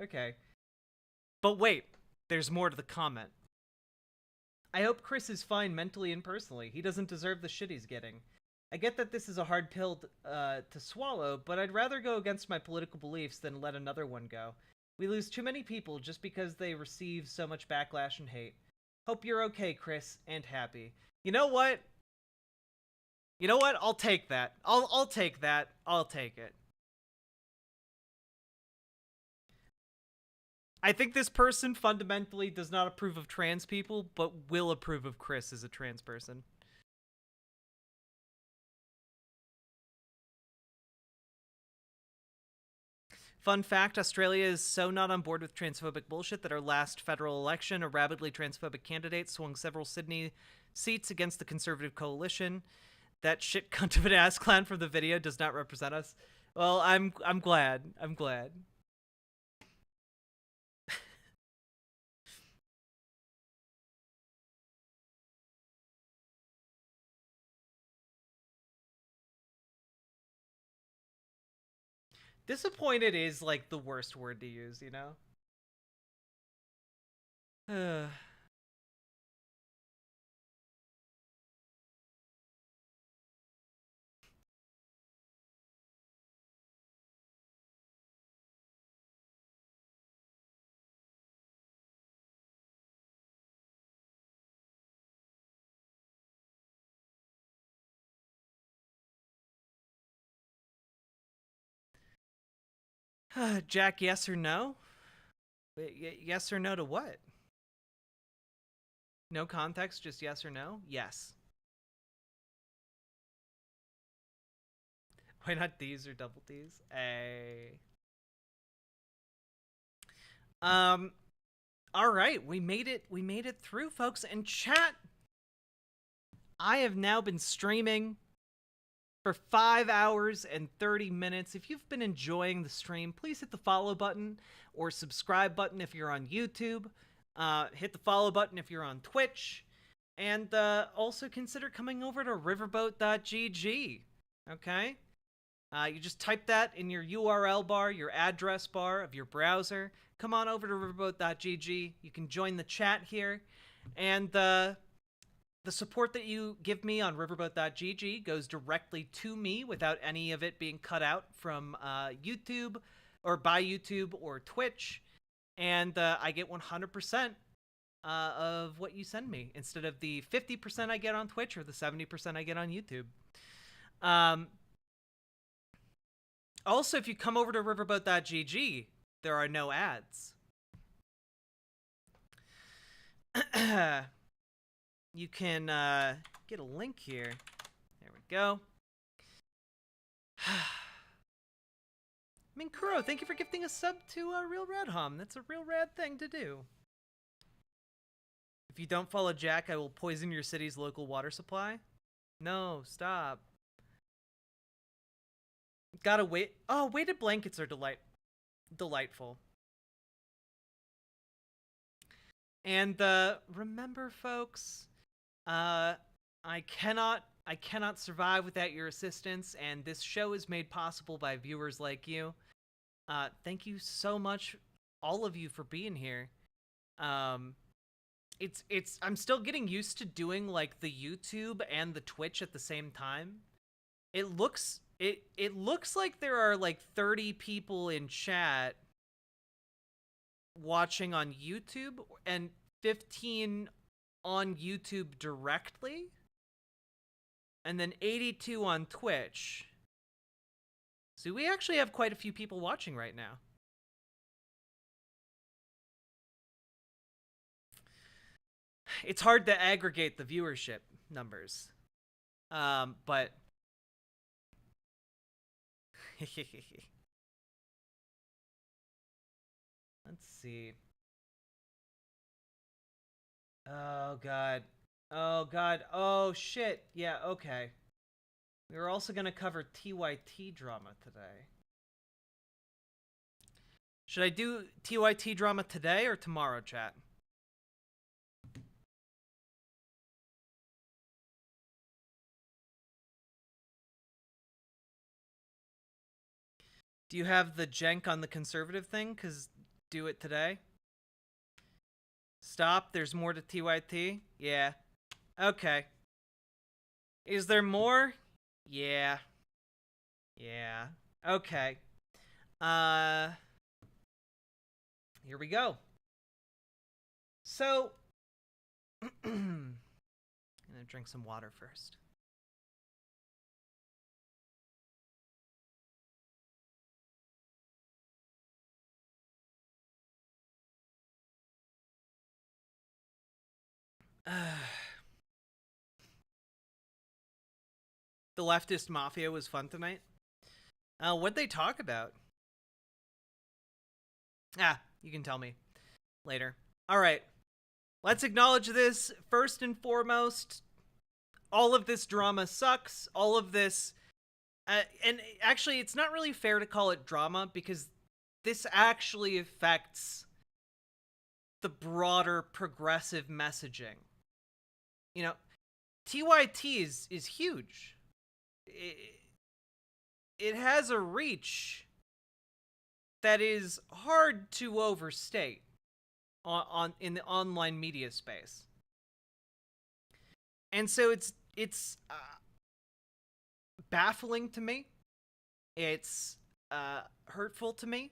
Okay. But wait, there's more to the comment. I hope Chris is fine mentally and personally. He doesn't deserve the shit he's getting. I get that this is a hard pill to swallow, but I'd rather go against my political beliefs than let another one go. We lose too many people just because they receive so much backlash and hate. Hope you're okay, Chris, and happy. You know what? You know what? I'll take that. I'll take that. I'll take it. I think this person fundamentally does not approve of trans people, but will approve of Chris as a trans person. Fun fact, Australia is so not on board with transphobic bullshit that our last federal election, a rabidly transphobic candidate swung several Sydney seats against the Conservative coalition. That shit cunt of an ass clown from the video does not represent us. Well, I'm glad. I'm glad. Disappointed is like the worst word to use, you know? Jack, yes or no? Yes or no to what? No context, just yes or no? Yes. Why not D's or double D's? All right, we made it through, folks. And chat, I have now been streaming for 5 hours and 30 minutes. If you've been enjoying the stream, please hit the follow button or subscribe button if you're on YouTube. Hit the follow button if you're on Twitch. And also consider coming over to riverboat.gg. Okay? You just type that in your URL bar, your address bar of your browser. Come on over to riverboat.gg. You can join the chat here. And the support that you give me on riverboat.gg goes directly to me without any of it being cut out from YouTube or by YouTube or Twitch. And I get 100% of what you send me instead of the 50% I get on Twitch or the 70% I get on YouTube. Also, if you come over to riverboat.gg, there are no ads. You can get a link here. There we go. Minkuro, thank you for gifting a sub to Real Rad Hum. That's a real rad thing to do. If you don't follow Jack, I will poison your city's local water supply. No, stop. Gotta wait. Oh, weighted blankets are delightful. And remember, folks, I cannot survive without your assistance, and this show is made possible by viewers like you. Thank you so much, all of you, for being here. I'm still getting used to doing like the YouTube and the Twitch at the same time. It looks like there are like 30 people in chat watching on YouTube and 15 on YouTube directly, and then 82 on Twitch. So we actually have quite a few people watching right now. It's hard to aggregate the viewership numbers, but let's see. Oh god. Oh god. Oh shit. Yeah, okay. We were also going to cover TYT drama today. Should I do TYT drama today or tomorrow, chat? Do you have the jenk on the conservative thing? Because do it today. Stop, there's more to TYT? Yeah. Okay. Is there more? Yeah. Yeah. Okay. Here we go. So, I'm gonna drink some water first. The leftist mafia was fun tonight. What'd they talk about? You can tell me later. All right. Let's acknowledge this first and foremost. All of this drama sucks. All of this... and actually, it's not really fair to call it drama because this actually affects the broader progressive messaging. You know, TYT is huge. It has a reach that is hard to overstate in the online media space. And so it's baffling to me. It's hurtful to me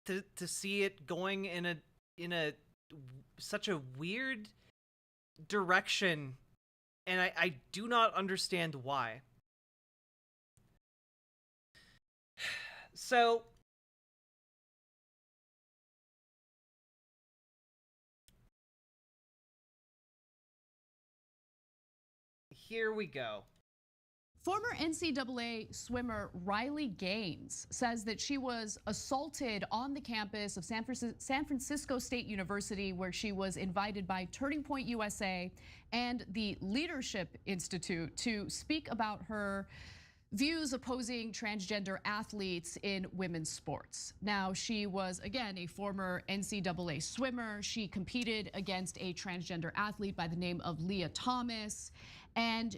to see it going in a such a weird direction, and I do not understand why. So here we go. Former NCAA swimmer Riley Gaines says that she was assaulted on the campus of San Francisco State University, where she was invited by Turning Point USA and the Leadership Institute to speak about her views opposing transgender athletes in women's sports. Now, she was, again, a former NCAA swimmer. She competed against a transgender athlete by the name of Leah Thomas. And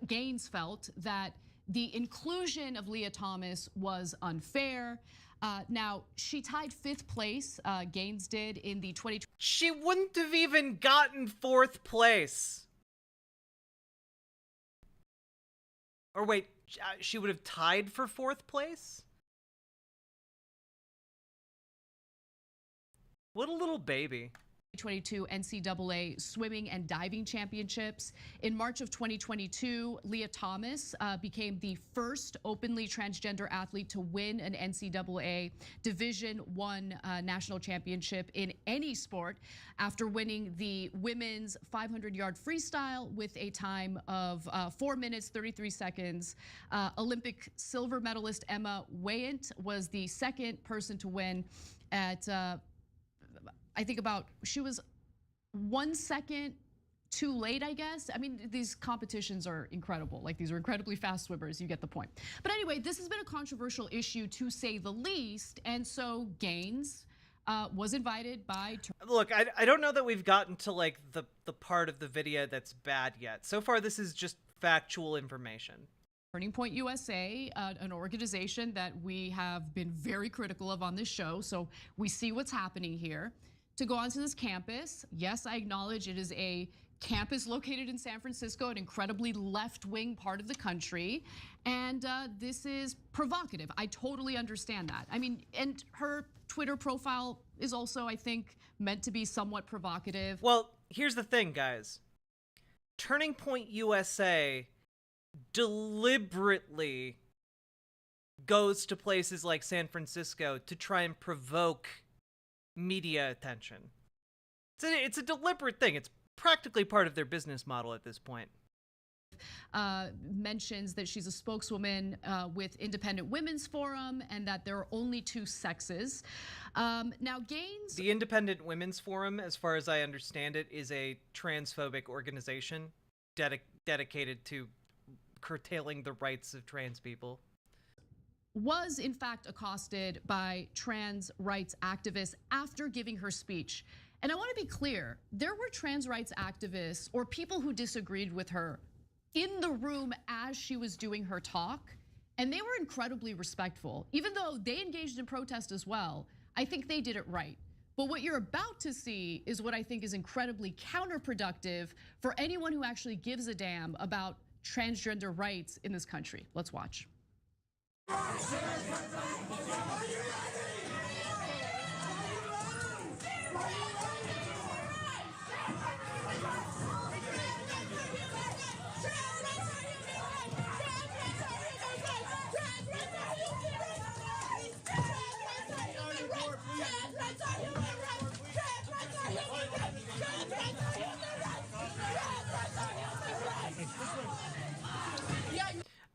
Gaines felt that the inclusion of Leah Thomas was unfair. Now, she tied 5th place, Gaines did, in the 2020. She wouldn't have even gotten 4th place. Or wait, she would have tied for 4th place? What a little baby. 2022 NCAA Swimming and Diving Championships. In March of 2022, Leah Thomas became the first openly transgender athlete to win an NCAA Division I national championship in any sport after winning the women's 500-yard freestyle with a time of 4 minutes, 33 seconds. Olympic silver medalist Emma Weyant was the second person to win at I think she was 1 second too late, I guess. I mean, these competitions are incredible. Like, these are incredibly fast swimmers, you get the point. But anyway, this has been a controversial issue to say the least. And so Gaines was invited by... Look, I don't know that we've gotten to like the part of the video that's bad yet. So far, this is just factual information. Turning Point USA, an organization that we have been very critical of on this show. So we see what's happening here. To go onto this campus, yes, I acknowledge it is a campus located in San Francisco, an incredibly left-wing part of the country, and this is provocative. I totally understand that. I mean, and her Twitter profile is also, I think, meant to be somewhat provocative. Well, here's the thing, guys. Turning Point USA deliberately goes to places like San Francisco to try and provoke media attention. It's a deliberate thing. It's practically part of their business model at this point. Mentions that she's a spokeswoman with Independent Women's Forum and that there are only 2 sexes. Now, Gaines... The Independent Women's Forum, as far as I understand it, is a transphobic organization dedicated to curtailing the rights of trans people. was in fact accosted by trans rights activists after giving her speech. And I want to be clear, there were trans rights activists or people who disagreed with her in the room as she was doing her talk, and they were incredibly respectful. Even though they engaged in protest as well, I think they did it right. But what you're about to see is what I think is incredibly counterproductive for anyone who actually gives a damn about transgender rights in this country. Let's watch.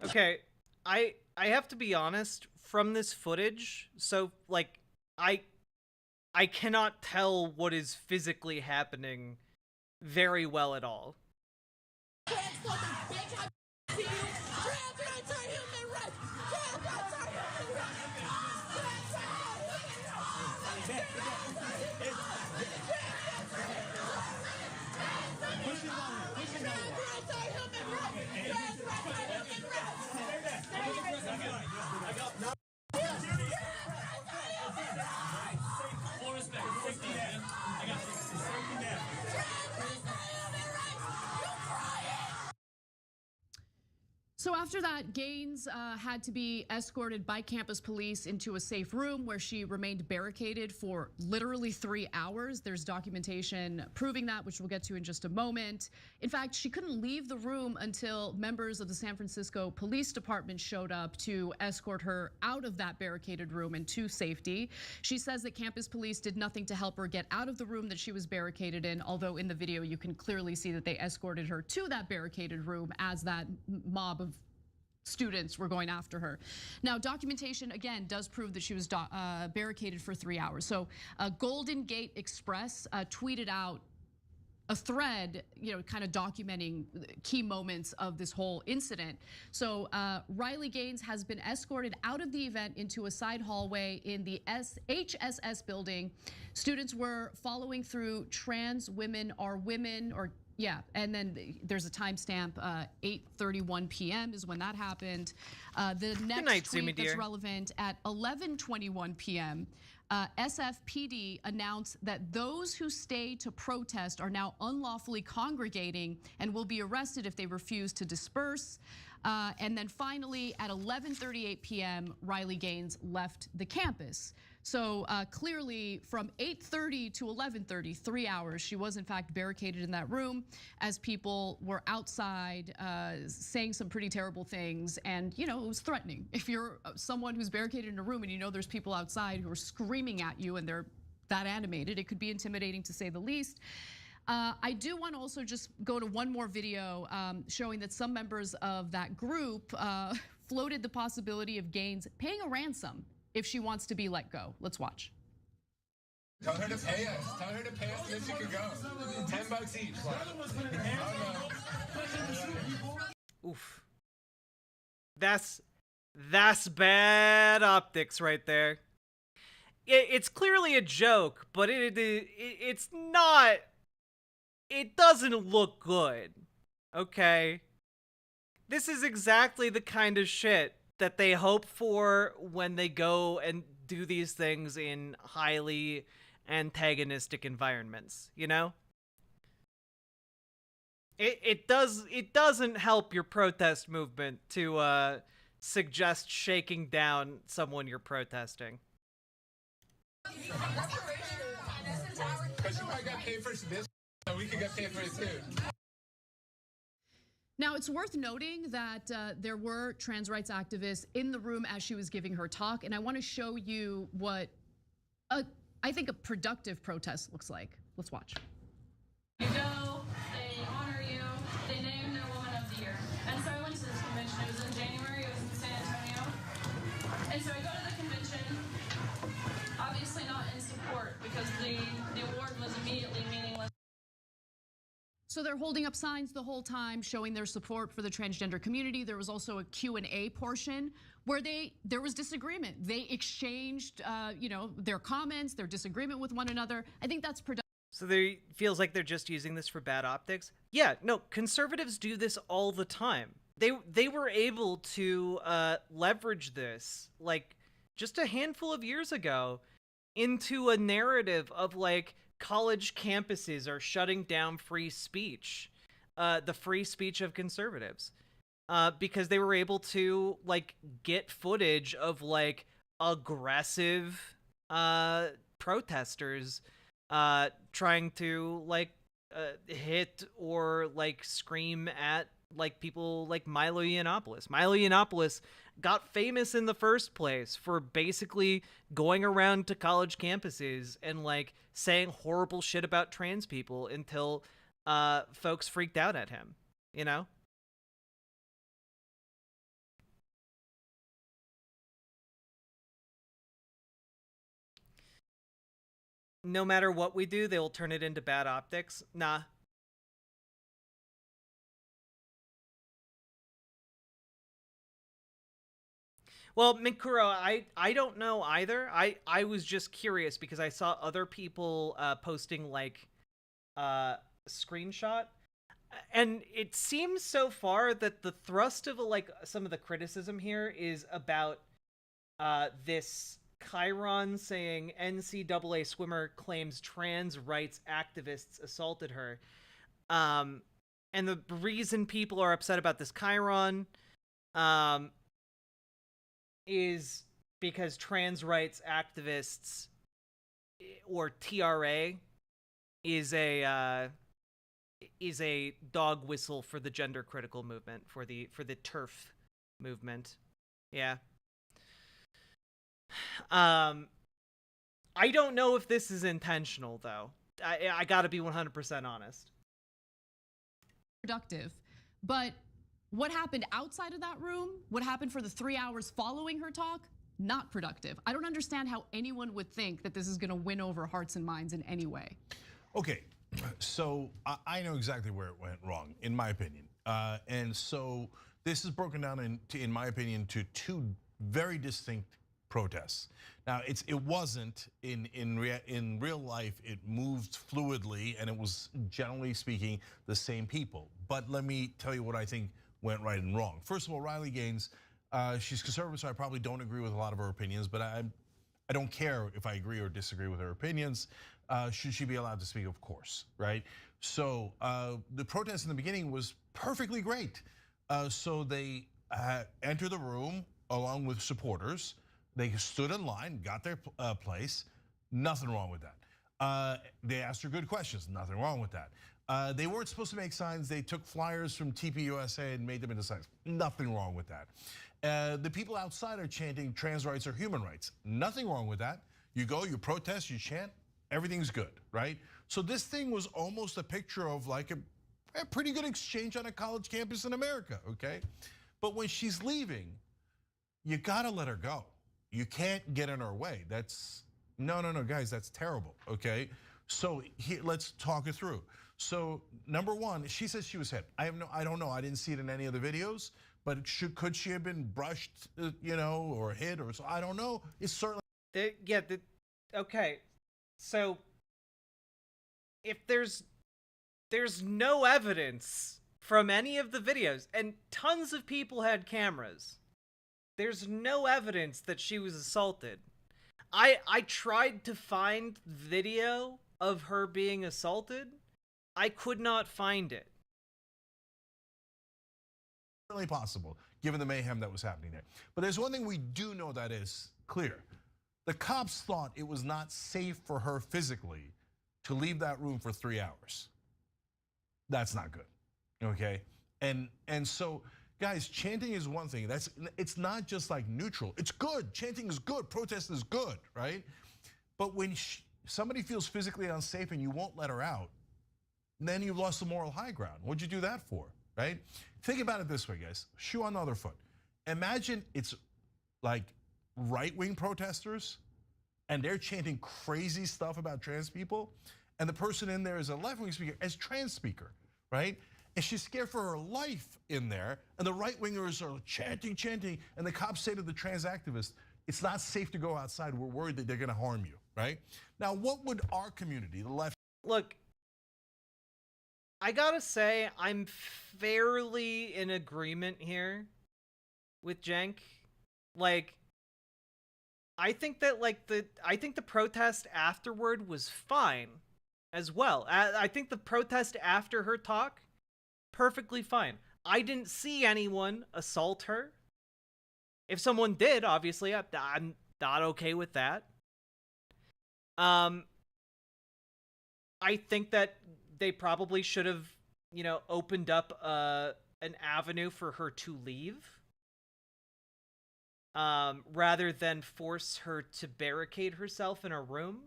Okay, I have to be honest, from this footage, so like I cannot tell what is physically happening very well at all. So after that, Gaines had to be escorted by campus police into a safe room where she remained barricaded for literally 3 hours. There's documentation proving that, which we'll get to in just a moment. In fact, she couldn't leave the room until members of the San Francisco Police Department showed up to escort her out of that barricaded room and to safety. She says that campus police did nothing to help her get out of the room that she was barricaded in, although in the video you can clearly see that they escorted her to that barricaded room as that mob of students were going after her. Now, documentation again does prove that she was barricaded for 3 hours. So Golden Gate Express tweeted out a thread, kind of documenting key moments of this whole incident. So Riley Gaines has been escorted out of the event into a side hallway in the HSS building. Students were following through Trans Women Are Women, or yeah, and then there's a timestamp, 8:31 p.m. is when that happened. The next tweet that's relevant at 11:21 p.m., SFPD announced that those who stay to protest are now unlawfully congregating and will be arrested if they refuse to disperse. And then finally, at 11:38 p.m., Riley Gaines left the campus. So clearly from 8:30 to 11:30, 3 hours, she was in fact barricaded in that room as people were outside saying some pretty terrible things. And it was threatening. If you're someone who's barricaded in a room and you know there's people outside who are screaming at you and they're that animated, it could be intimidating to say the least. I do want to also just go to one more video showing that some members of that group floated the possibility of Gaines paying a ransom if she wants to be let go. Let's watch. Tell her to pay us. Tell her to pay us and then she could go. $10 each. Oof. That's bad optics right there. It's clearly a joke, but it's not. It doesn't look good. Okay. This is exactly the kind of shit that they hope for when they go and do these things in highly antagonistic environments, It doesn't help your protest movement to suggest shaking down someone you're protesting. Because you might get paid for this, so we could get paid for it too. Now, it's worth noting that there were trans rights activists in the room as she was giving her talk, and I want to show you what I think a productive protest looks like. Let's watch. You go, they honor you, they name their Woman of the Year. And so I went to this convention, it was in January, it was in San Antonio. And so I go to the convention, obviously not in support because the award was immediately meaningless. So they're holding up signs the whole time showing their support for the transgender community. There was also a Q&A portion where there was disagreement. They exchanged their comments, their disagreement with one another. I think that's productive. So they feels like they're just using this for bad optics. Yeah, no, conservatives do this all the time. They were able to leverage this like just a handful of years ago into a narrative of like college campuses are shutting down free speech, the free speech of conservatives, because they were able to like get footage of like aggressive protesters trying to like hit or like scream at like people like Milo Yiannopoulos. Milo Yiannopoulos got famous in the first place for basically going around to college campuses and like saying horrible shit about trans people until folks freaked out at him, you know? No matter what we do, they will turn it into bad optics. Nah. Well, Mikuro, I don't know either. I was just curious because I saw other people posting like a screenshot, and it seems so far that the thrust of like some of the criticism here is about this Chiron saying NCAA swimmer claims trans rights activists assaulted her. And the reason people are upset about this Chiron is because trans rights activists, or TRA, is a dog whistle for the gender critical movement, for the TERF movement. Yeah. I don't know if this is intentional though. I gotta be 100% honest. Productive, but what happened outside of that room, what happened for the 3 hours following her talk, not productive. I don't understand how anyone would think that this is going to win over hearts and minds in any way. Okay, so I know exactly where it went wrong, in my opinion. And so this is broken down in my opinion, to two very distinct protests. Now, it wasn't in real life. It moved fluidly, and it was, generally speaking, the same people. But let me tell you what I think went right and wrong. First of all, Riley Gaines, she's conservative, so I probably don't agree with a lot of her opinions, but I don't care if I agree or disagree with her opinions. Should she be allowed to speak? Of course, right? So the protest in the beginning was perfectly great. So they entered the room along with supporters. They stood in line, got their place. Nothing wrong with that. They asked her good questions. Nothing wrong with that. They weren't supposed to make signs. They took flyers from TPUSA and made them into signs. Nothing wrong with that. The people outside are chanting trans rights are human rights. Nothing wrong with that. You go, you protest, you chant, everything's good, right? So this thing was almost a picture of like a pretty good exchange on a college campus in America, okay? But when she's leaving, you gotta let her go. You can't get in her way. No, guys, that's terrible, okay? So let's talk it through. So number one, she says she was hit. I don't know. I didn't see it in any of the videos, but could she have been brushed, or hit, or so? I don't know. It's certainly. Okay. So if there's no evidence from any of the videos, and tons of people had cameras, there's no evidence that she was assaulted. I tried to find video of her being assaulted. I could not find it. Certainly possible, given the mayhem that was happening there. But there's one thing we do know that is clear. The cops thought it was not safe for her physically to leave that room for 3 hours. That's not good, okay? And so, guys, chanting is one thing. It's not just like neutral. It's good. Chanting is good. Protest is good, right? But when somebody feels physically unsafe and you won't let her out, then you've lost the moral high ground. What'd you do that for, right? Think about it this way, guys. Shoe on the other foot. Imagine it's like right-wing protesters and they're chanting crazy stuff about trans people, and the person in there is a left-wing speaker as trans speaker, right? And she's scared for her life in there, and the right-wingers are chanting, and the cops say to the trans activist, it's not safe to go outside, we're worried that they're gonna harm you, right? Now, what would our community, the left... Look, I gotta say, I'm fairly in agreement here with Jenk. Like, I think that I think the protest afterward was fine as well. I think the protest after her talk, perfectly fine. I didn't see anyone assault her. If someone did, obviously, I'm not okay with that. I think that they probably should have, you know, opened up an avenue for her to leave, rather than force her to barricade herself in a room.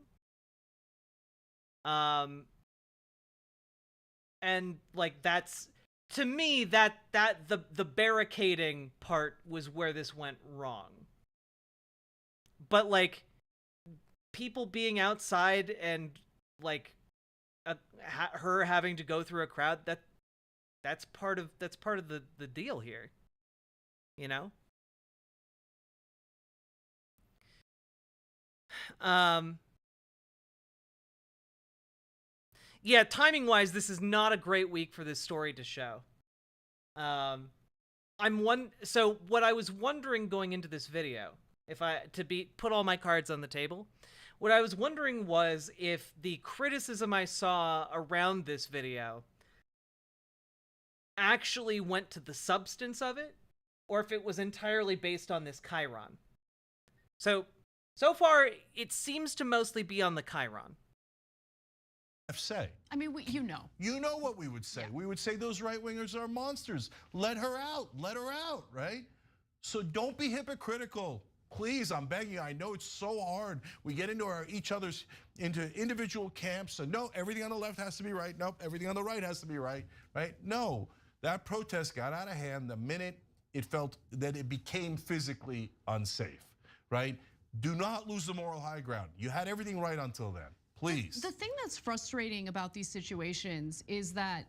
And like that's, to me, the barricading part was where this went wrong. But like people being outside and like her having to go through a crowd, that's part of the deal here, you know. Yeah, timing wise, this is not a great week for this story to show. So what I was wondering going into this video, put all my cards on the table, what I was wondering was if the criticism I saw around this video actually went to the substance of it, or if it was entirely based on this Chiron. So far, it seems to mostly be on the Chiron. Say. I mean, you know. You know what we would say. Yeah. We would say those right-wingers are monsters. Let her out, right? So don't be hypocritical. Please, I'm begging you. I know it's so hard. We get into into individual camps, and no, everything on the left has to be right. Nope, everything on the right has to be right? No, that protest got out of hand the minute it felt that it became physically unsafe, right? Do not lose the moral high ground. You had everything right until then. Please. The thing that's frustrating about these situations is that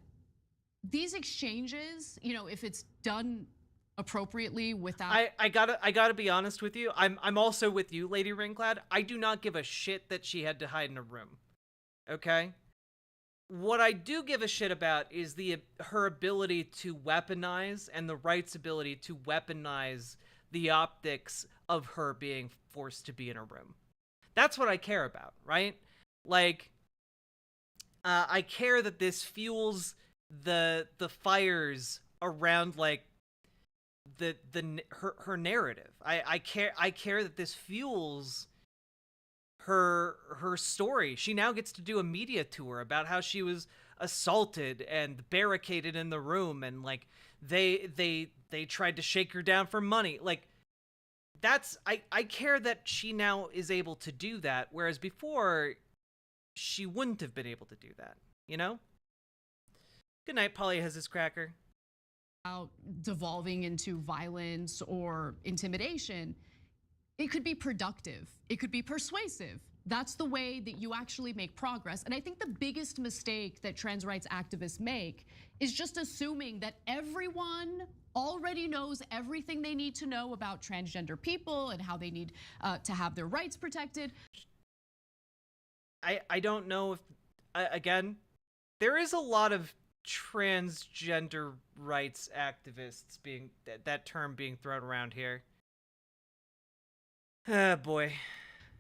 these exchanges, you know, if it's done appropriately without... I gotta be honest with you. I'm also with you, Lady Ringclad. I do not give a shit that she had to hide in a room. Okay? What I do give a shit about is her ability to weaponize, and the right's ability to weaponize the optics of her being forced to be in a room. That's what I care about, right? Like, I care that this fuels the fires around like her narrative. I care that this fuels her story. She now gets to do a media tour about how she was assaulted and barricaded in the room, and like they tried to shake her down for money. Like, that's I care that she now is able to do that, whereas before she wouldn't have been able to do that, you know? Good night, Polly has his cracker. Devolving into violence or intimidation, it could be productive. It could be persuasive. That's the way that you actually make progress. And I think the biggest mistake that trans rights activists make is just assuming that everyone already knows everything they need to know about transgender people and how they need to have their rights protected. I don't know if, again, there is a lot of transgender rights activists being, that term being thrown around here. Ah, boy.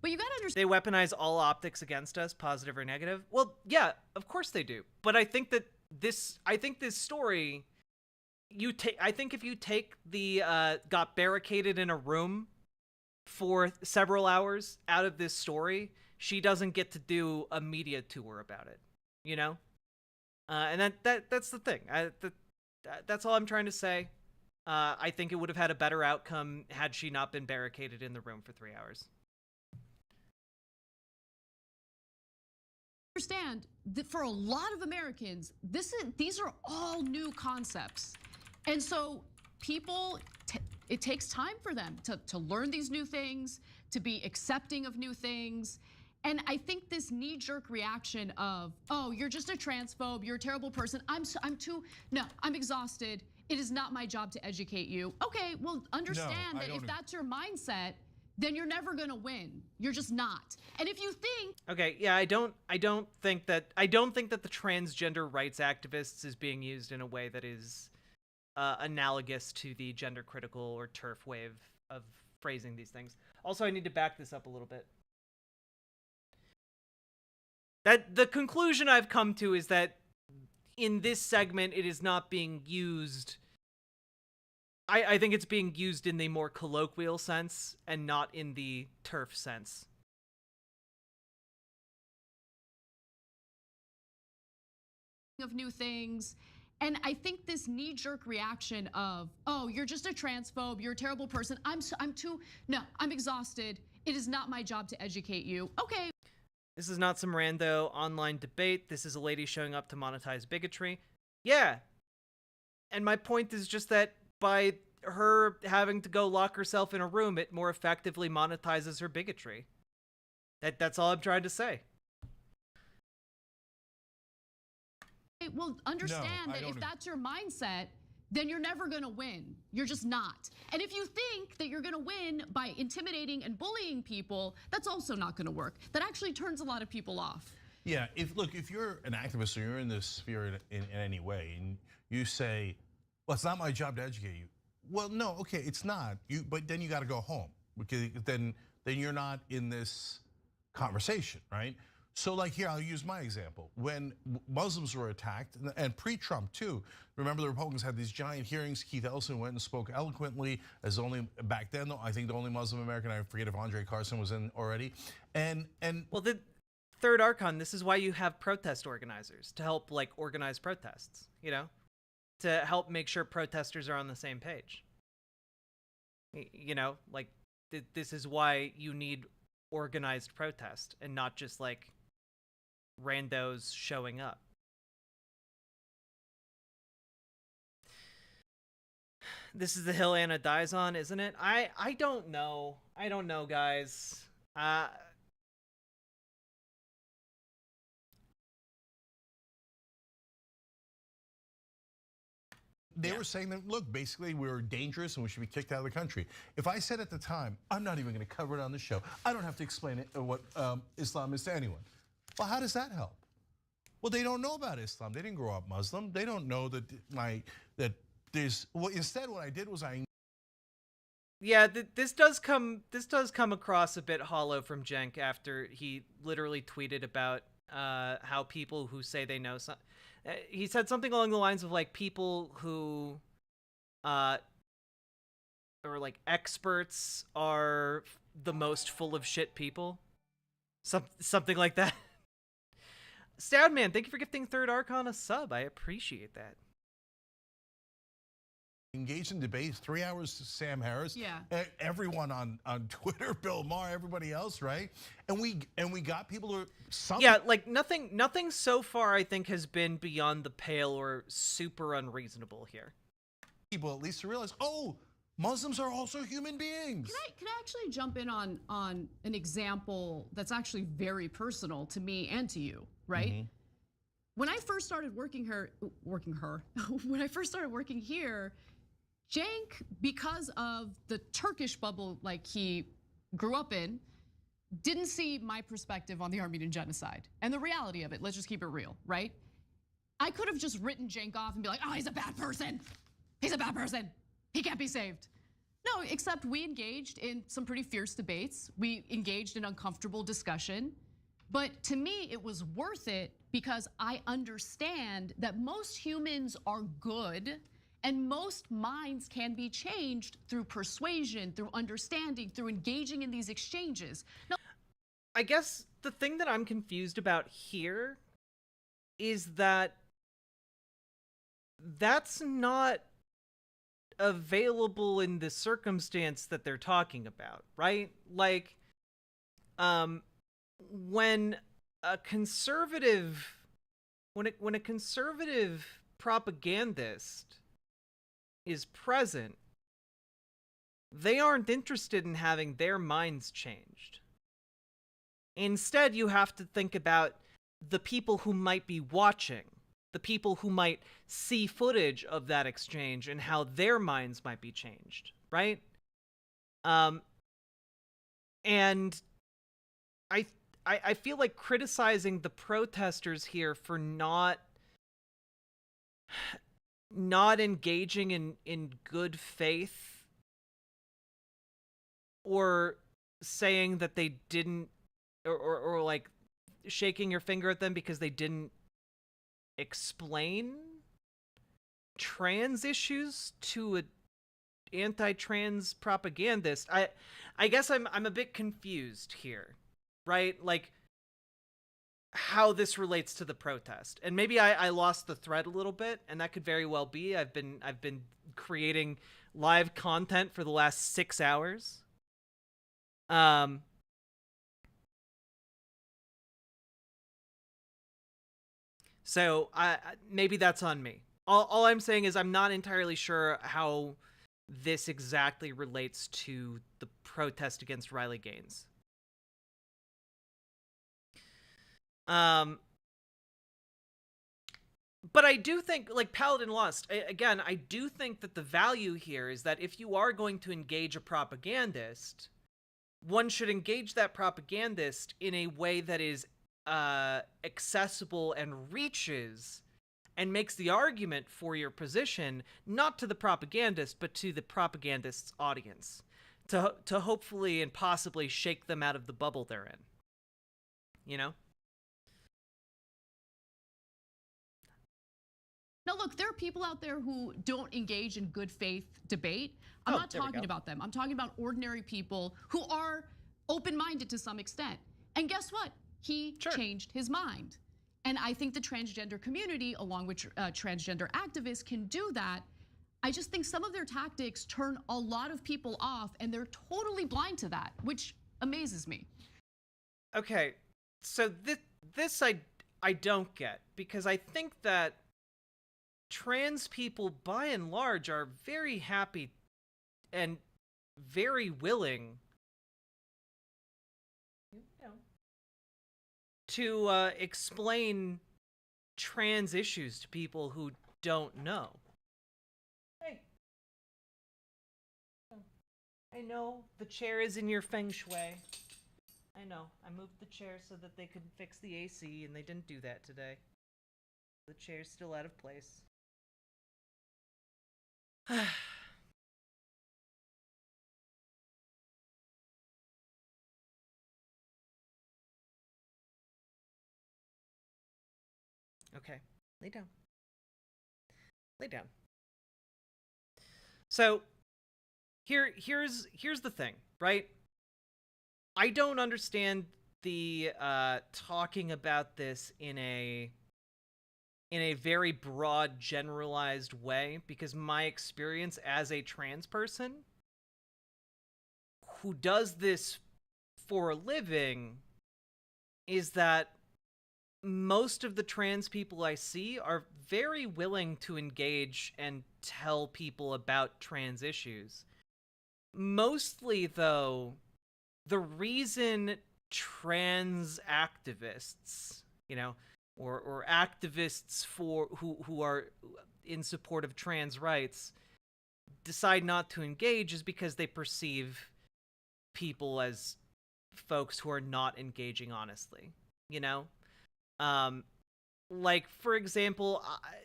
But you gotta understand. They weaponize all optics against us, positive or negative. Well, yeah, of course they do. But I think that this story, I think if you take the, got barricaded in a room for several hours out of this story, she doesn't get to do a media tour about it, you know? And that's the thing. That's all I'm trying to say. I think it would have had a better outcome had she not been barricaded in the room for 3 hours. Understand that for a lot of Americans, these are all new concepts. And so people, it takes time for them to learn these new things, to be accepting of new things. And I think this knee-jerk reaction of, oh, you're just a transphobe, you're a terrible person, I'm exhausted, it is not my job to educate you. Okay, well, understand that if that's your mindset, then you're never gonna win. You're just not. And if you think— Okay, yeah, I don't think that the transgender rights activists is being used in a way that is analogous to the gender critical or TERF wave of phrasing these things. Also, I need to back this up a little bit. That the conclusion I've come to is that in this segment, it is not being used. I think it's being used in the more colloquial sense and not in the TERF sense. of new things. And I think this knee-jerk reaction of, oh, you're just a transphobe, you're a terrible person, I'm exhausted, it is not my job to educate you. Okay. This is not some rando online debate. This is a lady showing up to monetize bigotry. Yeah. And my point is just that by her having to go lock herself in a room, it more effectively monetizes her bigotry. That's all I'm trying to say. Well, understand that if that's your mindset, then you're never gonna win. You're just not. And if you think that you're gonna win by intimidating and bullying people, that's also not gonna work. That actually turns a lot of people off. Yeah, if you're an activist or you're in this sphere in any way, and you say, well, it's not my job to educate you. Well, no, okay, it's not. But then you gotta go home, because then you're not in this conversation, right? So like here, I'll use my example. When Muslims were attacked, and pre-Trump too, remember the Republicans had these giant hearings. Keith Ellison went and spoke eloquently as only, back then, I think the only Muslim American, I forget if Andre Carson was in already. And well, the Third Archon, this is why you have protest organizers, to help like organize protests, you know? To help make sure protesters are on the same page. You know, like this is why you need organized protest and not just like randos showing up. This is the hill Anna dies on, isn't it? I don't know. I don't know, guys. They were saying that, look, basically we were dangerous and we should be kicked out of the country. If I said at the time, I'm not even gonna cover it on the show, I don't have to explain it what Islam is to anyone. Well, how does that help? Well, they don't know about Islam. They didn't grow up Muslim. They don't know that instead what I did was Yeah, this does come across a bit hollow from Cenk after he literally tweeted about how people who say they know something. He said something along the lines of like people who or like experts are the most full of shit people. Something like that. Stoudman, thank you for gifting Third Archon a sub. I appreciate that. engaged in debates, 3 hours to Sam Harris. Yeah. Everyone on Twitter, Bill Maher, everybody else, right? And we got people who are yeah, like nothing so far I think has been beyond the pale or super unreasonable here. People at least to realize, oh, Muslims are also human beings. Can I actually jump in on an example that's actually very personal to me and to you, right? Mm-hmm. When I first started when I first started working here, Cenk, because of the Turkish bubble like he grew up in, didn't see my perspective on the Armenian genocide. And the reality of it, let's just keep it real, right? I could have just written Cenk off and be like, oh, he's a bad person. He's a bad person. He can't be saved. No, except we engaged in some pretty fierce debates. We engaged in uncomfortable discussion. But to me, it was worth it because I understand that most humans are good and most minds can be changed through persuasion, through understanding, through engaging in these exchanges. Now, I guess the thing that I'm confused about here is that that's not available in the circumstance that they're talking about, right? Like, when a conservative propagandist is present, they aren't interested in having their minds changed. Instead, you have to think about the people who might be watching, the people who might see footage of that exchange and how their minds might be changed, right? And I feel like criticizing the protesters here for not engaging in good faith, or saying that they didn't, or like shaking your finger at them because they didn't explain trans issues to a anti-trans propagandist. I guess I'm a bit confused here, right? Like how this relates to the protest. And maybe I lost the thread a little bit, and that could very well be. I've been creating live content for the last 6 hours. So maybe that's on me. All I'm saying is I'm not entirely sure how this exactly relates to the protest against Riley Gaines. But I do think, like Paladin Lust, again, I do think that the value here is that if you are going to engage a propagandist, one should engage that propagandist in a way that is accessible and reaches and makes the argument for your position, not to the propagandist, but to the propagandist's audience, to hopefully and possibly shake them out of the bubble they're in. You know? Now, look, there are people out there who don't engage in good faith debate. I'm not talking about them. I'm talking about ordinary people who are open-minded to some extent. And guess what? He changed his mind. And I think the transgender community, along with transgender activists, can do that. I just think some of their tactics turn a lot of people off, and they're totally blind to that, which amazes me. Okay, so this I don't get, because I think that trans people, by and large, are very happy and very willing to explain trans issues to people who don't know. Hey. I know the chair is in your feng shui. I know. I moved the chair so that they could fix the AC, and they didn't do that today. The chair's still out of place. Okay, lay down. Lay down. So, here's the thing, right? I don't understand the talking about this in a very broad, generalized way, because my experience as a trans person who does this for a living is that most of the trans people I see are very willing to engage and tell people about trans issues. Mostly, though, the reason trans activists, you know, or activists for who are in support of trans rights decide not to engage is because they perceive people as folks who are not engaging honestly, you know? Like, for example,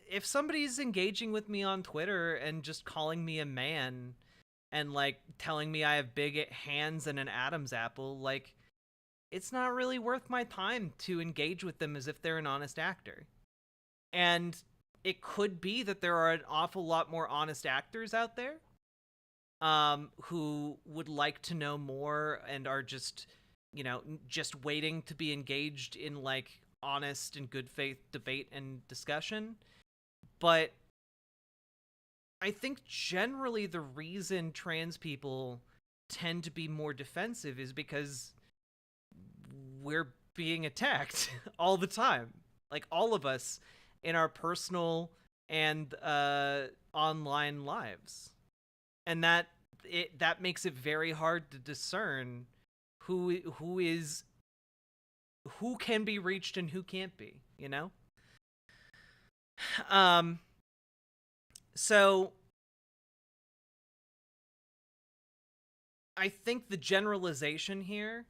if somebody's engaging with me on Twitter and just calling me a man and, like, telling me I have big hands and an Adam's apple, like, it's not really worth my time to engage with them as if they're an honest actor. And it could be that there are an awful lot more honest actors out there who would like to know more and are just, you know, just waiting to be engaged in, like, honest and good faith debate and discussion. But I think generally the reason trans people tend to be more defensive is because we're being attacked all the time. Like, all of us in our personal and online lives. And that makes it very hard to discern who is who can be reached and who can't be, you know? So I think the generalization here,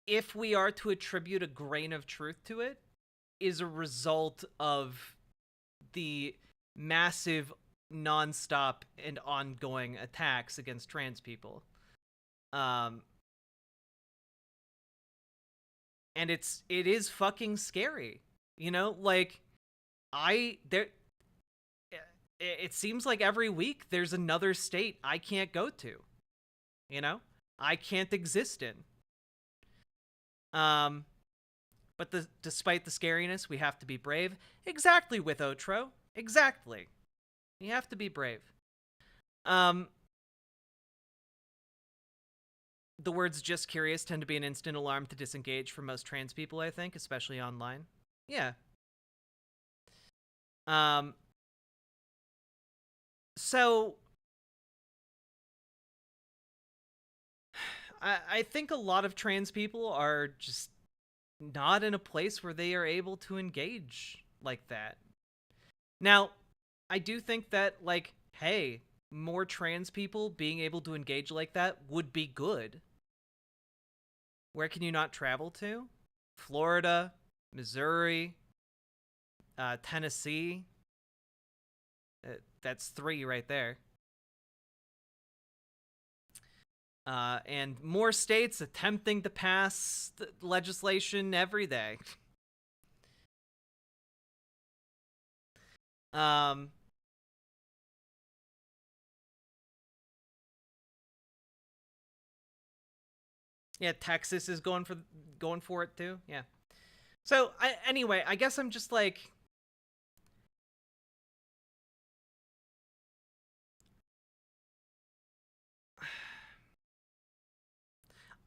if we are to attribute a grain of truth to it, is a result of the massive, nonstop, and ongoing attacks against trans people. And it is fucking scary, you know? Like, it seems like every week there's another state I can't go to, you know? I can't exist in. But despite the scariness, we have to be brave. Exactly, with Otro. Exactly. You have to be brave. The words "just curious" tend to be an instant alarm to disengage for most trans people, I think, especially online. Yeah. So I think a lot of trans people are just not in a place where they are able to engage like that. Now, I do think that, like, hey, more trans people being able to engage like that would be good. Where can you not travel to? Florida, Missouri, Tennessee. That's 3 right there. And more states attempting to pass legislation every day. Yeah, Texas is going for it too. Yeah. So anyway, I guess I'm just like,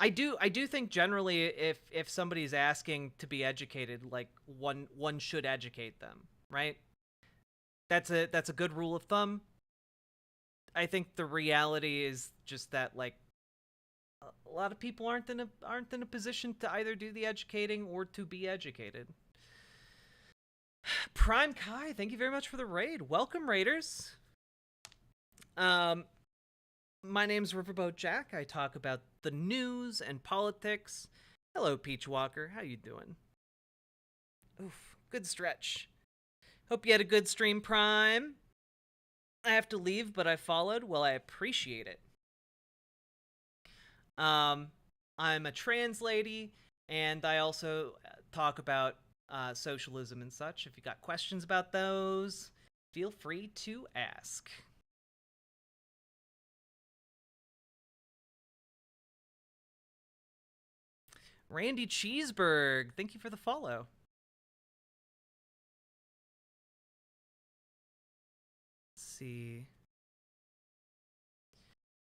I do think generally if somebody's asking to be educated, like one should educate them, right? That's a good rule of thumb. I think the reality is just that, like, a lot of people aren't in a position to either do the educating or to be educated. Prime Kai, thank you very much for the raid. Welcome, raiders. My name's Riverboat Jack. I talk about the news and politics. Hello, Peach Walker. How you doing? Oof, good stretch. Hope you had a good stream, Prime. I have to leave, but I followed. Well, I appreciate it. I'm a trans lady, and I also talk about socialism and such. If you got questions about those, feel free to ask. Randy Cheeseburg, thank you for the follow. Let's see.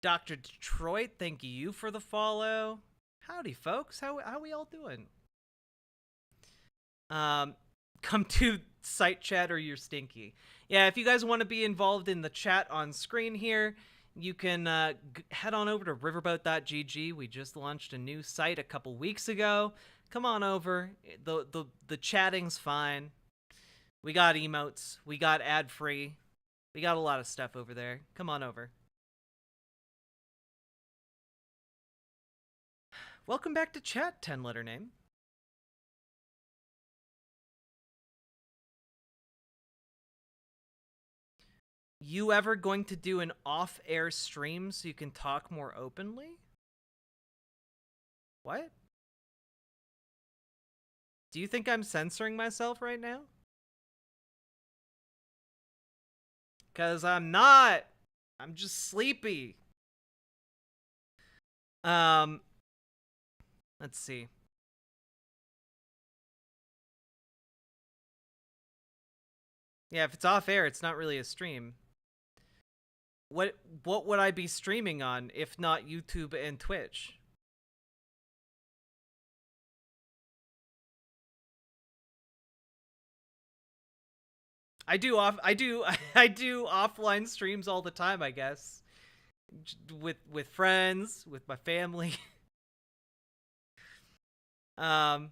Dr. Detroit, thank you for the follow. Howdy, folks. How we all doing? Come to site chat or you're stinky. Yeah, if you guys want to be involved in the chat on screen here, you can head on over to riverboat.gg. We just launched a new site a couple weeks ago. Come on over. The chatting's fine. We got emotes. We got ad-free. We got a lot of stuff over there. Come on over. Welcome back to chat, 10-letter name. You ever going to do an off-air stream so you can talk more openly? What? Do you think I'm censoring myself right now? 'Cause I'm not. I'm just sleepy. Let's see. Yeah, if it's off air, it's not really a stream. What would I be streaming on if not YouTube and Twitch? I do offline streams all the time, I guess. With friends, with my family. Um,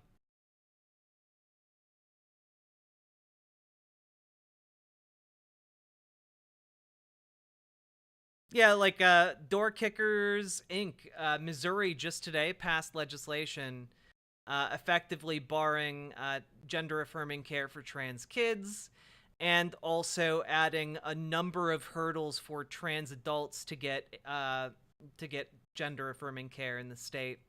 yeah, like Door Kickers Inc. Missouri just today passed legislation effectively barring gender-affirming care for trans kids, and also adding a number of hurdles for trans adults to get gender-affirming care in the state.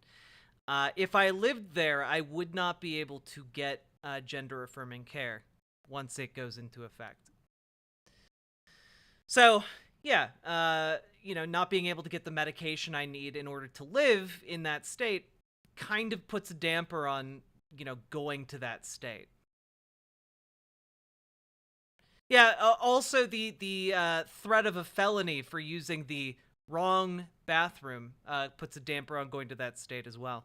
If I lived there, I would not be able to get gender-affirming care once it goes into effect. So, yeah, not being able to get the medication I need in order to live in that state kind of puts a damper on, going to that state. Yeah, also the threat of a felony for using the wrong bathroom puts a damper on going to that state as well.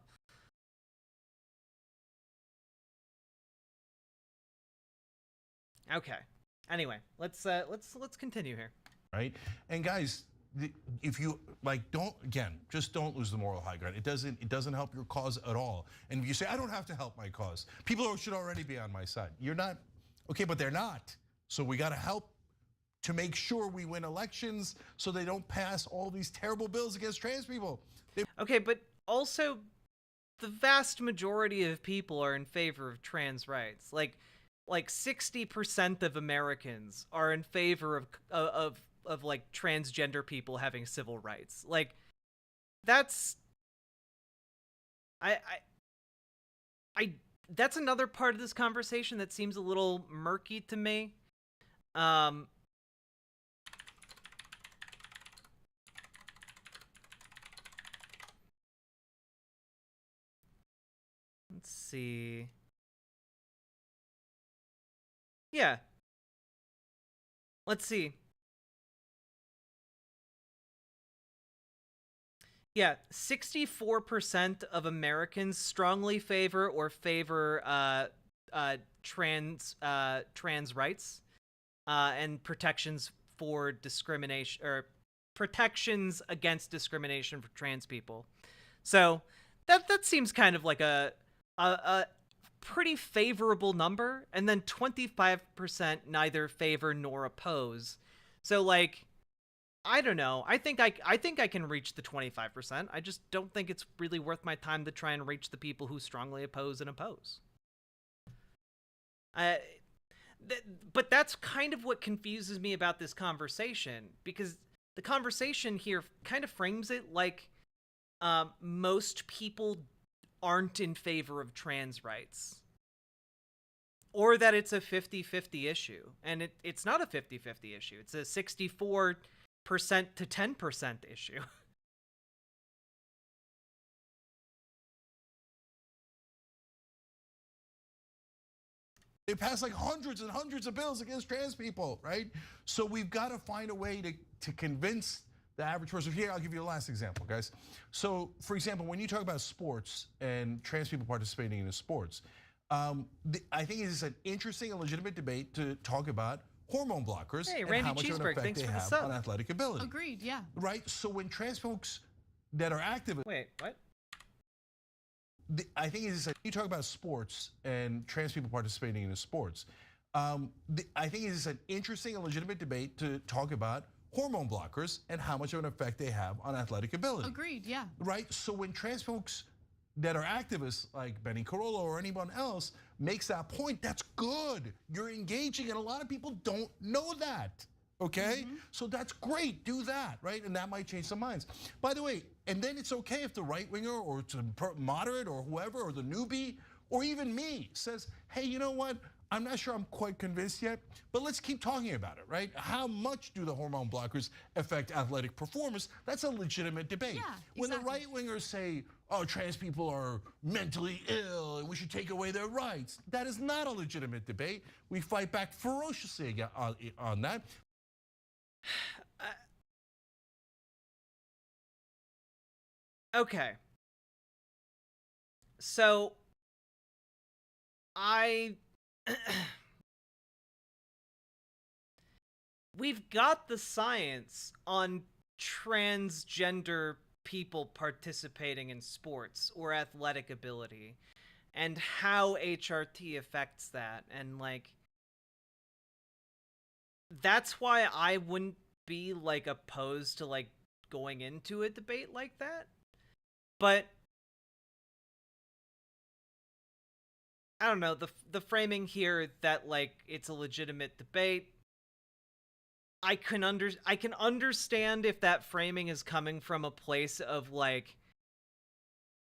Okay. Anyway, let's continue here. Right? And guys, if you just don't lose the moral high ground. It doesn't help your cause at all. And if you say, I don't have to help my cause, people should already be on my side. You're not, okay, but they're not. So we got to help to make sure we win elections so they don't pass all these terrible bills against trans people. Okay, but also the vast majority of people are in favor of trans rights. Like 60% of Americans are in favor of like transgender people having civil rights. Like that's that's another part of this conversation that seems a little murky to me. Let's see. Yeah. Let's see. Yeah, 64% of Americans strongly favor or favor trans rights and protections for discrimination, or protections against discrimination for trans people. So that seems kind of like a pretty favorable number. And then 25% neither favor nor oppose. So like, I don't know. I think I can reach the 25%. I just don't think it's really worth my time to try and reach the people who strongly oppose and oppose. But that's kind of what confuses me about this conversation, because the conversation here kind of frames it like most people aren't in favor of trans rights. Or that it's a 50-50 issue. And it's not a 50-50 issue. It's a 64% to 10% issue. They pass like hundreds and hundreds of bills against trans people, right? So we've got to find a way to convince the average person. Here, I'll give you the last example, guys. So, for example, when you talk about sports and trans people participating in the sports, I think it's an interesting and legitimate debate to talk about hormone blockers and Randy how much of an Cheeseburg, effect thanks they for the have sub. on athletic ability. Agreed, yeah. Right? So when trans folks that are active... Wait, what? I think it's you talk about sports and trans people participating in the sports. I think it's an interesting and legitimate debate to talk about hormone blockers and how much of an effect they have on athletic ability. Agreed, yeah. Right? So when trans folks that are activists like Benny Carollo or anyone else makes that point, that's good. You're engaging, and a lot of people don't know that. Okay, so that's great, do that, right? And that might change some minds. By the way, and then it's okay if the right winger or moderate or whoever or the newbie or even me says, hey, you know what? I'm not sure I'm quite convinced yet, but let's keep talking about it, right? How much do the hormone blockers affect athletic performance? That's a legitimate debate. Yeah, when the right wingers say, oh, trans people are mentally ill and we should take away their rights, that is not a legitimate debate. We fight back ferociously on that. Okay. So we've got the science on transgender people participating in sports or athletic ability. and how HRT affects that. And like, that's why I wouldn't be like opposed to like going into a debate like that. But I don't know, the framing here that like it's a legitimate debate, I can understand if that framing is coming from a place of like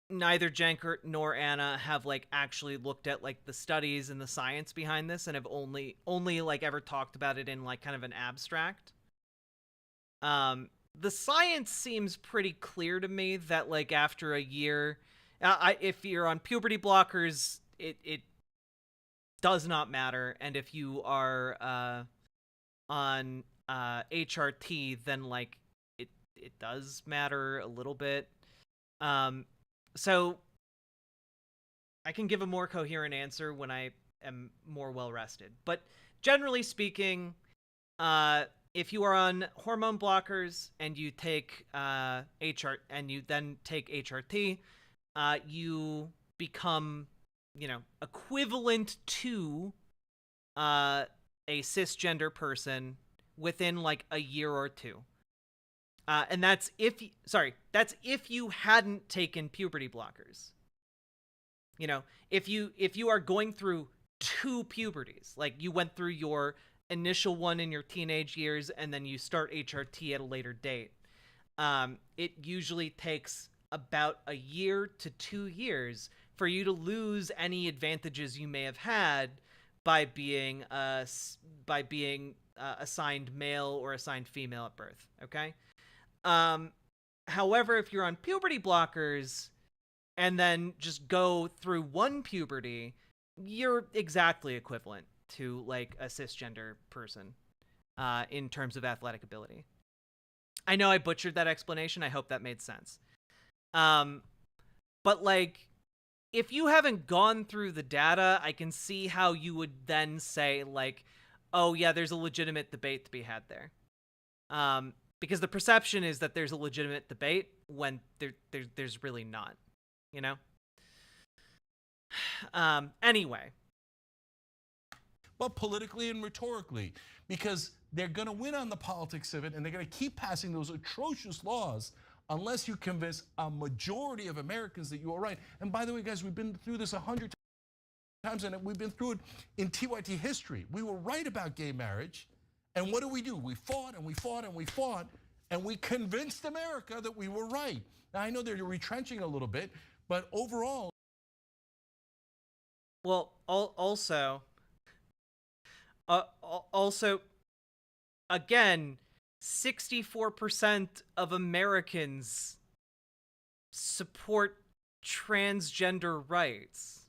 neither Jenker nor Anna have like actually looked at like the studies and the science behind this and have only like ever talked about it in like kind of an abstract. The science seems pretty clear to me that like after a year, if you're on puberty blockers, it does not matter, and if you are on HRT, then like it does matter a little bit. So I can give a more coherent answer when I am more well rested. But generally speaking, if you are on hormone blockers and you take and you then take HRT, you become, you know, equivalent to a cisgender person within like a year or two. And that's if you hadn't taken puberty blockers. You know, if you are going through 2 puberties, like you went through your initial one in your teenage years and then you start HRT at a later date, it usually takes about a year to 2 years for you to lose any advantages you may have had by being assigned male or assigned female at birth. Okay. However, if you're on puberty blockers and then just go through 1 puberty, you're exactly equivalent to like a cisgender person in terms of athletic ability. I know I butchered that explanation. I hope that made sense. But like, if you haven't gone through the data, I can see how you would then say like, oh yeah, there's a legitimate debate to be had there. Because the perception is that there's a legitimate debate when there's really not, you know? Anyway. But politically and rhetorically, because they're going to win on the politics of it, and they're going to keep passing those atrocious laws unless you convince a majority of Americans that you are right. And by the way, guys, we've been through this 100 times, and we've been through it in TYT history. We were right about gay marriage, and what do? We fought and we fought and we fought, and we convinced America that we were right. Now, I know they're retrenching a little bit, but overall. Well, also, again, 64% of Americans support transgender rights.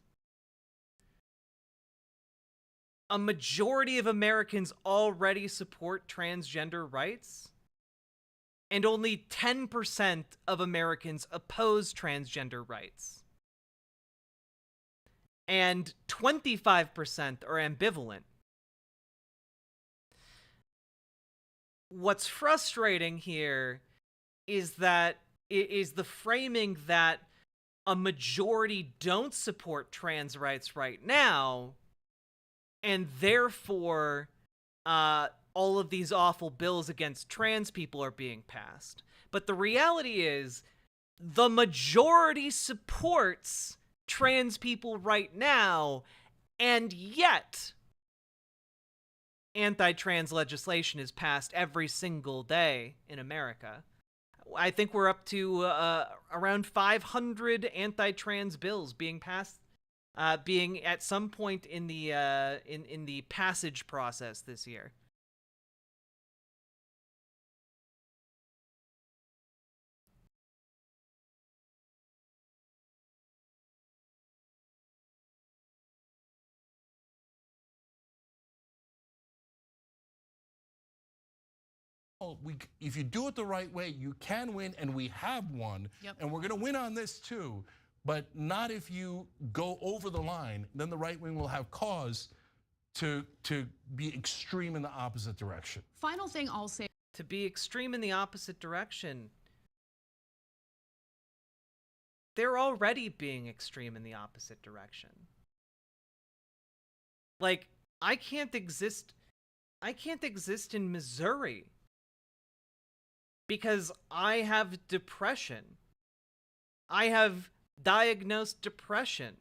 A majority of Americans already support transgender rights, and only 10% of Americans oppose transgender rights. And 25% are ambivalent. What's frustrating here is that the framing that a majority don't support trans rights right now, and therefore all of these awful bills against trans people are being passed. But the reality is the majority supports trans people right now, and yet anti-trans legislation is passed every single day in America. I think we're up to around 500 anti-trans bills being passed, being at some point in the passage process this year. If you do it the right way, you can win, and we have won. Yep. And we're going to win on this too, but not if you go over the line. Then the right wing will have cause to be extreme in the opposite direction. Final thing I'll say. To be extreme in the opposite direction. they're already being extreme in the opposite direction. Like, I can't exist in Missouri because I have depression. I have diagnosed depression,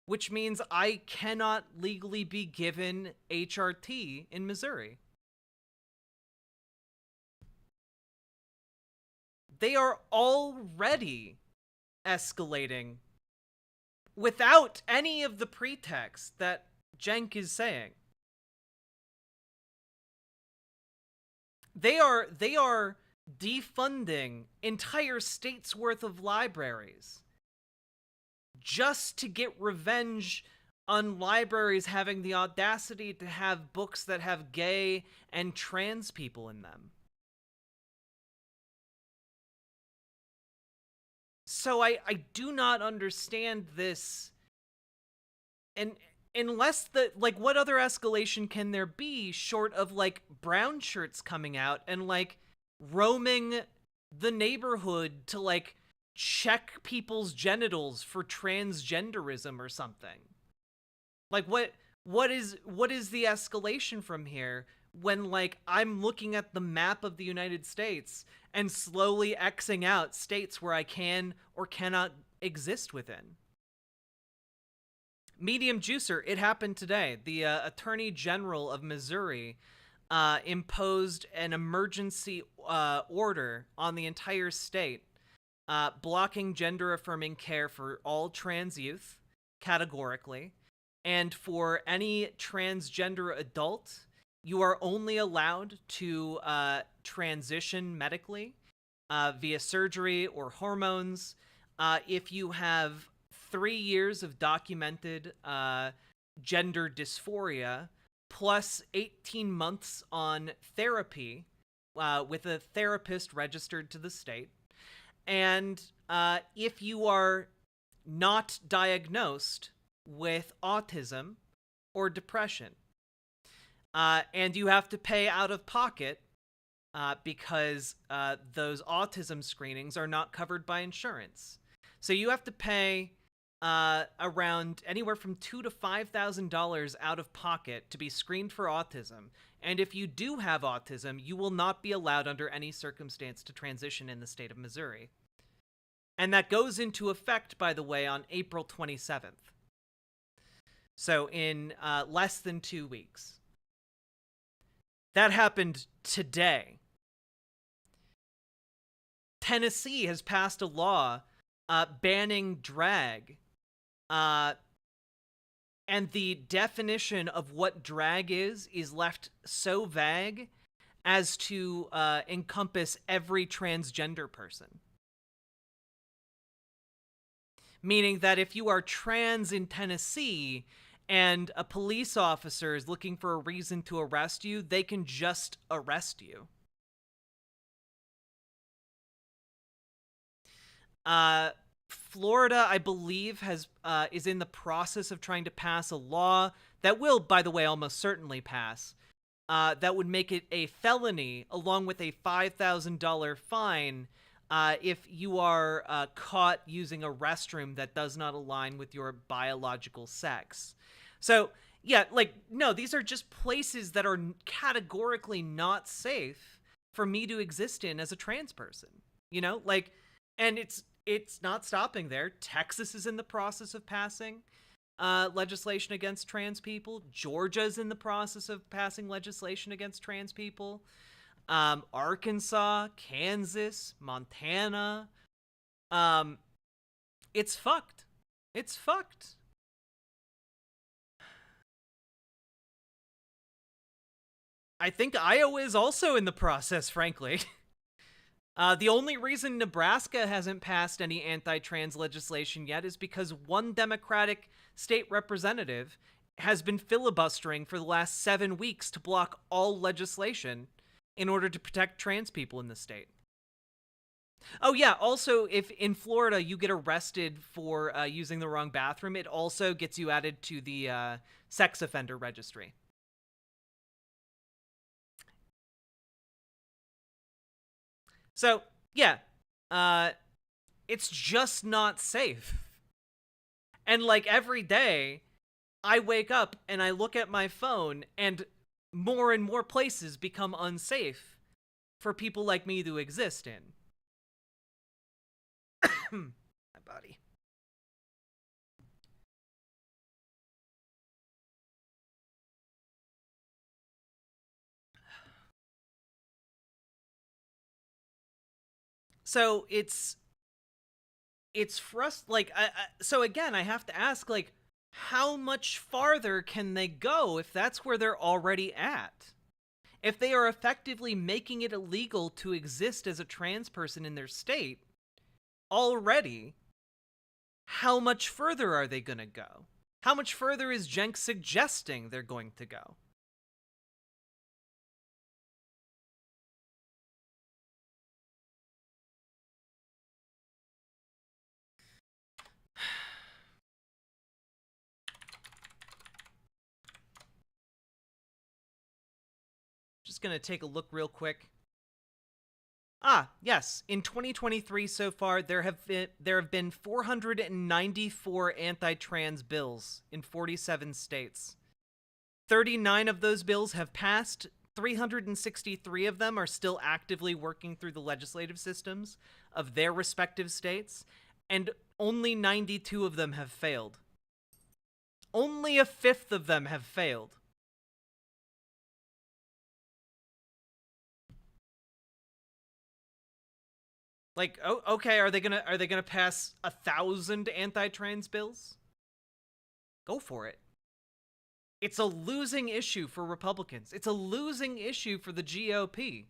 which means I cannot legally be given HRT in Missouri. They are already escalating without any of the pretext that Cenk is saying. They are defunding entire states worth of libraries just to get revenge on libraries having the audacity to have books that have gay and trans people in them. So I do not understand this. And unless what other escalation can there be short of like brown shirts coming out and like roaming the neighborhood to like check people's genitals for transgenderism or something? Like what is the escalation from here when like I'm looking at the map of the United States and slowly Xing out states where I can or cannot exist within? Medium Juicer, it happened today. The Attorney General of Missouri imposed an emergency order on the entire state, blocking gender-affirming care for all trans youth, categorically, and for any transgender adult, you are only allowed to transition medically via surgery or hormones if you have 3 years of documented gender dysphoria, plus 18 months on therapy with a therapist registered to the state. And if you are not diagnosed with autism or depression, and you have to pay out of pocket because those autism screenings are not covered by insurance. So you have to pay around anywhere from $2,000 to $5,000 out of pocket to be screened for autism. And if you do have autism, you will not be allowed under any circumstance to transition in the state of Missouri. And that goes into effect, by the way, on April 27th. So in less than 2 weeks. That happened today. Tennessee has passed a law banning drag. And the definition of what drag is left so vague as to encompass every transgender person. Meaning that if you are trans in Tennessee and a police officer is looking for a reason to arrest you, they can just arrest you. Florida, I believe, is in the process of trying to pass a law that will, by the way, almost certainly pass, that would make it a felony along with a $5,000 fine if you are caught using a restroom that does not align with your biological sex. So, yeah, like, no, these are just places that are categorically not safe for me to exist in as a trans person, you know? Like, and it's not stopping there. Texas is in the process of passing legislation against trans people. Georgia's in the process of passing legislation against trans people. Arkansas, Kansas, Montana. It's fucked. It's fucked. I think Iowa is also in the process, frankly. The only reason Nebraska hasn't passed any anti-trans legislation yet is because one Democratic state representative has been filibustering for the last 7 weeks to block all legislation in order to protect trans people in the state. Oh yeah, also, if in Florida you get arrested for using the wrong bathroom, it also gets you added to the sex offender registry. So, yeah, It's just not safe. And like every day, I wake up and I look at my phone and more places become unsafe for people like me to exist in. My body. So it's like so again, I have to ask, like, how much farther can they go if that's where they're already at? If they are effectively making it illegal to exist as a trans person in their state already, how much further are they going to go? How much further is Jenks suggesting they're going to go? Just going to take a look real quick. Ah, yes. In 2023 so far, there have been 494 anti-trans bills in 47 states. 39 of those bills have passed. 363 of them are still actively working through the legislative systems of their respective states, and only 92 of them have failed. Only a fifth of them have failed. Like, oh, okay, are they gonna pass 1,000 anti-trans bills? Go for it. It's a losing issue for Republicans. It's a losing issue for the GOP.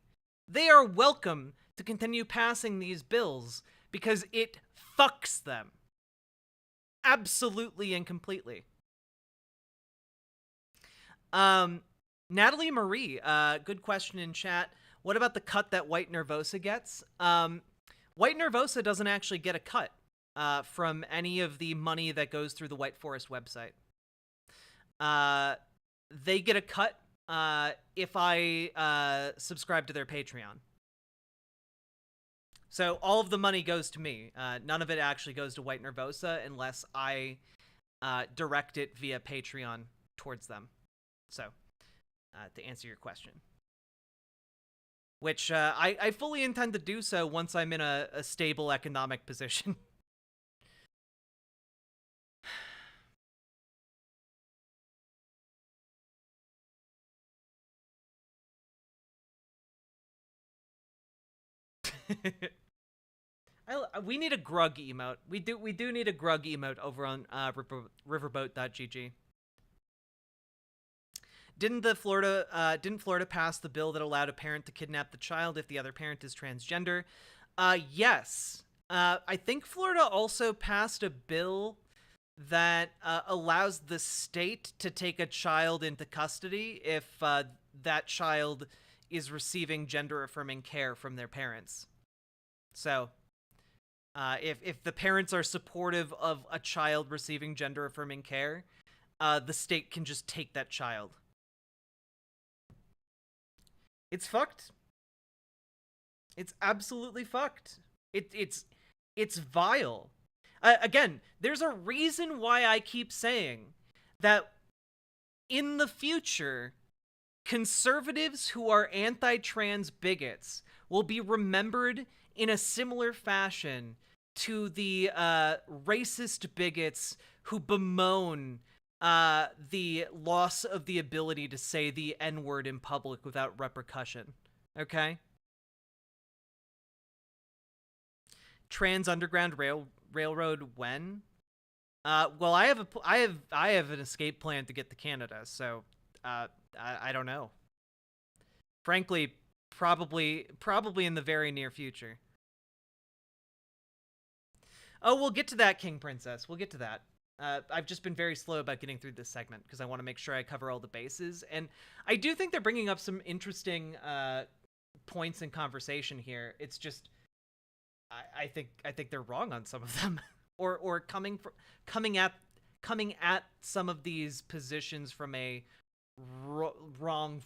They are welcome to continue passing these bills because it fucks them. Absolutely and completely. Natalie Marie, good question in chat. What about the cut that White Nervosa gets? White Nervosa doesn't actually get a cut from any of the money that goes through the White Forest website. They get a cut if I subscribe to their Patreon. So all of the money goes to me. None of it actually goes to White Nervosa unless I direct it via Patreon towards them. So, to answer your question. Which I fully intend to do so once I'm in a stable economic position. We need a grug emote. We do need a grug emote over on riverboat.gg. Didn't Florida pass the bill that allowed a parent to kidnap the child if the other parent is transgender? Yes. I think Florida also passed a bill that allows the state to take a child into custody if that child is receiving gender-affirming care from their parents. So, if the parents are supportive of a child receiving gender-affirming care, the state can just take that child. It's fucked. It's absolutely fucked. It's vile. Again, there's a reason why I keep saying that in the future, conservatives who are anti-trans bigots will be remembered in a similar fashion to the racist bigots who bemoan the loss of the ability to say the N-word in public without repercussion. Okay? Trans Underground Railroad when? Well, I have an escape plan to get to Canada, so I don't know. Frankly, probably in the very near future. Oh, we'll get to that, King Princess. We'll get to that. I've just been very slow about getting through this segment because I want to make sure I cover all the bases. And I do think they're bringing up some interesting points in conversation here. It's just, I think they're wrong on some of them, or coming at some of these positions from a wrong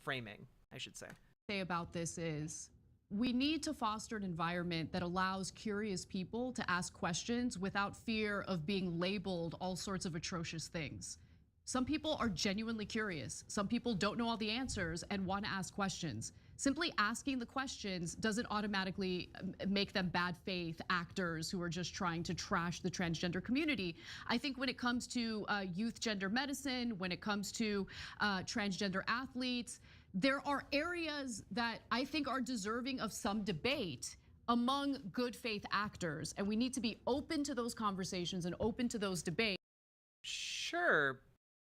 framing, I should say. Say about this is we need to foster an environment that allows curious people to ask questions without fear of being labeled all sorts of atrocious things. Some people are genuinely curious. Some people don't know all the answers and want to ask questions. Simply asking the questions doesn't automatically make them bad faith actors who are just trying to trash the transgender community. I think when it comes to youth gender medicine, when it comes to transgender athletes, there are areas that I think are deserving of some debate among good faith actors, and we need to be open to those conversations and open to those debates. Sure,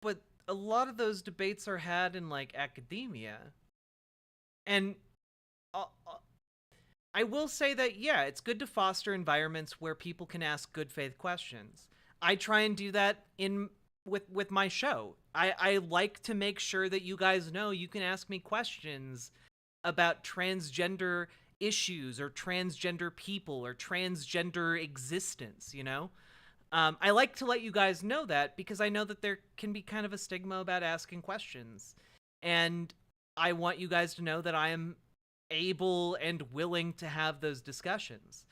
but a lot of those debates are had in like academia. And I will say that, yeah, it's good to foster environments where people can ask good faith questions. I try and do that with my show. I like to make sure that you guys know you can ask me questions about transgender issues or transgender people or transgender existence, you know? I like to let you guys know that because I know that there can be kind of a stigma about asking questions. And I want you guys to know that I am able and willing to have those discussions.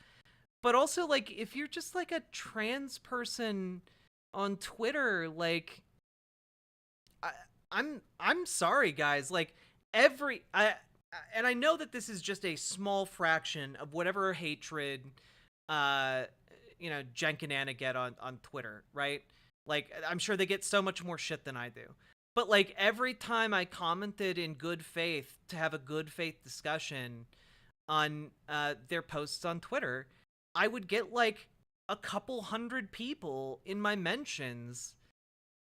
But also, like, if you're just like a trans person on Twitter, like, I'm sorry, guys. Like, and I know that this is just a small fraction of whatever hatred, you know, Jen and Anna get on Twitter, right? Like, I'm sure they get so much more shit than I do. But, like, every time I commented in good faith to have a good faith discussion on their posts on Twitter, I would get, like, a couple hundred people in my mentions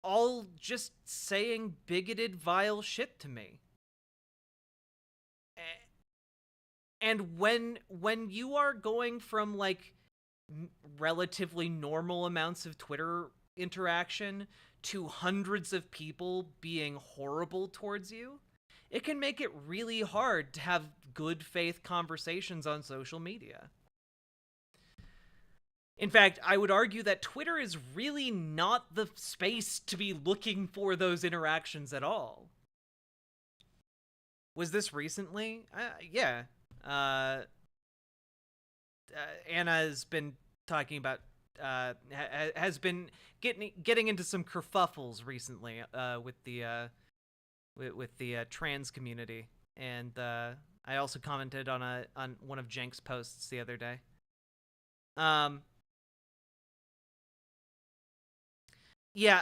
all just saying bigoted, vile shit to me. And when you are going from, like, relatively normal amounts of Twitter interaction to hundreds of people being horrible towards you, it can make it really hard to have good faith conversations on social media. In fact, I would argue that Twitter is really not the space to be looking for those interactions at all. Was this recently? Yeah. Anna's been talking about has been getting into some kerfuffles recently with the trans community, and I also commented on one of Jenk's posts the other day. Yeah,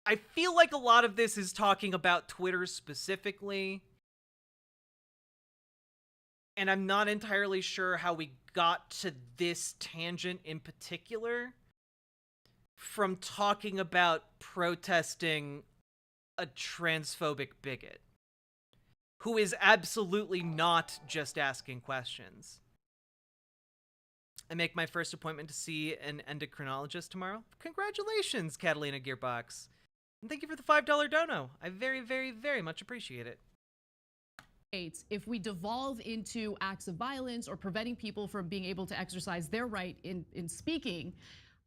I feel like a lot of this is talking about Twitter specifically, and I'm not entirely sure how we got to this tangent in particular from talking about protesting a transphobic bigot who is absolutely not just asking questions. I make my first appointment to see an endocrinologist tomorrow. Congratulations, Catalina Gearbox. And thank you for the $5 dono. I very, very, very much appreciate it. If we devolve into acts of violence or preventing people from being able to exercise their right in speaking,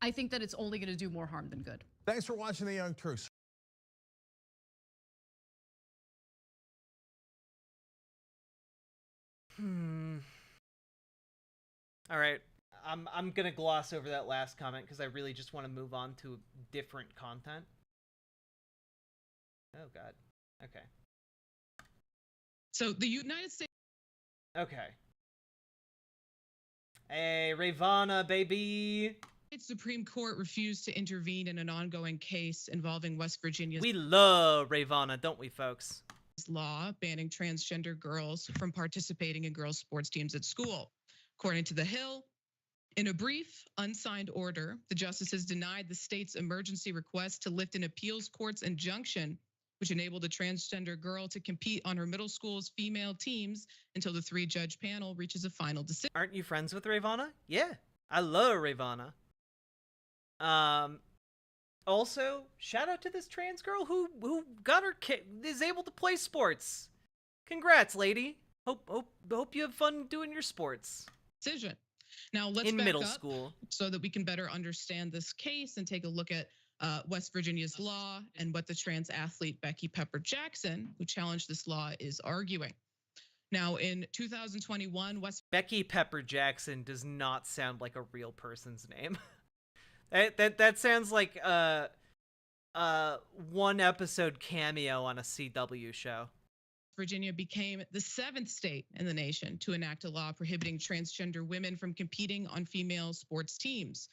I think that it's only going to do more harm than good. Thanks for watching The Young Turks. All right. I'm gonna gloss over that last comment because I really just want to move on to different content. Oh God. Okay. So the United States. Okay. Hey, Ravana, baby. Supreme Court refused to intervene in an ongoing case involving West Virginia's. We love Ravana, don't we, folks? Law banning transgender girls from participating in girls' sports teams at school. According to The Hill, in a brief, unsigned order, the justices denied the state's emergency request to lift an appeals court's injunction, which enabled a transgender girl to compete on her middle school's female teams until the 3-judge panel reaches a final decision. Aren't you friends with Ravana? Yeah, I love Ravana. Also, shout out to this trans girl who got her is able to play sports. Congrats, lady. Hope you have fun doing your sports. Decision. Now let's in back middle up school so that we can better understand this case and take a look at West Virginia's law and what the trans athlete Becky Pepper Jackson, who challenged this law, is arguing. Now, in 2021, Becky Pepper Jackson does not sound like a real person's name. that sounds like one episode cameo on a CW show. Virginia became the 7th state in the nation to enact a law prohibiting transgender women from competing on female sports teams.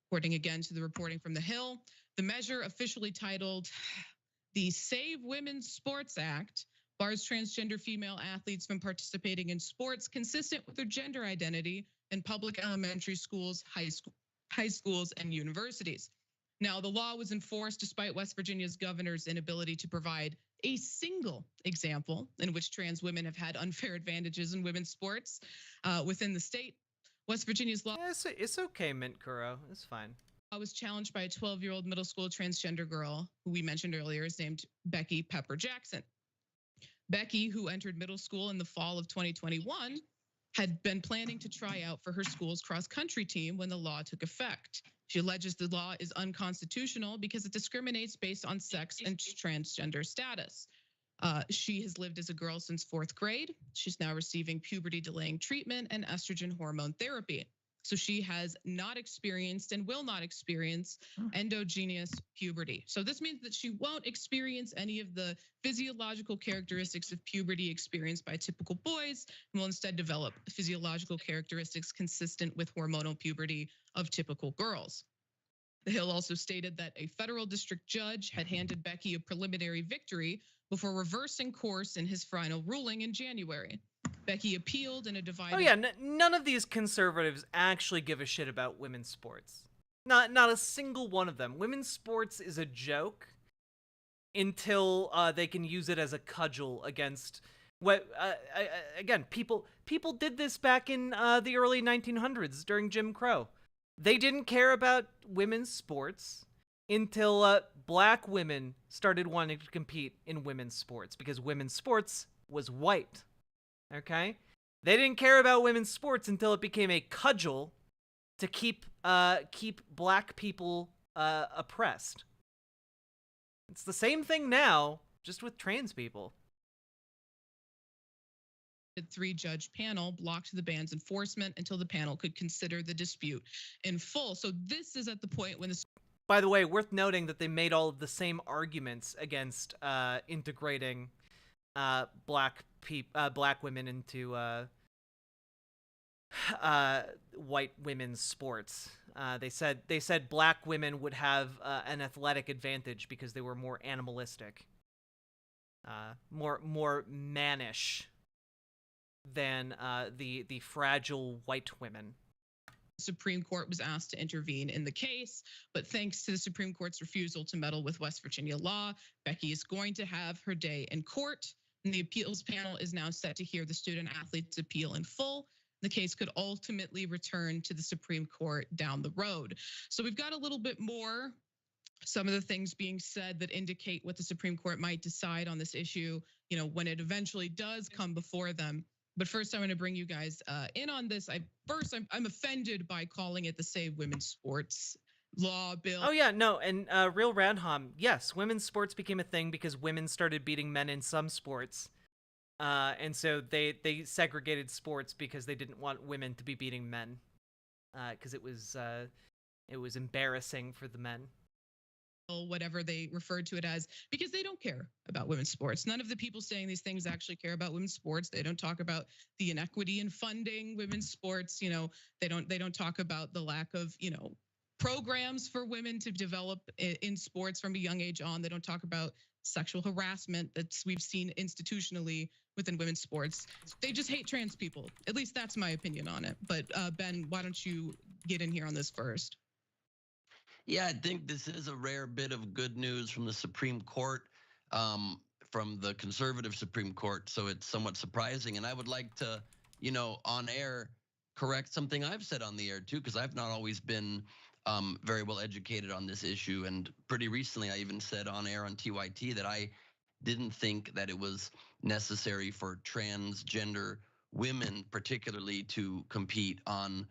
According again to the reporting from The Hill, the measure, officially titled the Save Women's Sports Act, bars transgender female athletes from participating in sports consistent with their gender identity in public elementary schools, high schools, and universities. Now, the law was enforced despite West Virginia's governor's inability to provide a single example in which trans women have had unfair advantages in women's sports within the state. West Virginia's law. Yeah, it's okay, Mint Kuro. It's fine. Was challenged by a 12-year-old middle school transgender girl who we mentioned earlier is named Becky Pepper Jackson. Becky, who entered middle school in the fall of 2021, had been planning to try out for her school's cross-country team when the law took effect. She alleges the law is unconstitutional because it discriminates based on sex and transgender status. She has lived as a girl since 4th grade. She's now receiving puberty-delaying treatment and estrogen hormone therapy. So she has not experienced and will not experience endogenous puberty. So this means that she won't experience any of the physiological characteristics of puberty experienced by typical boys, and will instead develop physiological characteristics consistent with hormonal puberty of typical girls. The Hill also stated that a federal district judge had handed Becky a preliminary victory before reversing course in his final ruling in January. Becky appealed in a divided... Oh yeah, none of these conservatives actually give a shit about women's sports. Not a single one of them. Women's sports is a joke until they can use it as a cudgel against... again, people did this back in the early 1900s during Jim Crow. They didn't care about women's sports until black women started wanting to compete in women's sports because women's sports was white. Okay? They didn't care about women's sports until it became a cudgel to keep black people oppressed. It's the same thing now, just with trans people. 3-judge panel blocked the ban's enforcement until the panel could consider the dispute in full. So this is at the point when the... By the way, worth noting that they made all of the same arguments against integrating black women into white women's sports. They said black women would have an athletic advantage because they were more animalistic, more mannish than the fragile white women. The Supreme Court was asked to intervene in the case, but thanks to the Supreme Court's refusal to meddle with West Virginia law, Becky is going to have her day in court. And the appeals panel is now set to hear the student athlete's appeal in full. The case could ultimately return to the Supreme Court down the road. So we've got a little bit more, some of the things being said that indicate what the Supreme Court might decide on this issue, when it eventually does come before them. But first, I'm going to bring you guys in on this. I'm offended by calling it the Save Women's Sports Law bill. Oh yeah, no, and Real Radham, yes, women's sports became a thing because women started beating men in some sports, and so they segregated sports because they didn't want women to be beating men, because it was embarrassing for the men. Whatever they referred to it as, because they don't care about women's sports. None of the people saying these things actually care about women's sports. They don't talk about the inequity in funding women's sports. They don't talk about the lack of, programs for women to develop in sports from a young age on. They don't talk about sexual harassment that we've seen institutionally within women's sports. They just hate trans people. At least that's my opinion on it. But Ben, why don't you get in here on this first? Yeah, I think this is a rare bit of good news from the Supreme Court, from the conservative Supreme Court. So it's somewhat surprising. And I would like to, on air, correct something I've said on the air too, because I've not always been very well educated on this issue. And pretty recently, I even said on air on TYT that I didn't think that it was necessary for transgender women, particularly, to compete on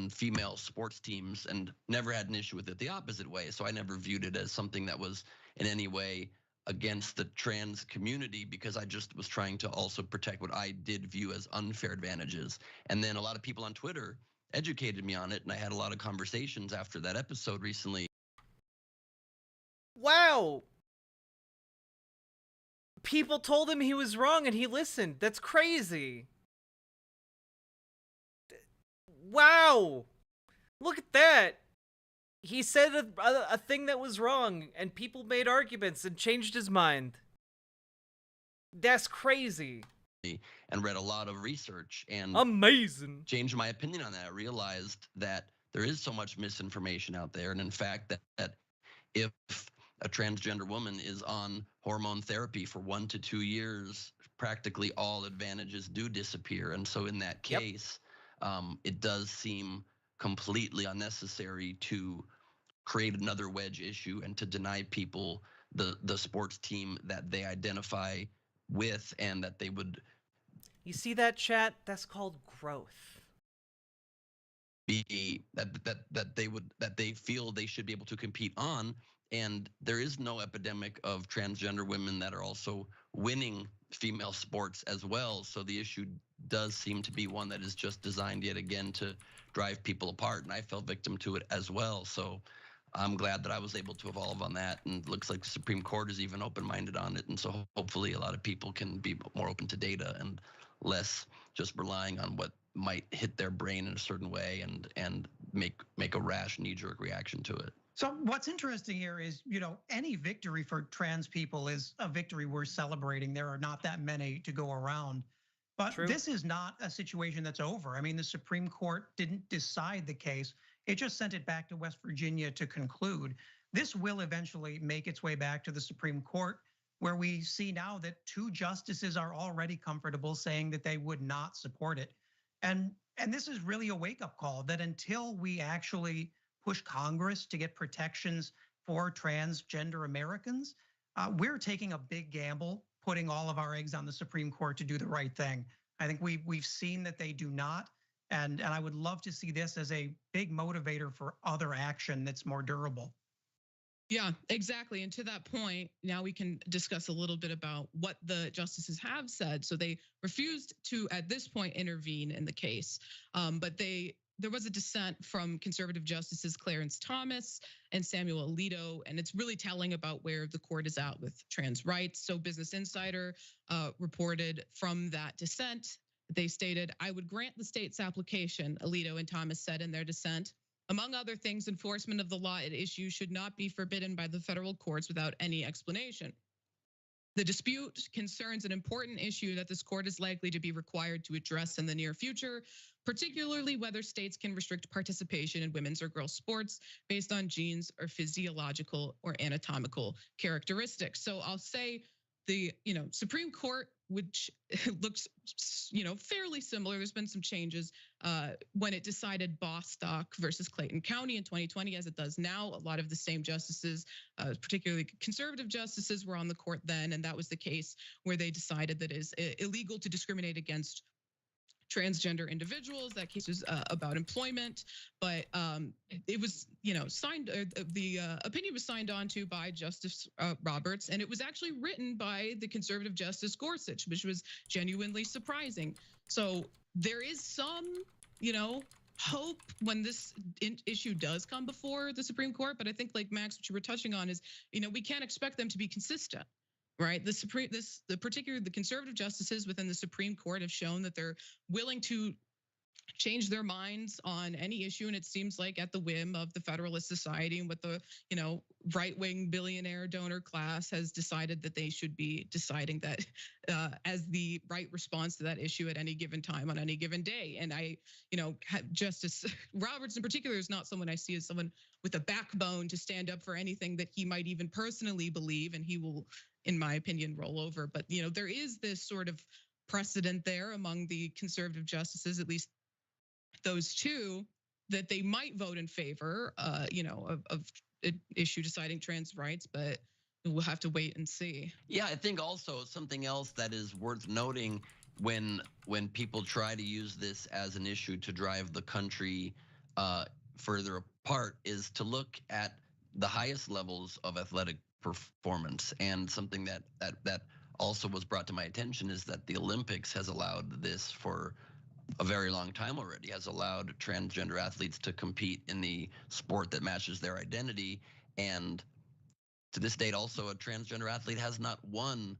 female sports teams, and never had an issue with it the opposite way. So I never viewed it as something that was in any way against the trans community because I just was trying to also protect what I did view as unfair advantages. And then a lot of people on Twitter educated me on it, and I had a lot of conversations after that episode recently. Wow. People told him he was wrong and he listened. That's crazy. Wow. Look at that. He said a thing that was wrong and people made arguments and changed his mind. That's crazy. And read a lot of research and amazing changed my opinion on that. I realized that there is so much misinformation out there, and in fact that if a transgender woman is on hormone therapy for 1 to 2 years, practically all advantages do disappear. And so in that case, it does seem completely unnecessary to create another wedge issue and to deny people the sports team that they identify with and that they would. You see that, chat? That's called growth. Be that they feel they should be able to compete on. And there is no epidemic of transgender women that are also winning female sports as well. So the issue does seem to be one that is just designed yet again to drive people apart. And I fell victim to it as well. So I'm glad that I was able to evolve on that. And it looks like the Supreme Court is even open-minded on it. And so hopefully a lot of people can be more open to data and less just relying on what might hit their brain in a certain way and make a rash knee-jerk reaction to it. So what's interesting here is, any victory for trans people is a victory worth celebrating. There are not that many to go around. But this is not a situation that's over. I mean, the Supreme Court didn't decide the case. It just sent it back to West Virginia to conclude. This will eventually make its way back to the Supreme Court, where we see now that 2 justices are already comfortable saying that they would not support it. And this is really a wake-up call that until we actually push Congress to get protections for transgender Americans, we're taking a big gamble, putting all of our eggs on the Supreme Court to do the right thing. I think we've seen that they do not, and I would love to see this as a big motivator for other action that's more durable. Yeah, exactly. And to that point, now we can discuss a little bit about what the justices have said. So they refused to, at this point, intervene in the case, but there was a dissent from conservative justices Clarence Thomas and Samuel Alito, and it's really telling about where the court is at with trans rights. So Business Insider reported from that dissent, they stated, "I would grant the state's application," Alito and Thomas said in their dissent. "Among other things, enforcement of the law at issue should not be forbidden by the federal courts without any explanation. The dispute concerns an important issue that this court is likely to be required to address in the near future, particularly whether states can restrict participation in women's or girls' sports based on genes or physiological or anatomical characteristics." So I'll say the Supreme Court, which looks fairly similar. There's been some changes when it decided Bostock versus Clayton County in 2020, as it does now. A lot of the same justices, particularly conservative justices, were on the court then, and that was the case where they decided that it is illegal to discriminate against transgender individuals. That case was about employment, but it was, signed. The opinion was signed on to by Justice Roberts, and it was actually written by the conservative Justice Gorsuch, which was genuinely surprising. So there is some, hope when this issue does come before the Supreme Court. But I think, like Max, what you were touching on is, we can't expect them to be consistent. Right, the conservative justices within the Supreme Court have shown that they're willing to change their minds on any issue, and it seems like at the whim of the Federalist Society and what the right-wing billionaire donor class has decided that they should be deciding that as the right response to that issue at any given time on any given day. And Justice Roberts in particular is not someone I see as someone with a backbone to stand up for anything that he might even personally believe, and he will, in my opinion, roll over. But there is this sort of precedent there among the conservative justices, at least those 2, that they might vote in favor, of an issue deciding trans rights, but we'll have to wait and see. Yeah, I think also something else that is worth noting when people try to use this as an issue to drive the country further apart is to look at the highest levels of athletic performance. And something that also was brought to my attention is that the Olympics has allowed this for a very long time already, has allowed transgender athletes to compete in the sport that matches their identity. And to this date, also, a transgender athlete has not won,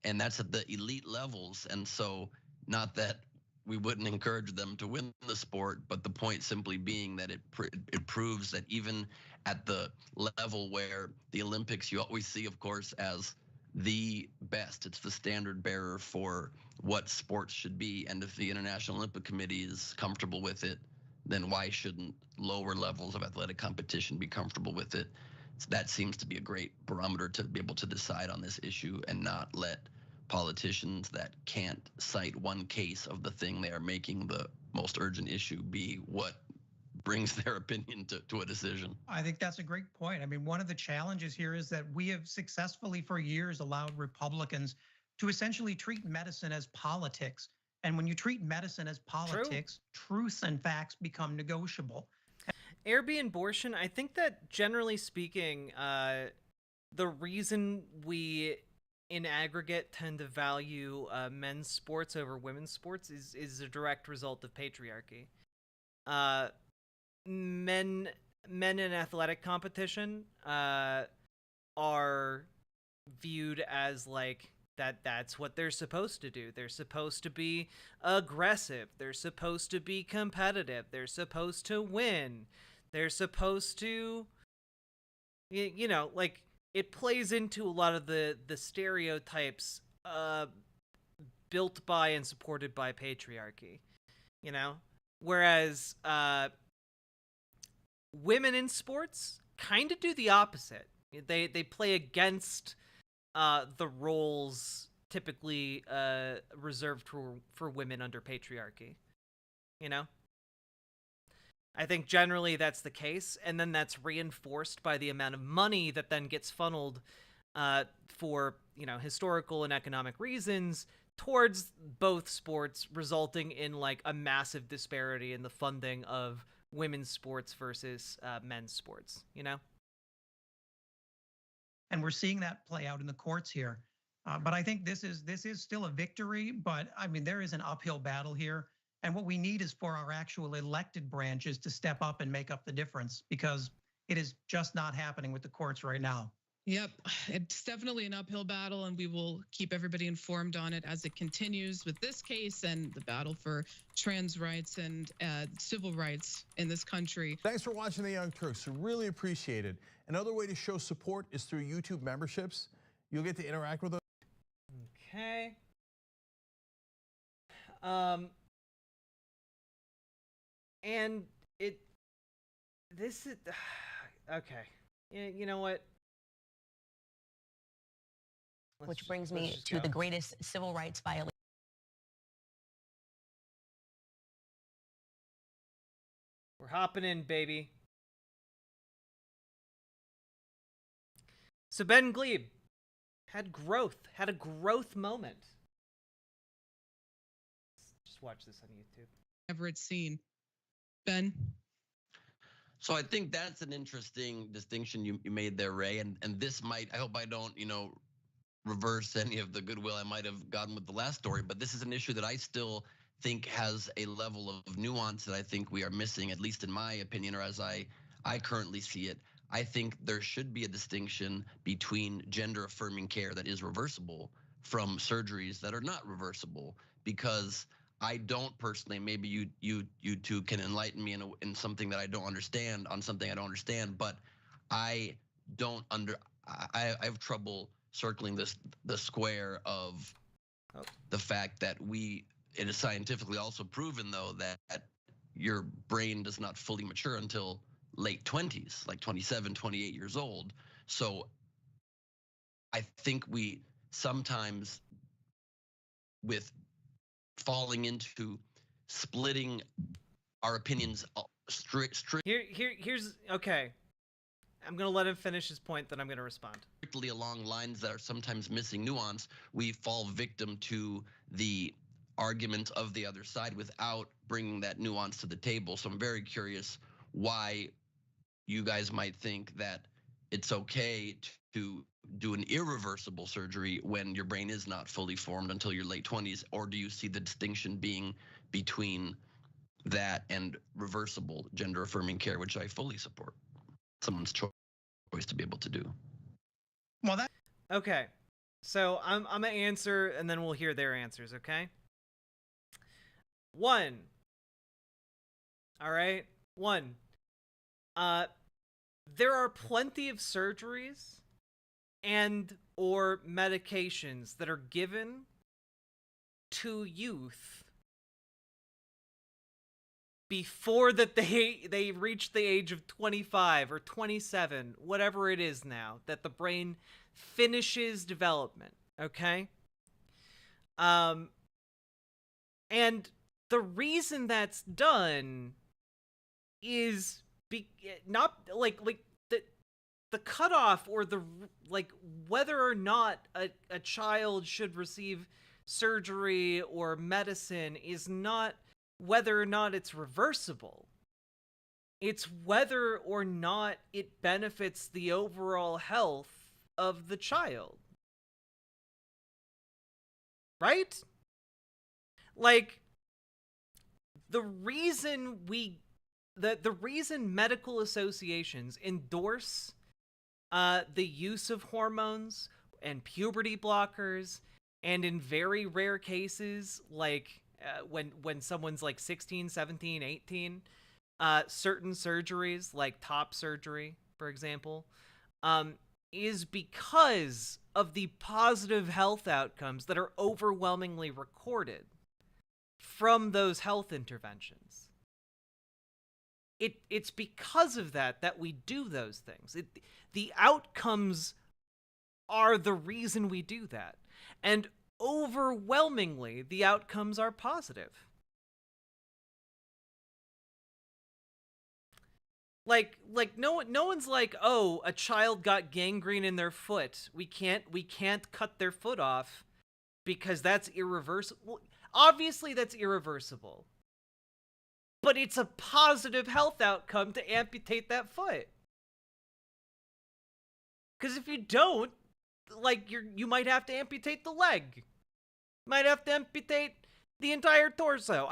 and that's at the elite levels. And so, not that we wouldn't encourage them to win the sport, but the point simply being that it proves that even at the level where the Olympics, you always see, of course, as the best. It's the standard bearer for what sports should be. And if the International Olympic Committee is comfortable with it, then why shouldn't lower levels of athletic competition be comfortable with it? That seems to be a great barometer to be able to decide on this issue and not let politicians that can't cite one case of the thing they are making the most urgent issue be what brings their opinion to a decision. I think that's a great point. I mean, one of the challenges here is that we have successfully for years allowed Republicans to essentially treat medicine as politics. And when you treat medicine as politics, truth and facts become negotiable. Airbnb, I think that generally speaking, the reason we in aggregate tend to value men's sports over women's sports is a direct result of patriarchy. Men in athletic competition are viewed as like that's what they're supposed to do. They're supposed to be aggressive. They're supposed to be competitive. They're supposed to win. They're supposed to, you know, like, it plays into a lot of the stereotypes built by and supported by patriarchy, you know? Whereas women in sports kind of do the opposite. They play against the roles typically reserved for women under patriarchy, you know? I think generally that's the case, and then that's reinforced by the amount of money that then gets funneled for, you know, historical and economic reasons towards both sports, resulting in like a massive disparity in the funding of women's sports versus men's sports, you know? And we're seeing that play out in the courts here. But I think this is still a victory, but I mean, there is an uphill battle here. And what we need is for our actual elected branches to step up and make up the difference, because it is just not happening with the courts right now. Yep, it's definitely an uphill battle, and we will keep everybody informed on it as it continues with this case and the battle for trans rights and civil rights in this country. Thanks for watching The Young Turks. We really appreciate it. Another way to show support is through YouTube memberships. You'll get to interact with us. Okay. And this is, okay. You know what? Which brings me to the greatest civil rights violation. We're hopping in, baby. So Ben Glebe had a growth moment. Just watch this on YouTube. Ever it's seen. Ben? So I think that's an interesting distinction you made there, Ray. And this might, I hope I don't, you know, reverse any of the goodwill I might have gotten with the last story, but this is an issue that I still think has a level of nuance that I think we are missing, at least in my opinion, or as I currently see it. I think there should be a distinction between gender affirming care that is reversible from surgeries that are not reversible, because I don't personally, maybe you two can enlighten me in something that I don't understand, on something I don't understand, but I have trouble circling the square of the fact that it is scientifically also proven though that your brain does not fully mature until late 20s, like 27, 28 years old. So I think we sometimes, with falling into splitting our opinions Here's okay. I'm gonna let him finish his point, then I'm gonna respond. Strictly along lines that are sometimes missing nuance, we fall victim to the argument of the other side without bringing that nuance to the table. So I'm very curious why you guys might think that it's okay to do an irreversible surgery when your brain is not fully formed until your late 20s? Or do you see the distinction being between that and reversible gender affirming care, which I fully support? Someone's choice to be able to do. Well, that. Okay. So I'm gonna answer and then we'll hear their answers, okay? 1. All right. 1. There are plenty of surgeries and or medications that are given to youth before that they reach the age of 25 or 27, whatever it is now, that the brain finishes development, okay? And the reason that's done is not like the cutoff or the like whether or not a child should receive surgery or medicine is not whether or not it's reversible. It's whether or not it benefits the overall health of the child. Right? Like, the reason the reason medical associations endorse the use of hormones and puberty blockers, and in very rare cases, like when someone's like 16, 17, 18, certain surgeries, like top surgery, for example, is because of the positive health outcomes that are overwhelmingly recorded from those health interventions. It's because of that we do those things. The outcomes are the reason we do that. And overwhelmingly, the outcomes are positive. Like no one's like, oh, a child got gangrene in their foot. We can't cut their foot off because that's irreversible. Obviously, that's irreversible. But it's a positive health outcome to amputate that foot. Because if you don't, like, you might have to amputate the leg. Might have to amputate the entire torso.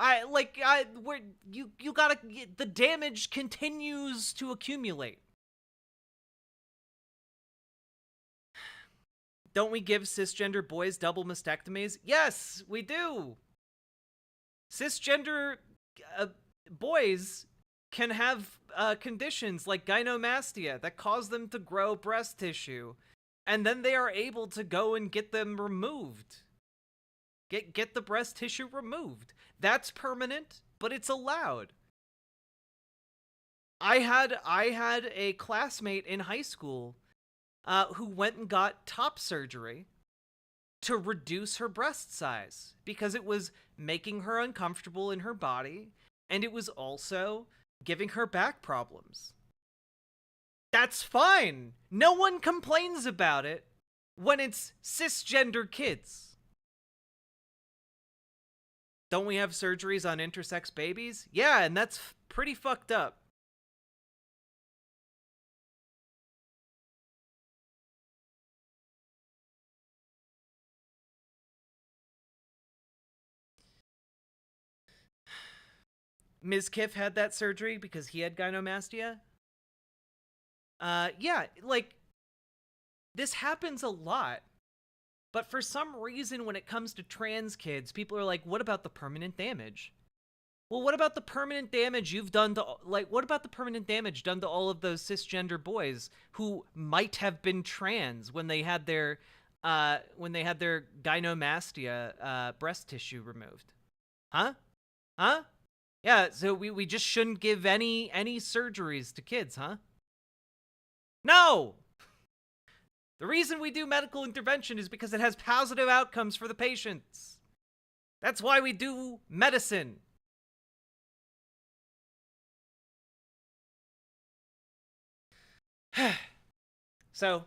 You gotta, the damage continues to accumulate. Don't we give cisgender boys double mastectomies? Yes, we do. Cisgender boys can have conditions like gynecomastia that cause them to grow breast tissue, and then they are able to go and get them removed. Get the breast tissue removed. That's permanent, but it's allowed. I had a classmate in high school who went and got top surgery to reduce her breast size because it was making her uncomfortable in her body, and it was also giving her back problems. That's fine. No one complains about it when it's cisgender kids. Don't we have surgeries on intersex babies? Yeah, and that's pretty fucked up. Ms. Kiff had that surgery because he had gynecomastia. Yeah, like, this happens a lot. But for some reason, when it comes to trans kids, people are like, what about the permanent damage? Well, what about the permanent damage you've done to, like, what about the permanent damage done to all of those cisgender boys who might have been trans when they had their gynecomastia breast tissue removed? Huh? Huh? Yeah, so we just shouldn't give any surgeries to kids, huh? No! The reason we do medical intervention is because it has positive outcomes for the patients. That's why we do medicine. So,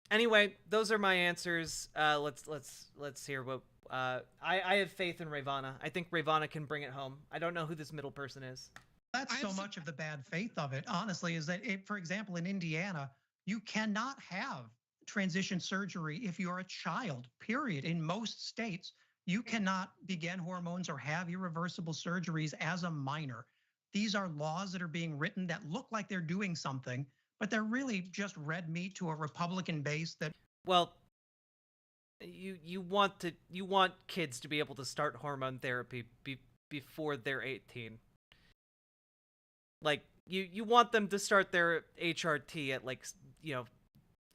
anyway, those are my answers. Let's hear what I have faith in Ravana. I think Ravana can bring it home. I don't know who this middle person is. That's so much of the bad faith of it, honestly, is that, for example, in Indiana, You cannot have transition surgery if you're a child, period. In most states, you cannot begin hormones or have irreversible surgeries as a minor. These are laws that are being written that look like they're doing something, but they're really just red meat to a Republican base that. Well, you want kids to be able to start hormone therapy before they're 18. Like you want them to start their HRT at like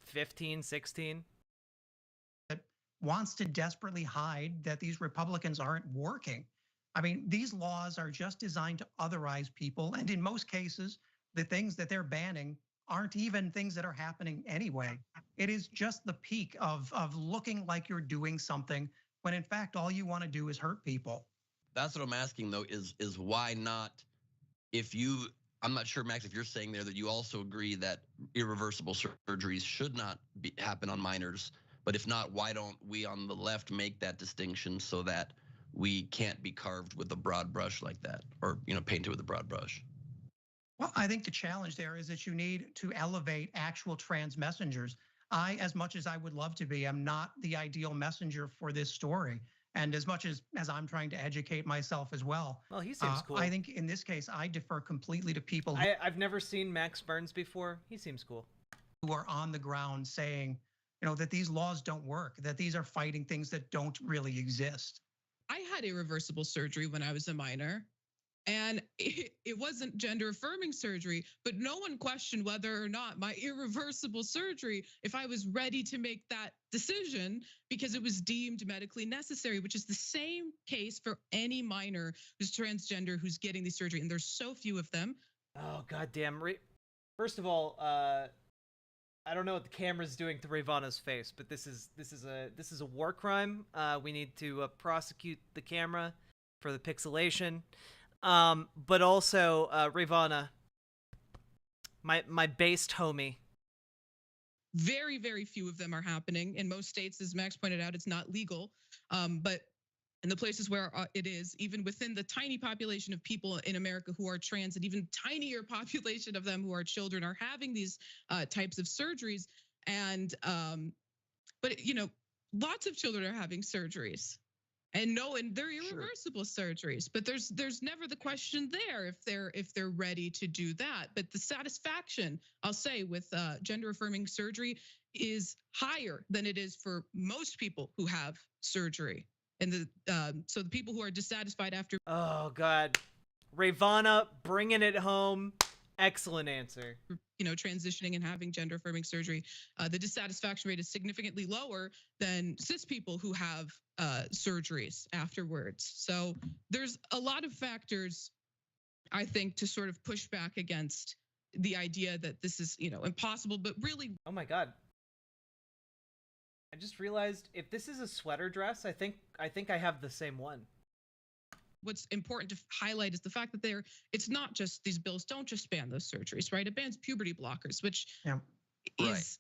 15, 16. That wants to desperately hide that these Republicans aren't working. I mean, these laws are just designed to otherize people, and in most cases, the things that they're banning aren't even things that are happening anyway. It is just the peak of looking like you're doing something when in fact all you want to do is hurt people. That's what I'm asking though, is why not, I'm not sure, Max, if you're saying there that you also agree that irreversible surgeries should not happen on minors, but if not, why don't we on the left make that distinction so that we can't be carved with a broad brush like that, or painted with a broad brush? Well, I think the challenge there is that you need to elevate actual trans messengers. I, as much as I would love to be, am not the ideal messenger for this story. And as much as I'm trying to educate myself as well. Well, he seems cool. I think in this case, I defer completely to people I've never seen Max Burns before. He seems cool. Who are on the ground saying, that these laws don't work, that these are fighting things that don't really exist. I had irreversible surgery when I was a minor. And it wasn't gender affirming surgery, but no one questioned whether or not my irreversible surgery, if I was ready to make that decision because it was deemed medically necessary, which is the same case for any minor who's transgender who's getting the surgery. And there's so few of them. Oh, goddamn. First of all, I don't know what the camera's doing to Ravana's face, but this is a war crime. We need to prosecute the camera for the pixelation. But also, Ravana, my based homie. Very, very few of them are happening. In most states, as Max pointed out, it's not legal. But in the places where it is, even within the tiny population of people in America who are trans, and even tinier population of them who are children, are having these types of surgeries. And, but lots of children are having surgeries. And they're irreversible surgeries, but there's never the question there if they're ready to do that. But the satisfaction, I'll say, with gender affirming surgery is higher than it is for most people who have surgery. And so the people who are dissatisfied after. Oh God, Ravana bringing it home. Excellent answer. Transitioning and having gender affirming surgery, the dissatisfaction rate is significantly lower than cis people who have surgeries afterwards. So there's a lot of factors, I think, to sort of push back against the idea that this is, impossible, but really. Oh my God. I just realized if this is a sweater dress, I think I have the same one. What's important to highlight is the fact that it's not just, these bills don't just ban those surgeries, right? It bans puberty blockers, which is,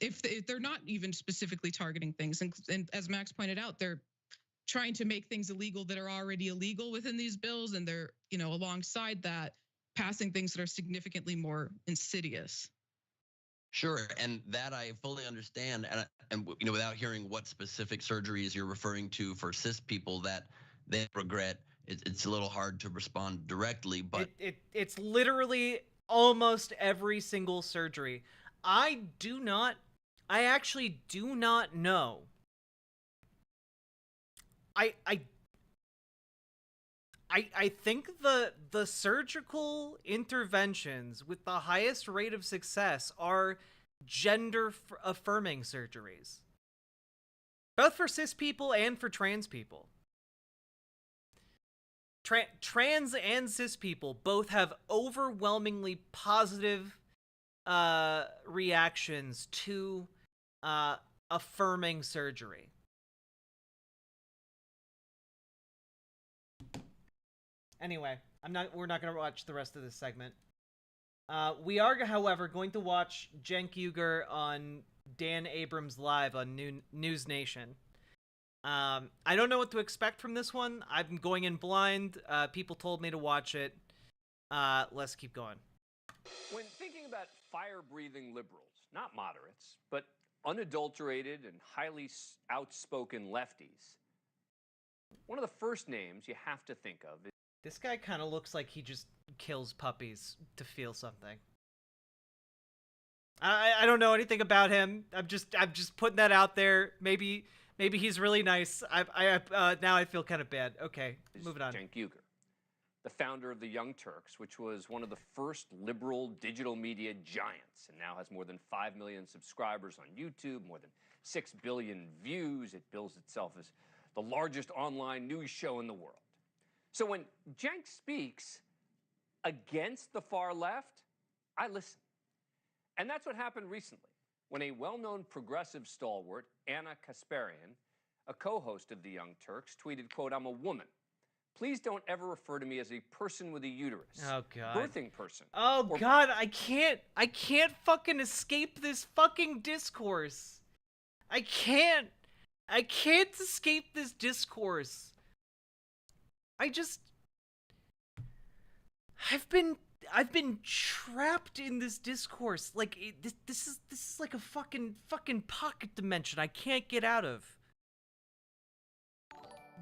if they're not even specifically targeting things. And as Max pointed out, they're trying to make things illegal that are already illegal within these bills. And they're, alongside that, passing things that are significantly more insidious. Sure, and that I fully understand. And without hearing what specific surgeries you're referring to for cis people that they regret, it's a little hard to respond directly, but it's literally almost every single surgery. I actually do not know. I think the surgical interventions with the highest rate of success are gender affirming surgeries, both for cis people and for trans people. Trans and cis people both have overwhelmingly positive reactions to affirming surgery. Anyway, we're not going to watch the rest of this segment. We are, however, going to watch Cenk Uygur on Dan Abrams Live on News Nation. I don't know what to expect from this one. I'm going in blind. People told me to watch it. Let's keep going. When thinking about fire-breathing liberals, not moderates, but unadulterated and highly outspoken lefties, one of the first names you have to think of is... This guy kind of looks like he just kills puppies to feel something. I don't know anything about him. I'm just putting that out there. Maybe he's really nice. Now I feel kind of bad. Okay, moving on. Cenk Uygur, the founder of the Young Turks, which was one of the first liberal digital media giants, and now has more than 5 million subscribers on YouTube, more than 6 billion views. It bills itself as the largest online news show in the world. So when Cenk speaks against the far left, I listen. And that's what happened recently when a well-known progressive stalwart, Anna Kasparian, a co-host of the Young Turks, tweeted, quote, "I'm a woman. Please don't ever refer to me as a person with a uterus. Oh, God. Birthing person." Oh, God, I can't fucking escape this fucking discourse. I can't escape this discourse. I've been trapped in this discourse. Like, this is like a fucking pocket dimension I can't get out of.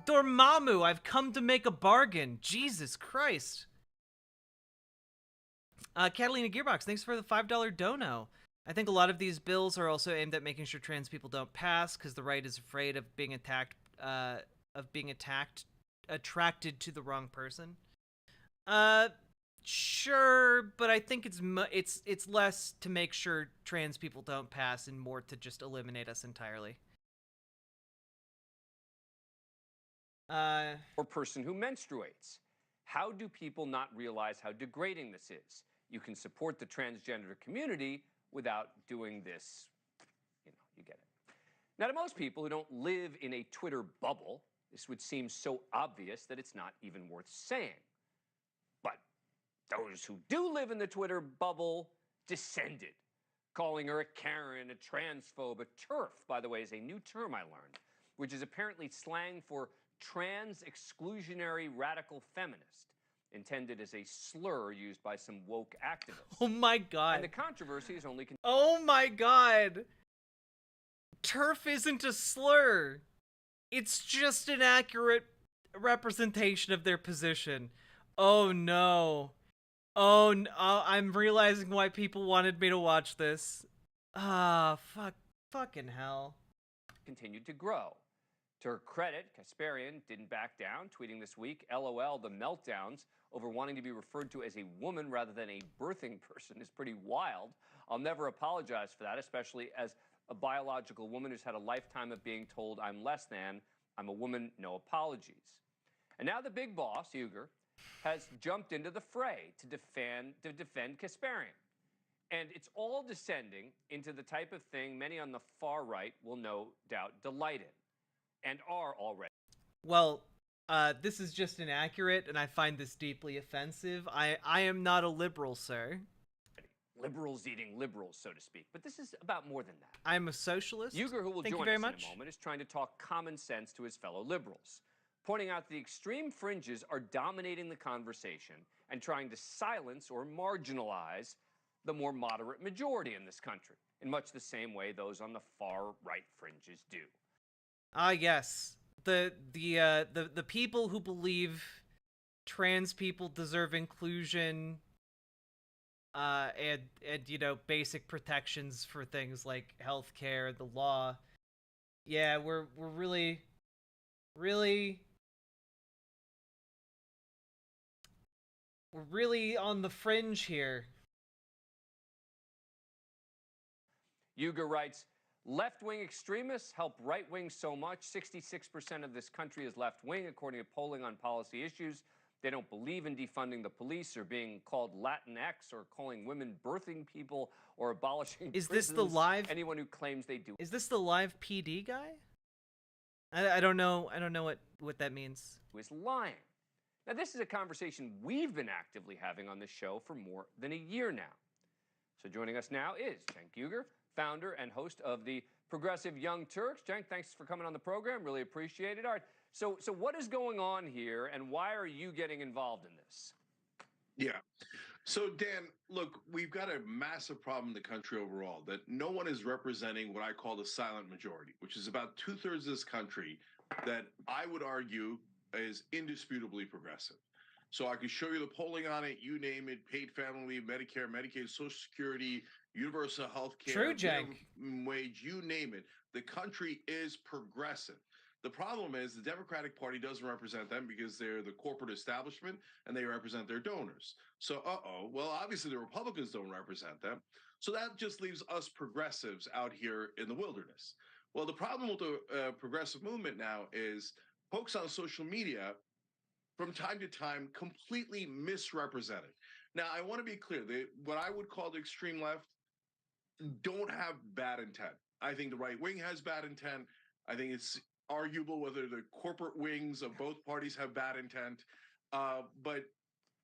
Dormammu, I've come to make a bargain. Jesus Christ. Catalina Gearbox, thanks for the $5 dono. I think a lot of these bills are also aimed at making sure trans people don't pass because the right is afraid of being attracted to the wrong person. Sure, but I think it's less to make sure trans people don't pass and more to just eliminate us entirely. Or person who menstruates. How do people not realize how degrading this is? You can support the transgender community without doing this. You get it. Now, to most people who don't live in a Twitter bubble, this would seem so obvious that it's not even worth saying. But those who do live in the Twitter bubble descended, calling her a Karen, a transphobe, a TERF, by the way, is a new term I learned, which is apparently slang for trans exclusionary radical feminist, intended as a slur used by some woke activists. Oh my God. And the controversy is only... Oh my God. TERF isn't a slur. It's just an accurate representation of their position. Oh no. Oh no. I'm realizing why people wanted me to watch this. Fucking hell. Continued to grow. To her credit, Kasparian didn't back down, tweeting this week, LOL, the meltdowns over wanting to be referred to as a woman rather than a birthing person is pretty wild. I'll never apologize for that, especially as a biological woman who's had a lifetime of being told I'm less than. I'm a woman, no apologies. And now the big boss, Uygur, has jumped into the fray to defend Kasparian. And it's all descending into the type of thing many on the far right will no doubt delight in. And are already. Well, this is just inaccurate, and I find this deeply offensive. I am not a liberal, sir. Liberals eating liberals, so to speak. But this is about more than that. I'm a socialist. Uygur, who will Thank join you very us much. in a moment, is trying to talk common sense to his fellow liberals, pointing out the extreme fringes are dominating the conversation and trying to silence or marginalize the more moderate majority in this country, in much the same way those on the far right fringes do. Yes. The people who believe trans people deserve inclusion and basic protections for things like healthcare, the law. Yeah, we're really on the fringe here. Uygur writes, left-wing extremists help right-wing so much. 66% of this country is left-wing, according to polling on policy issues. They don't believe in defunding the police or being called Latinx or calling women birthing people or abolishing prisons. Is this the live? Anyone who claims they do. Is this the live PD guy? I don't know. I don't know what that means. Is lying. Now, this is a conversation we've been actively having on this show for more than a year now. So joining us now is Cenk Uygur, founder and host of the Progressive Young Turks. Cenk, thanks for coming on the program. Really appreciate it. All right, so what is going on here, and why are you getting involved in this? Yeah. So, Dan, look, we've got a massive problem in the country overall that no one is representing what I call the silent majority, which is about 2/3 of this country that I would argue is indisputably progressive. So I could show you the polling on it, you name it, paid family, Medicare, Medicaid, Social Security, universal health care, True, Jank. minimum wage, you name it. The country is progressive. The problem is the Democratic Party doesn't represent them because they're the corporate establishment and they represent their donors. So, well, obviously the Republicans don't represent them. So that just leaves us progressives out here in the wilderness. Well, the problem with the progressive movement now is folks on social media from time to time completely misrepresented. Now, I want to be clear, what I would call the extreme left don't have bad intent. I think the right wing has bad intent. I think it's arguable whether the corporate wings of both parties have bad intent. But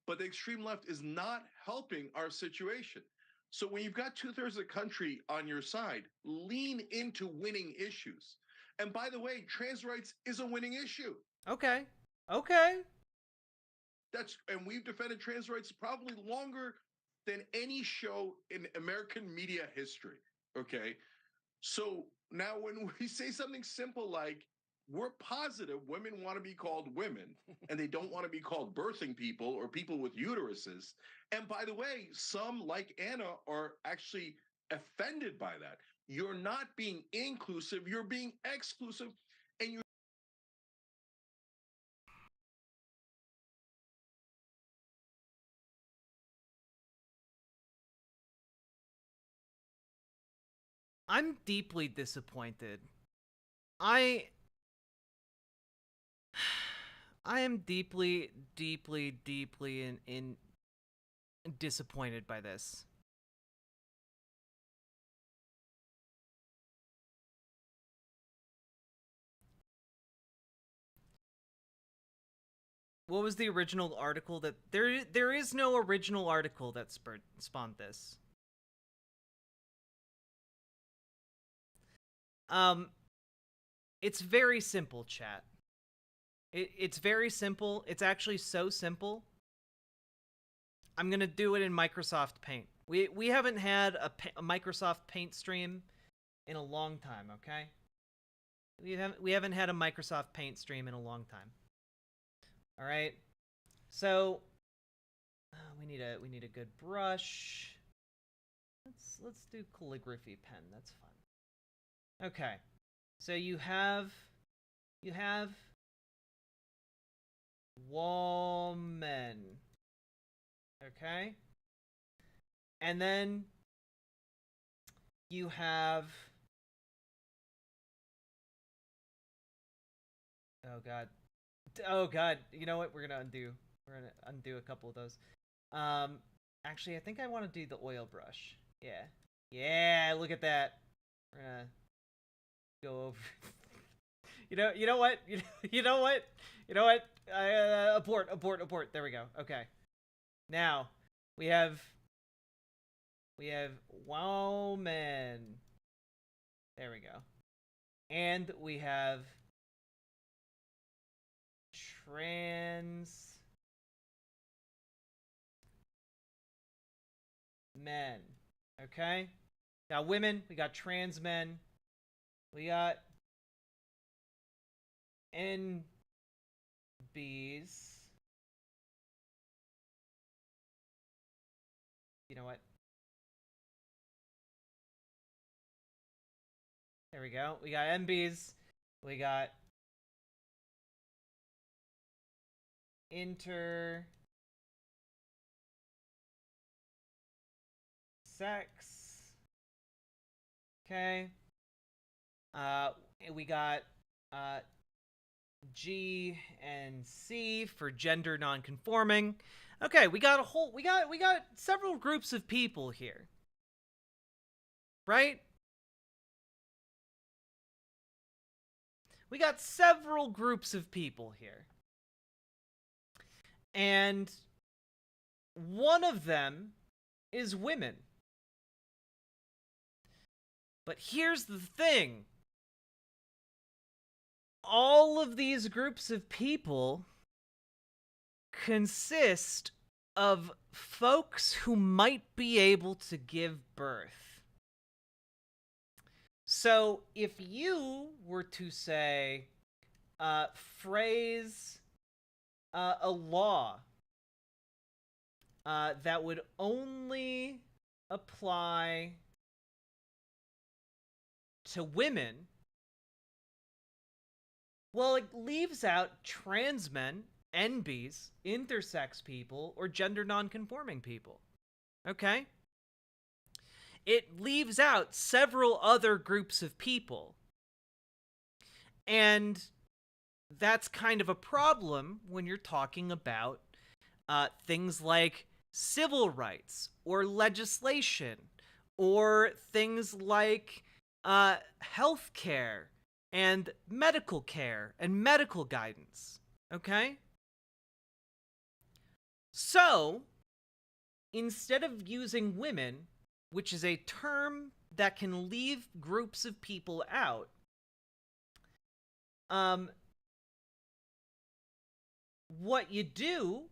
the extreme left is not helping our situation. So when you've got 2/3 of the country on your side, lean into winning issues. And by the way, trans rights is a winning issue. Okay. And we've defended trans rights probably longer than any show in American media history. Okay. So now when we say something simple like, we're positive women want to be called women and they don't want to be called birthing people or people with uteruses. And by the way, some like Anna are actually offended by that. You're not being inclusive, you're being exclusive, and you're I'm deeply disappointed. I am deeply in disappointed by this. What was the original article that there is no original article that spawned this. It's very simple, chat. It's very simple. It's actually so simple. I'm gonna do it in Microsoft Paint. We haven't had a Microsoft Paint stream in a long time. Okay. We haven't had a Microsoft Paint stream in a long time. All right. So we need a good brush. Let's do calligraphy pen. That's fun. Okay. So you have woman. Okay? And then you have oh god, you know what? We're gonna undo a couple of those. Actually, I think I want to do the oil brush. Yeah, look at that. We're gonna go over. you know what? Abort. There we go. Okay. Now we have woman. There we go. And we have trans men. Okay? Now women, we got trans men. We got NBs. You know what? There we go. We got NBs. We got intersex. Okay. We got G and C for gender nonconforming. Okay, we got several groups of people here. Right? We got several groups of people here. And one of them is women. But here's the thing. All of these groups of people consist of folks who might be able to give birth. So if you were to say, phrase a law that would only apply to women, well, it leaves out trans men, NBs, intersex people, or gender nonconforming people. Okay? It leaves out several other groups of people. And that's kind of a problem when you're talking about things like civil rights or legislation or things like health care and medical care and medical guidance. Okay? So, instead of using women, which is a term that can leave groups of people out, what you do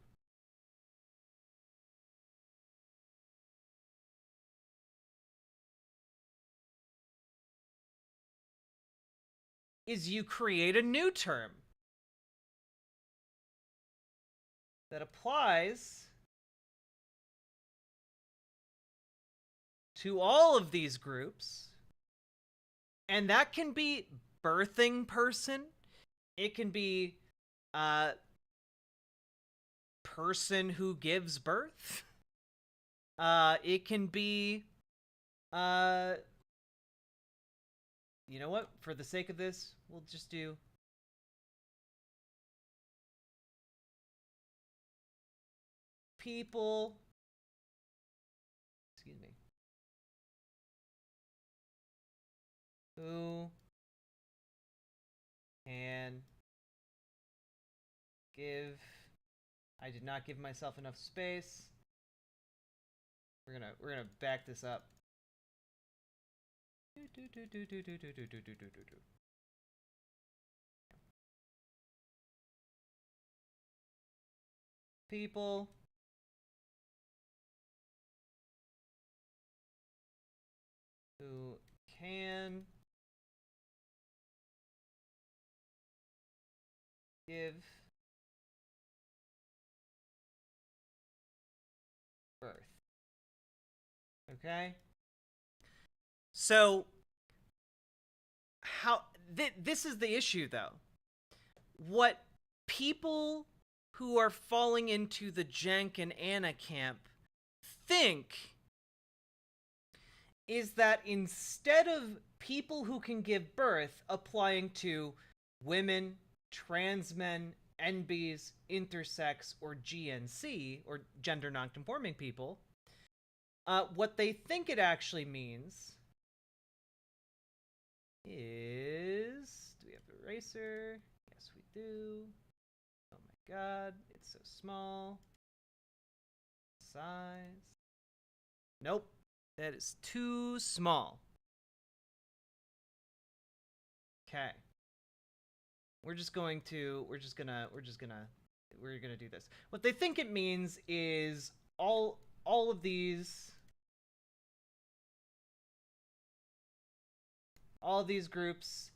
is you create a new term that applies to all of these groups, and that can be birthing person, it can be person who gives birth, it can be you know what, for the sake of this, we'll just do people, excuse me, who can give, I did not give myself enough space. We're gonna back this up. People who can give birth. Okay? So, how this is the issue, though. What people who are falling into the Jenk and Anna camp think is that instead of people who can give birth applying to women, trans men, NBs, intersex, or GNC, or gender nonconforming people, what they think it actually means is, do we have the eraser? Yes, we do. Oh my god, it's so small. Size. Nope, that is too small. Okay. We're gonna do this. What they think it means is all of these groups.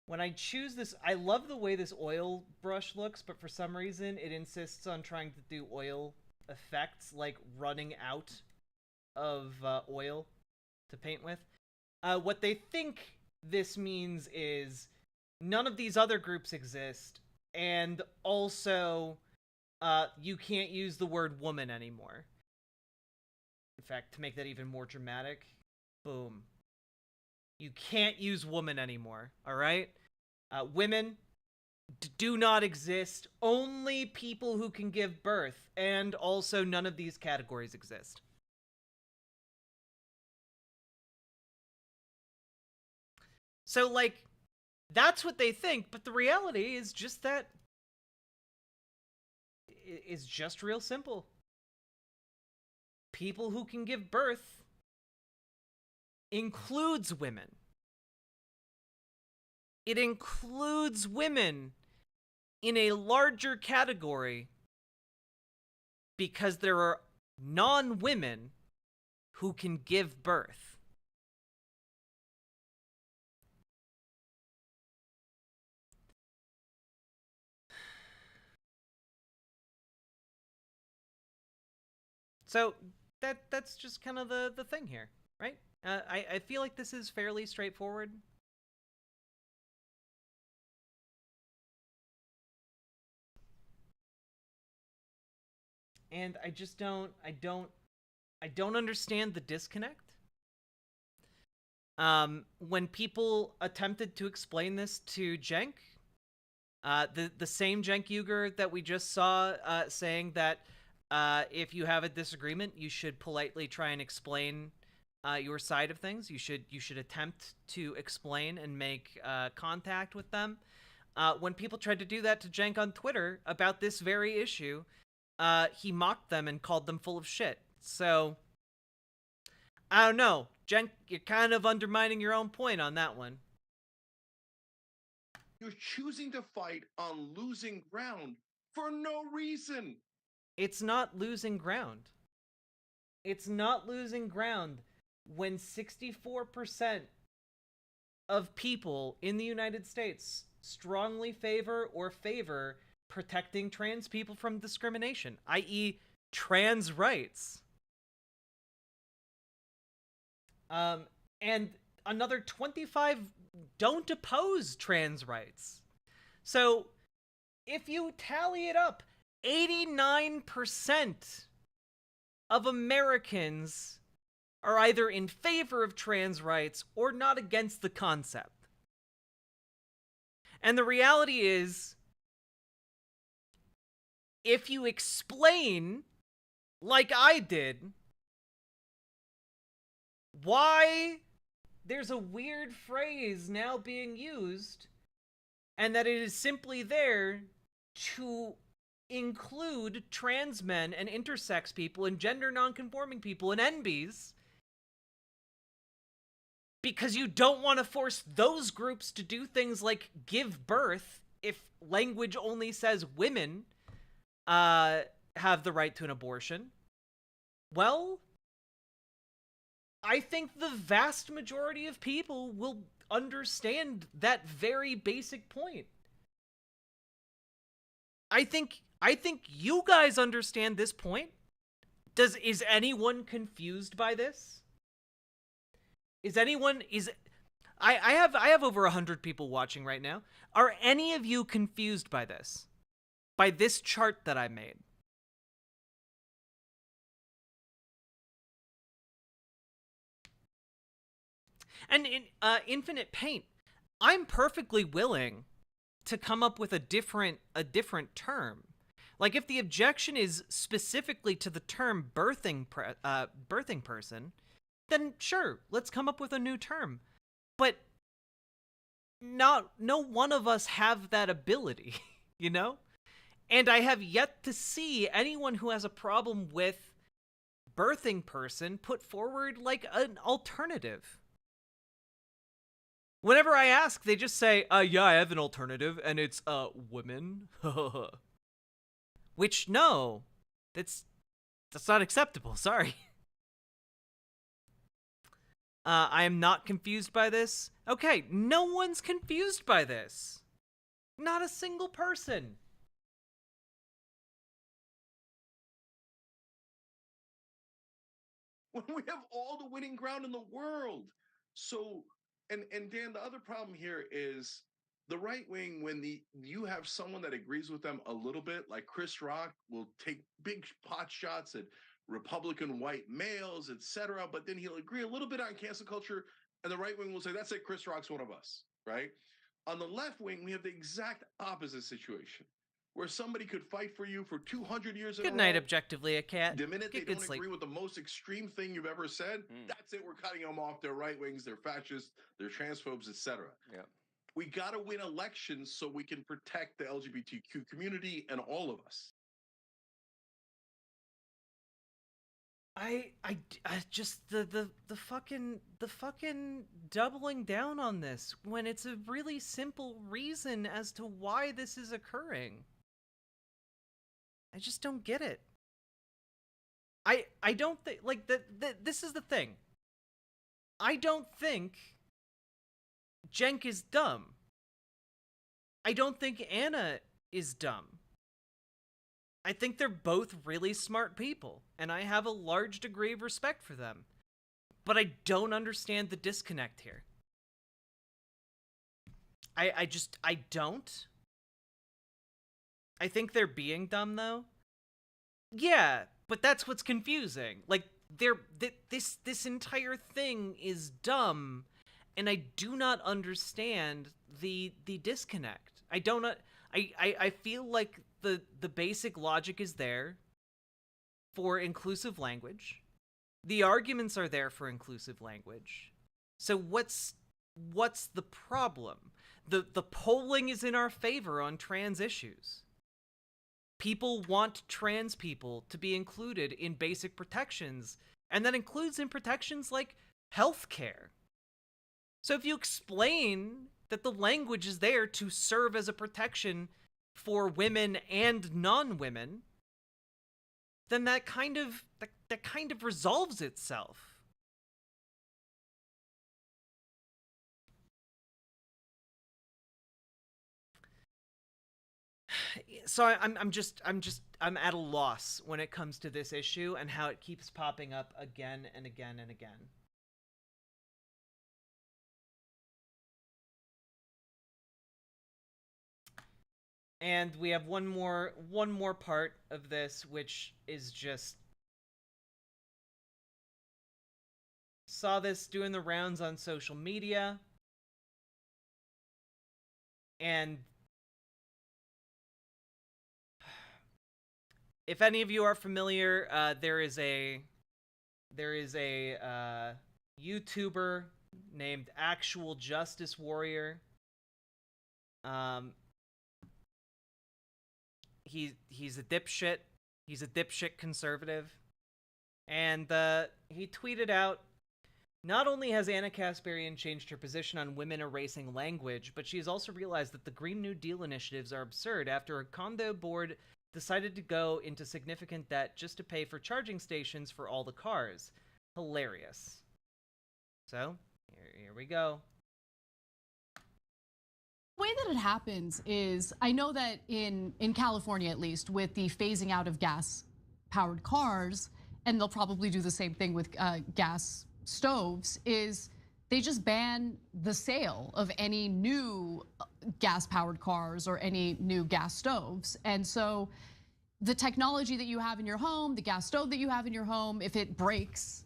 When I choose this, I love the way this oil brush looks, but for some reason it insists on trying to do oil effects, like running out of oil to paint with. What they think this means is none of these other groups exist, and also you can't use the word woman anymore. In fact, to make that even more dramatic, boom. You can't use woman anymore, all right? Women do not exist. Only people who can give birth, and also none of these categories exist. So, like, that's what they think, but the reality is just that it's just real simple. People who can give birth includes women. It includes women in a larger category because there are non-women who can give birth. So that's just kind of the thing here, right? I feel like this is fairly straightforward. And I just don't understand the disconnect. When people attempted to explain this to Cenk, the same Cenk Uygur that we just saw saying that if you have a disagreement, you should politely try and explain your side of things. You should attempt to explain and make contact with them. When people tried to do that to Cenk on Twitter about this very issue, he mocked them and called them full of shit. So, I don't know. Cenk, you're kind of undermining your own point on that one. You're choosing to fight on losing ground for no reason. It's not losing ground. It's not losing ground when 64% of people in the United States strongly favor protecting trans people from discrimination, i.e. trans rights. And another 25 don't oppose trans rights. So if you tally it up, 89% of Americans are either in favor of trans rights or not against the concept. And the reality is, if you explain, like I did, why there's a weird phrase now being used, and that it is simply there to include trans men and intersex people and gender nonconforming people and NBs, because you don't want to force those groups to do things like give birth if language only says women have the right to an abortion. Well, I think the vast majority of people will understand that very basic point. I think you guys understand this point. Is anyone confused by this? I have over 100 people watching right now. Are any of you confused by this? By this chart that I made? And in Infinite Paint, I'm perfectly willing to come up with a different term. Like, if the objection is specifically to the term birthing person, then sure, let's come up with a new term. But no one of us have that ability, you know? And I have yet to see anyone who has a problem with birthing person put forward like an alternative. Whenever I ask, they just say, yeah, I have an alternative, and it's, women. Which, no, that's not acceptable, sorry. I am not confused by this. Okay, no one's confused by this. Not a single person. When we have all the winning ground in the world. So, and Dan, the other problem here is the right wing, when you have someone that agrees with them a little bit, like Chris Rock will take big pot shots at Republican white males, etc., but then he'll agree a little bit on cancel culture, and the right wing will say, that's it, Chris Rock's one of us, right? On the left wing, we have the exact opposite situation, where somebody could fight for you for 200 years in a row. Good night, objectively, a cat. The minute they don't sleep. agree with the most extreme thing you've ever said, that's it, we're cutting them off. They're right wings, they're fascists, they're transphobes, etc. Yeah. We got to win elections so we can protect the LGBTQ community and all of us. I just the fucking doubling down on this when it's a really simple reason as to why this is occurring. I just don't get it. I don't think, like, this is the thing. I don't think Cenk is dumb. I don't think Anna is dumb. I think they're both really smart people, and I have a large degree of respect for them. But I don't understand the disconnect here. I don't. I think they're being dumb, though. Yeah, but that's what's confusing. Like, this entire thing is dumb, and I do not understand the disconnect. I feel like the basic logic is there for inclusive language. The arguments are there for inclusive language. So what's the problem? The polling is in our favor on trans issues. People want trans people to be included in basic protections, and that includes in protections like healthcare. So if you explain that the language is there to serve as a protection for women and non-women, then that kind of resolves itself. So I'm at a loss when it comes to this issue and how it keeps popping up again and again and again. And we have one more part of this, which is just, saw this doing the rounds on social media, and if any of you are familiar, there is a YouTuber named Actual Justice Warrior. He's a dipshit. He's a dipshit conservative. And he tweeted out, "Not only has Anna Kasparian changed her position on women erasing language, but she has also realized that the Green New Deal initiatives are absurd after a condo board decided to go into significant debt just to pay for charging stations for all the cars. Hilarious." So, here we go. The way that it happens is, I know that in California, at least, with the phasing out of gas-powered cars, and they'll probably do the same thing with gas stoves, is they just ban the sale of any new gas-powered cars or any new gas stoves. And so the technology that you have in your home, the gas stove that you have in your home, if it breaks,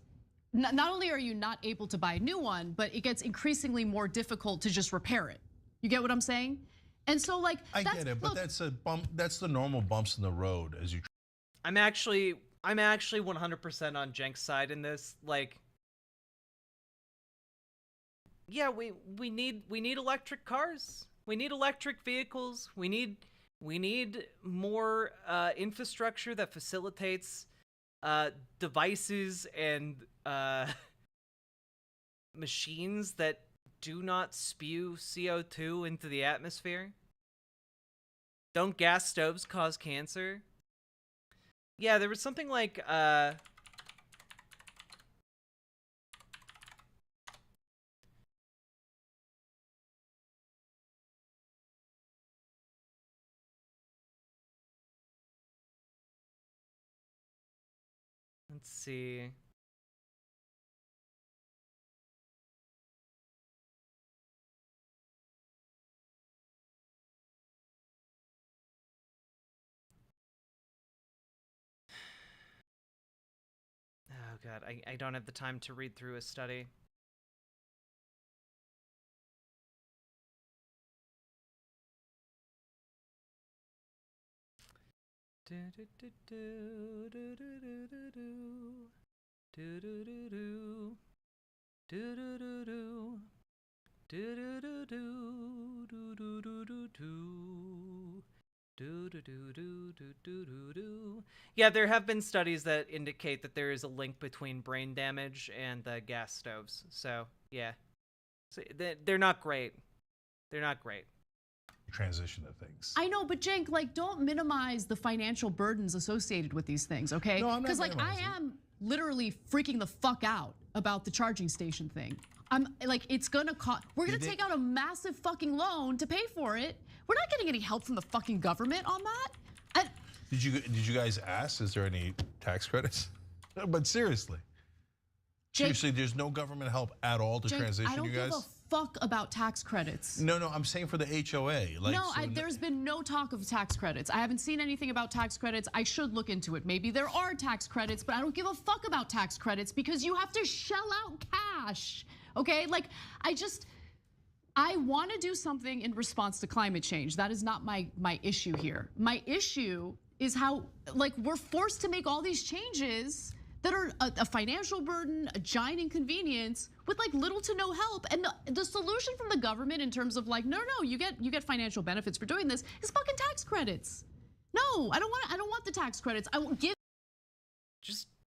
not only are you not able to buy a new one, but it gets increasingly more difficult to just repair it. You get what I'm saying? And so, like, I get it, but that's a bump. That's the normal bumps in the road as you. I'm actually 100% on Cenk's side in this. Like, yeah, we need electric cars. We need electric vehicles. We need more infrastructure that facilitates devices and machines that do not spew CO2 into the atmosphere. Don't gas stoves cause cancer? Yeah, there was something like let's see. Oh god, I don't have the time to read through a study. Yeah, there have been studies that indicate that there is a link between brain damage and gas stoves. So, yeah. So, they're not great. They're not great. transition to things. I know, but Cenk, like, don't minimize the financial burdens associated with these things, okay? No, I'm not Because, like, I am literally freaking the fuck out about the charging station thing. I'm like, it's gonna cost. We're gonna take out a massive fucking loan to pay for it. We're not getting any help from the fucking government on that. Did you guys ask? Is there any tax credits? But seriously. Seriously, there's no government help at all to transition you guys? I don't give a fuck about tax credits. No, I'm saying for the HOA. Like, no, there's been no talk of tax credits. I haven't seen anything about tax credits. I should look into it. Maybe there are tax credits, but I don't give a fuck about tax credits because you have to shell out cash, okay? Like, I want to do something in response to climate change. That is not my issue here. My issue is how, like, we're forced to make all these changes that are a financial burden, a giant inconvenience, with like little to no help. And the solution from the government in terms of like, no, you get financial benefits for doing this is fucking tax credits. No, I don't want the tax credits. I won't give.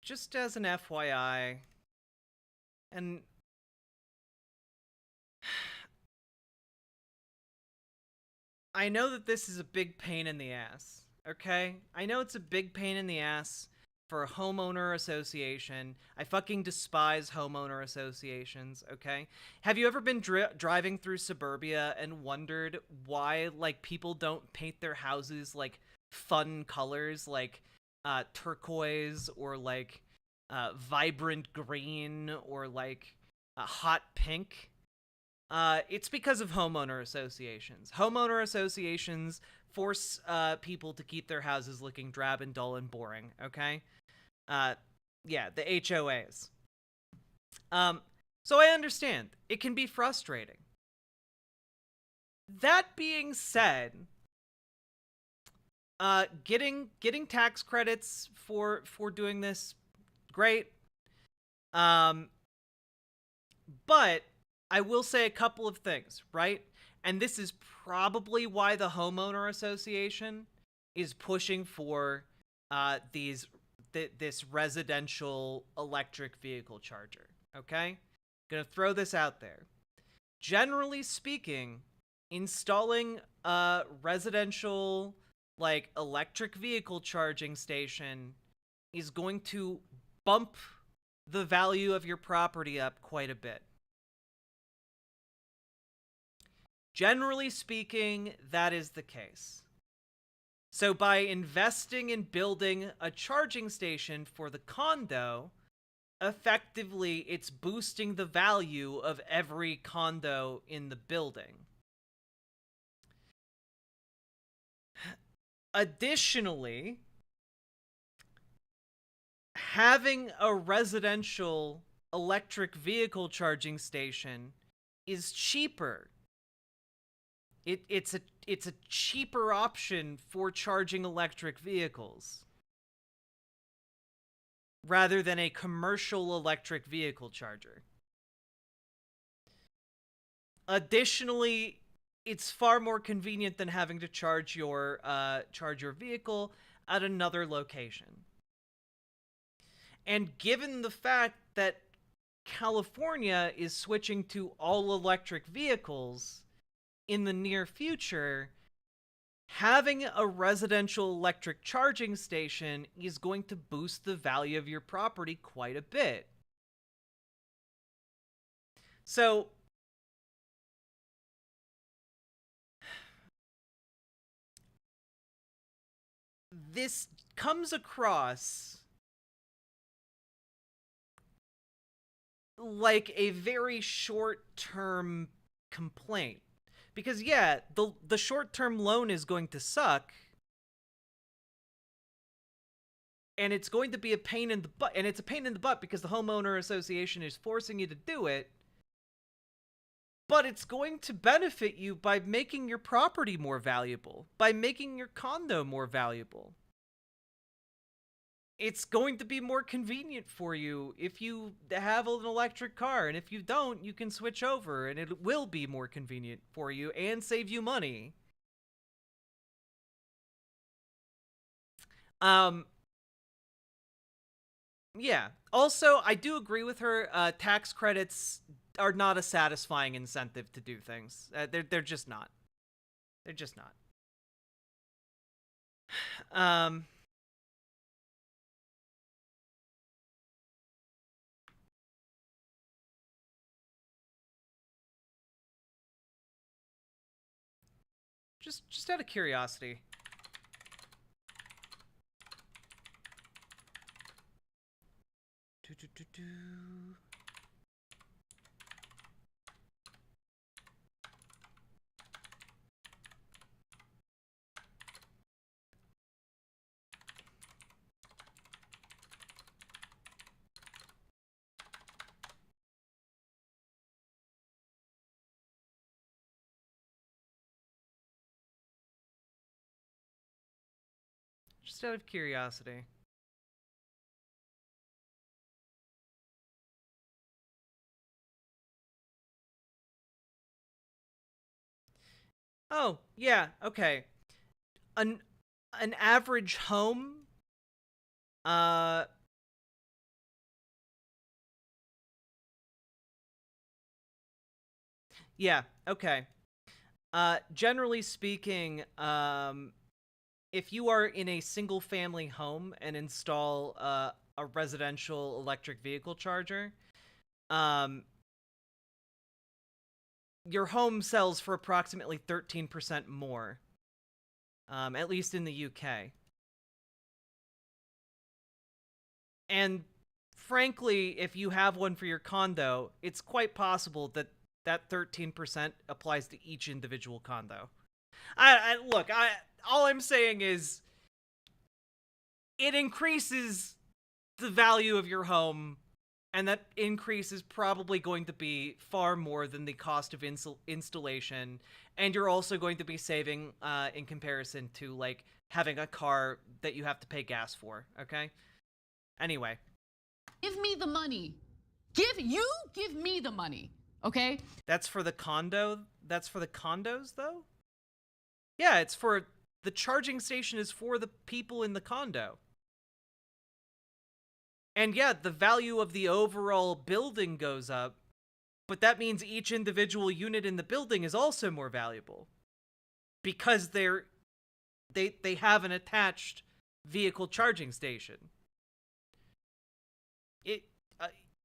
Just as an FYI, and I know that this is a big pain in the ass, okay? I know it's a big pain in the ass for a homeowner association. I fucking despise homeowner associations, okay? Have you ever been driving through suburbia and wondered why, like, people don't paint their houses, like, fun colors, like, turquoise, or, like, vibrant green, or, like, hot pink? It's because of homeowner associations. Homeowner associations force people to keep their houses looking drab and dull and boring, okay? Yeah, the HOAs. So I understand. It can be frustrating. That being said, getting tax credits for doing this, great. But I will say a couple of things, right? And this is probably why the homeowner association is pushing for this residential electric vehicle charger, okay? Gonna throw this out there. Generally speaking, installing a residential, like, electric vehicle charging station is going to bump the value of your property up quite a bit. Generally speaking, that is the case. So by investing in building a charging station for the condo, effectively it's boosting the value of every condo in the building. Additionally, having a residential electric vehicle charging station is cheaper. It's a cheaper option for charging electric vehicles rather than a commercial electric vehicle charger. Additionally, it's far more convenient than having to charge your vehicle at another location. And given the fact that California is switching to all electric vehicles in the near future, having a residential electric charging station is going to boost the value of your property quite a bit. So, this comes across like a very short-term complaint. Because, yeah, the short-term loan is going to suck. And it's going to be a pain in the butt. And it's a pain in the butt because the homeowner association is forcing you to do it. But it's going to benefit you by making your property more valuable. By making your condo more valuable. It's going to be more convenient for you if you have an electric car, and if you don't, you can switch over, and it will be more convenient for you and save you money. Yeah. Also, I do agree with her. Tax credits are not a satisfying incentive to do things. They're just not. They're just not. Just out of curiosity. Just out of curiosity. Oh, yeah, okay. An average home, yeah, okay. Generally speaking, if you are in a single family home and install a residential electric vehicle charger, your home sells for approximately 13% more, at least in the UK. And frankly, if you have one for your condo, it's quite possible that that 13% applies to each individual condo. Look, all I'm saying is it increases the value of your home, and that increase is probably going to be far more than the cost of installation, and you're also going to be saving in comparison to, like, having a car that you have to pay gas for, okay? Anyway. Give me the money. Give me the money, okay? That's for the condo? That's for the condos, though? Yeah, it's for... The charging station is for the people in the condo. And yeah, the value of the overall building goes up, but that means each individual unit in the building is also more valuable. Because they have an attached vehicle charging station.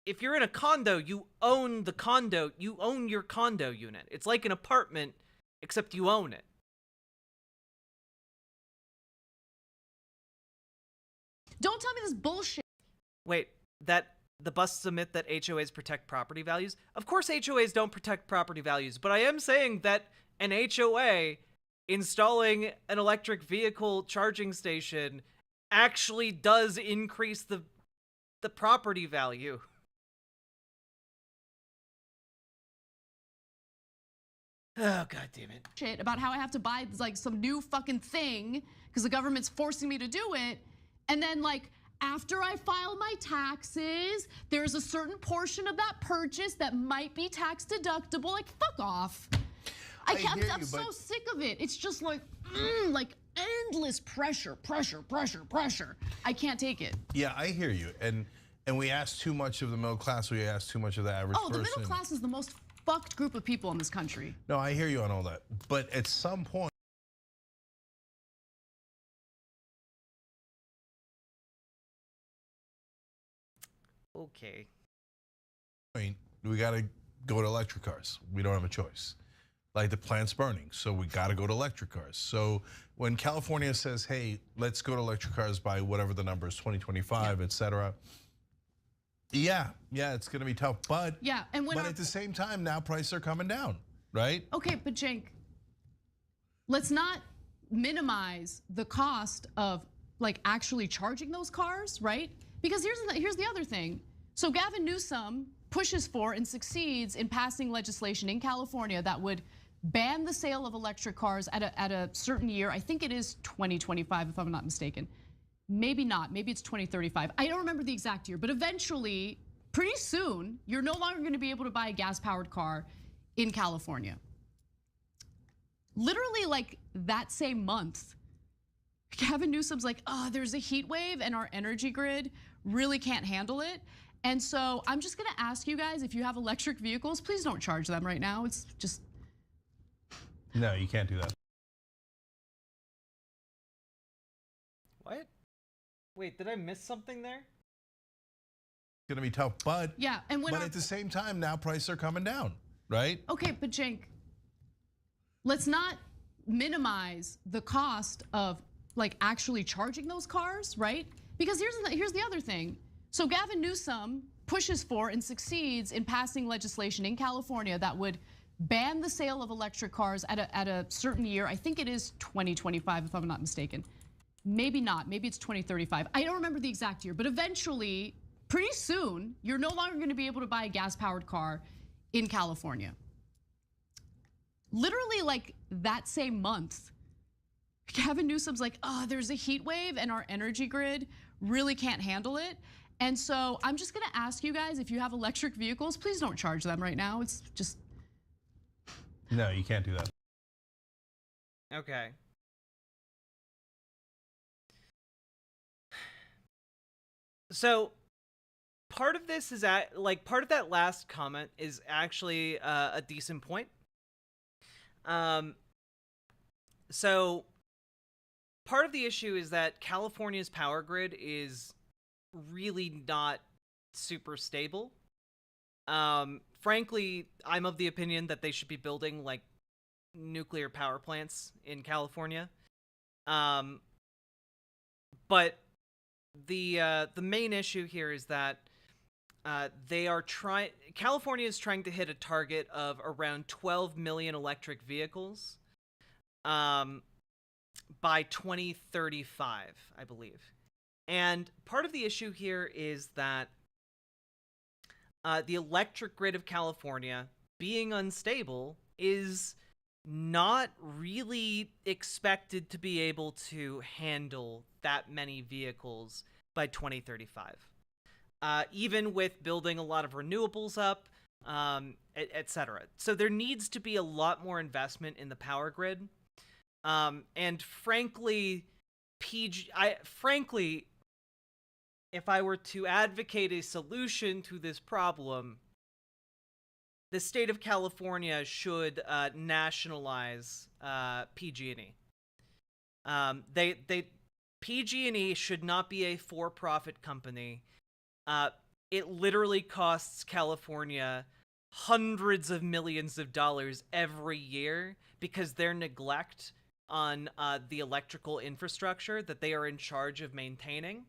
If you're in a condo, you own the condo, you own your condo unit. It's like an apartment, except you own it. Don't tell me this bullshit. Wait, that the busts admit that HOAs protect property values? Of course HOAs don't protect property values, but I am saying that an HOA installing an electric vehicle charging station actually does increase the property value. Oh, god damn it. Shit about how I have to buy like some new fucking thing because the government's forcing me to do it. And then like after I file my taxes, there's a certain portion of that purchase that might be tax deductible. Like fuck off. I'm so sick of it. It's just like endless pressure. I can't take it. Yeah, I hear you. And we ask too much of the middle class. We ask too much of the average person. Oh, the middle class is the most fucked group of people in this country. No, I hear you on all that. But at some point, okay. We got to go to electric cars. We don't have a choice. Like the plant's burning, so we got to go to electric cars. So when California says, hey, let's go to electric cars by whatever the number is, 2025, et cetera. Yeah, it's gonna be tough, but at the same time, now prices are coming down, right? Okay, but Cenk, let's not minimize the cost of like actually charging those cars, right? Because here's the other thing. So Gavin Newsom pushes for and succeeds in passing legislation in California that would ban the sale of electric cars at a certain year. I think it is 2025, if I'm not mistaken. Maybe not, maybe it's 2035. I don't remember the exact year, but eventually, pretty soon, you're no longer gonna be able to buy a gas-powered car in California. Literally like that same month, Gavin Newsom's like, oh, there's a heat wave and our energy grid really can't handle it. And so I'm just gonna ask you guys, if you have electric vehicles, please don't charge them right now. It's just. No, you can't do that. Wait, did I miss something there? Going to be tough, but yeah, and when at the same time, now prices are coming down, right? Okay, but Cenk, let's not minimize the cost of like actually charging those cars, right? Because here's the other thing. So Gavin Newsom pushes for and succeeds in passing legislation in California that would ban the sale of electric cars at a certain year. I think it is 2025, if I'm not mistaken. Maybe not. Maybe it's 2035. I don't remember the exact year, but eventually, pretty soon, you're no longer going to be able to buy a gas-powered car in California. Literally, like that same month, Gavin Newsom's like, oh, there's a heat wave and our energy grid really can't handle it. And so I'm just gonna ask you guys, if you have electric vehicles, please don't charge them right now. It's just. No, you can't do that. Okay. So part of this is part of that last comment is actually a decent point. So part of the issue is that California's power grid is really not super stable. Frankly, I'm of the opinion that they should be building like nuclear power plants in California. But the main issue here is that California is trying to hit a target of around 12 million electric vehicles by 2035, I believe. And part of the issue here is that the electric grid of California, being unstable, is not really expected to be able to handle that many vehicles by 2035. Even with building a lot of renewables up, etc. So there needs to be a lot more investment in the power grid. And frankly, if I were to advocate a solution to this problem, the state of California should nationalize PG&E. PG&E should not be a for-profit company. It literally costs California hundreds of millions of dollars every year because their neglect on the electrical infrastructure that they are in charge of maintaining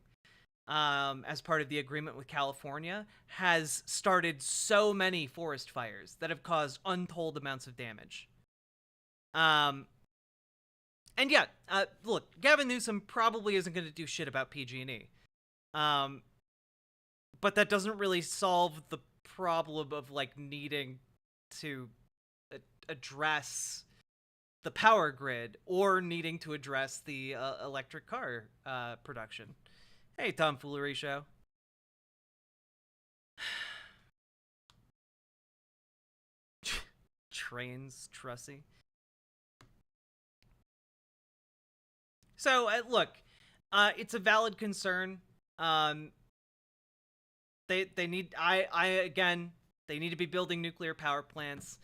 as part of the agreement with California has started so many forest fires that have caused untold amounts of damage. And yeah, look, Gavin Newsom probably isn't going to do shit about PG&E. But that doesn't really solve the problem of like needing to address the power grid or needing to address the electric car production. Hey, Tomfoolery Show. Trains, Trussy. So, look, it's a valid concern. They need again, they need to be building nuclear power plants.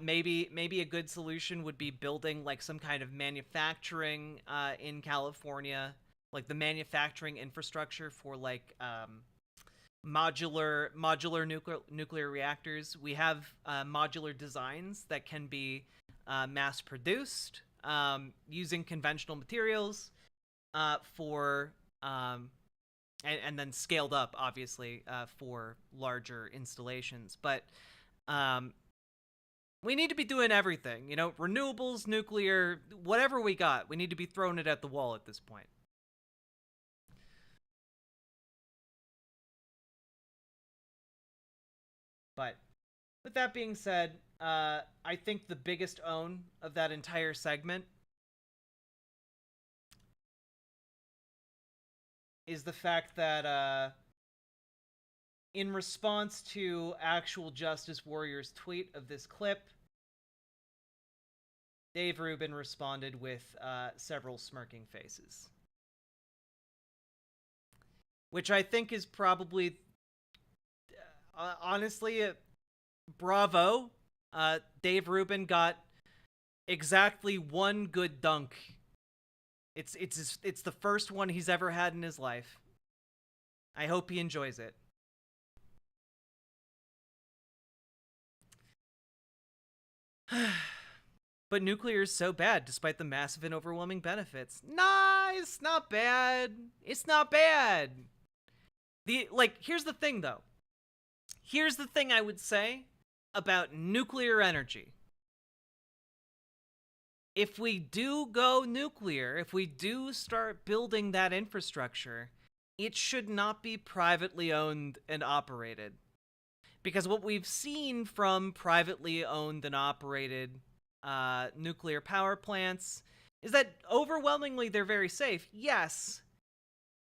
Maybe a good solution would be building like some kind of manufacturing in California, like the manufacturing infrastructure for like modular nuclear reactors. We have modular designs that can be mass produced using conventional materials for and then scaled up, obviously, for larger installations. But we need to be doing everything, you know, renewables, nuclear, whatever we got. We need to be throwing it at the wall at this point. But with that being said, I think the biggest own of that entire segment is the fact that in response to Actual Justice Warrior's tweet of this clip, Dave Rubin responded with several smirking faces. Which I think is probably, honestly, bravo. Dave Rubin got exactly one good dunk It's the first one he's ever had in his life. I hope he enjoys it. But nuclear is so bad despite the massive and overwhelming benefits. Nah, it's not bad. It's not bad. Here's the thing though. Here's the thing I would say about nuclear energy. If we do go nuclear, if we do start building that infrastructure, it should not be privately owned and operated. Because what we've seen from privately owned and operated nuclear power plants is that overwhelmingly they're very safe, yes,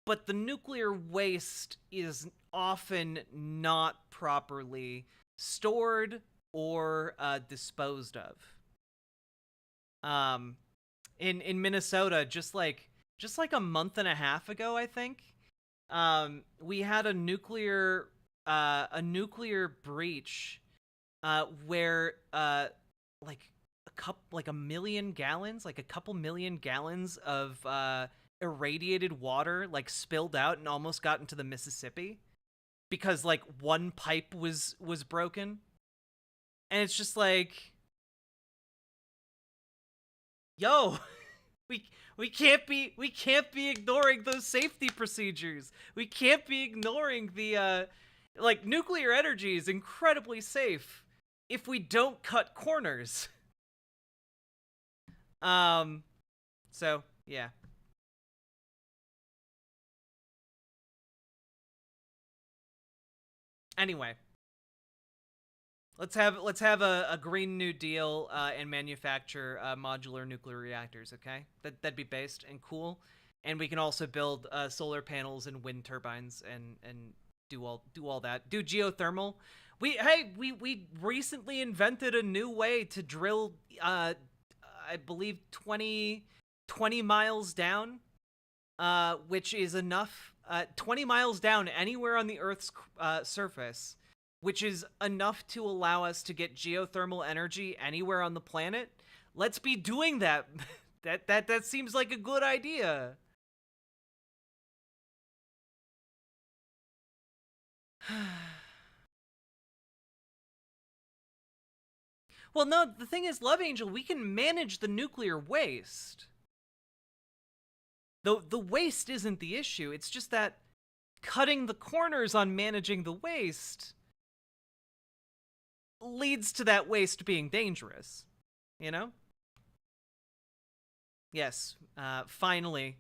but the nuclear waste is often not properly stored or disposed of. In Minnesota, just like a month and a half ago, I think, we had a nuclear breach where a million gallons, like a couple million gallons of irradiated water spilled out and almost got into the Mississippi because one pipe was broken. And it's just like, yo, we can't be ignoring those safety procedures. We can't be ignoring the nuclear energy is incredibly safe if we don't cut corners. So yeah. Anyway, let's have a Green New Deal and manufacture modular nuclear reactors. Okay, that'd be based and cool, and we can also build solar panels and wind turbines and do all that. Do geothermal. We recently invented a new way to drill. I believe 20 miles down, which is enough. 20 miles down anywhere on the Earth's surface, which is enough to allow us to get geothermal energy anywhere on the planet. Let's be doing that. that seems like a good idea. Well, no, the thing is, Love Angel, we can manage the nuclear waste. The waste isn't the issue. It's just that cutting the corners on managing the waste leads to that waste being dangerous. You know? Yes, finally.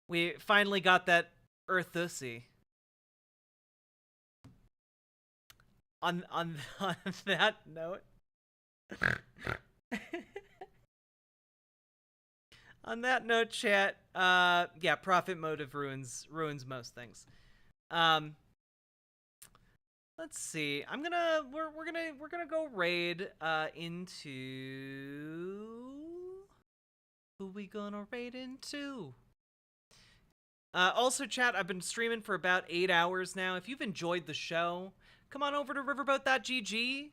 We finally got that Earthussy. On that note... On that note, chat, yeah, profit motive ruins most things. Let's see. We're gonna go raid into who we gonna raid into? Also, chat, I've been streaming for about 8 hours now. If you've enjoyed the show, come on over to riverboat.gg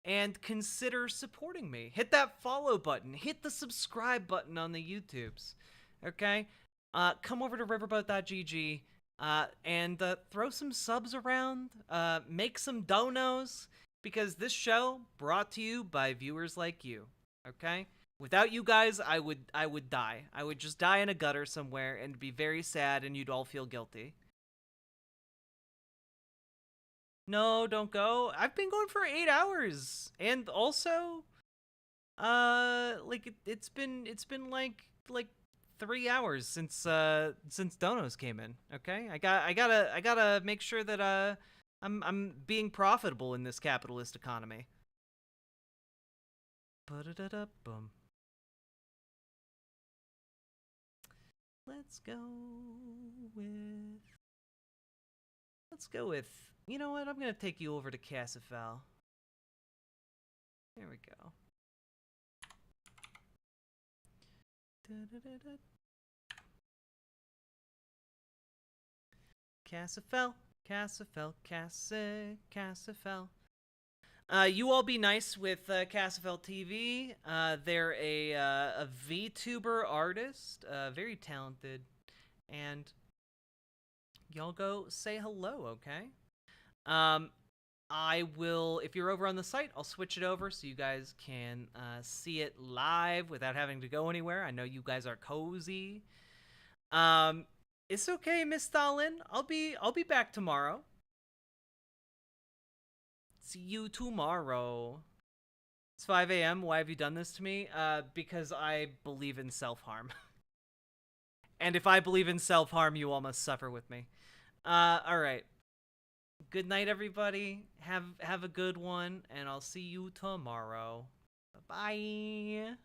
and consider supporting me. Hit that follow button. Hit the subscribe button on the YouTubes. Okay? Come over to riverboat.gg and throw some subs around. Make some donos. Because this show brought to you by viewers like you. Okay? Without you guys, I would die. I would just die in a gutter somewhere and be very sad and you'd all feel guilty. No, don't go. I've been going for 8 hours, and also, it's been like 3 hours since donos came in. Okay, I gotta make sure that I'm being profitable in this capitalist economy. Ba-da-da-da-bum. Let's go with. You know what? I'm gonna take you over to Cassifel. There we go. Cassifel. You all be nice with Casafel TV. They're a VTuber artist, very talented, and y'all go say hello, okay? I will, if you're over on the site, I'll switch it over so you guys can see it live without having to go anywhere. I know you guys are cozy. It's okay, Miss Stalin. I'll be back tomorrow. See you tomorrow. It's 5 a.m. Why have you done this to me? Because I believe in self-harm. And if I believe in self-harm, you all must suffer with me. All right. Good night, everybody. Have a good one, and I'll see you tomorrow. Bye.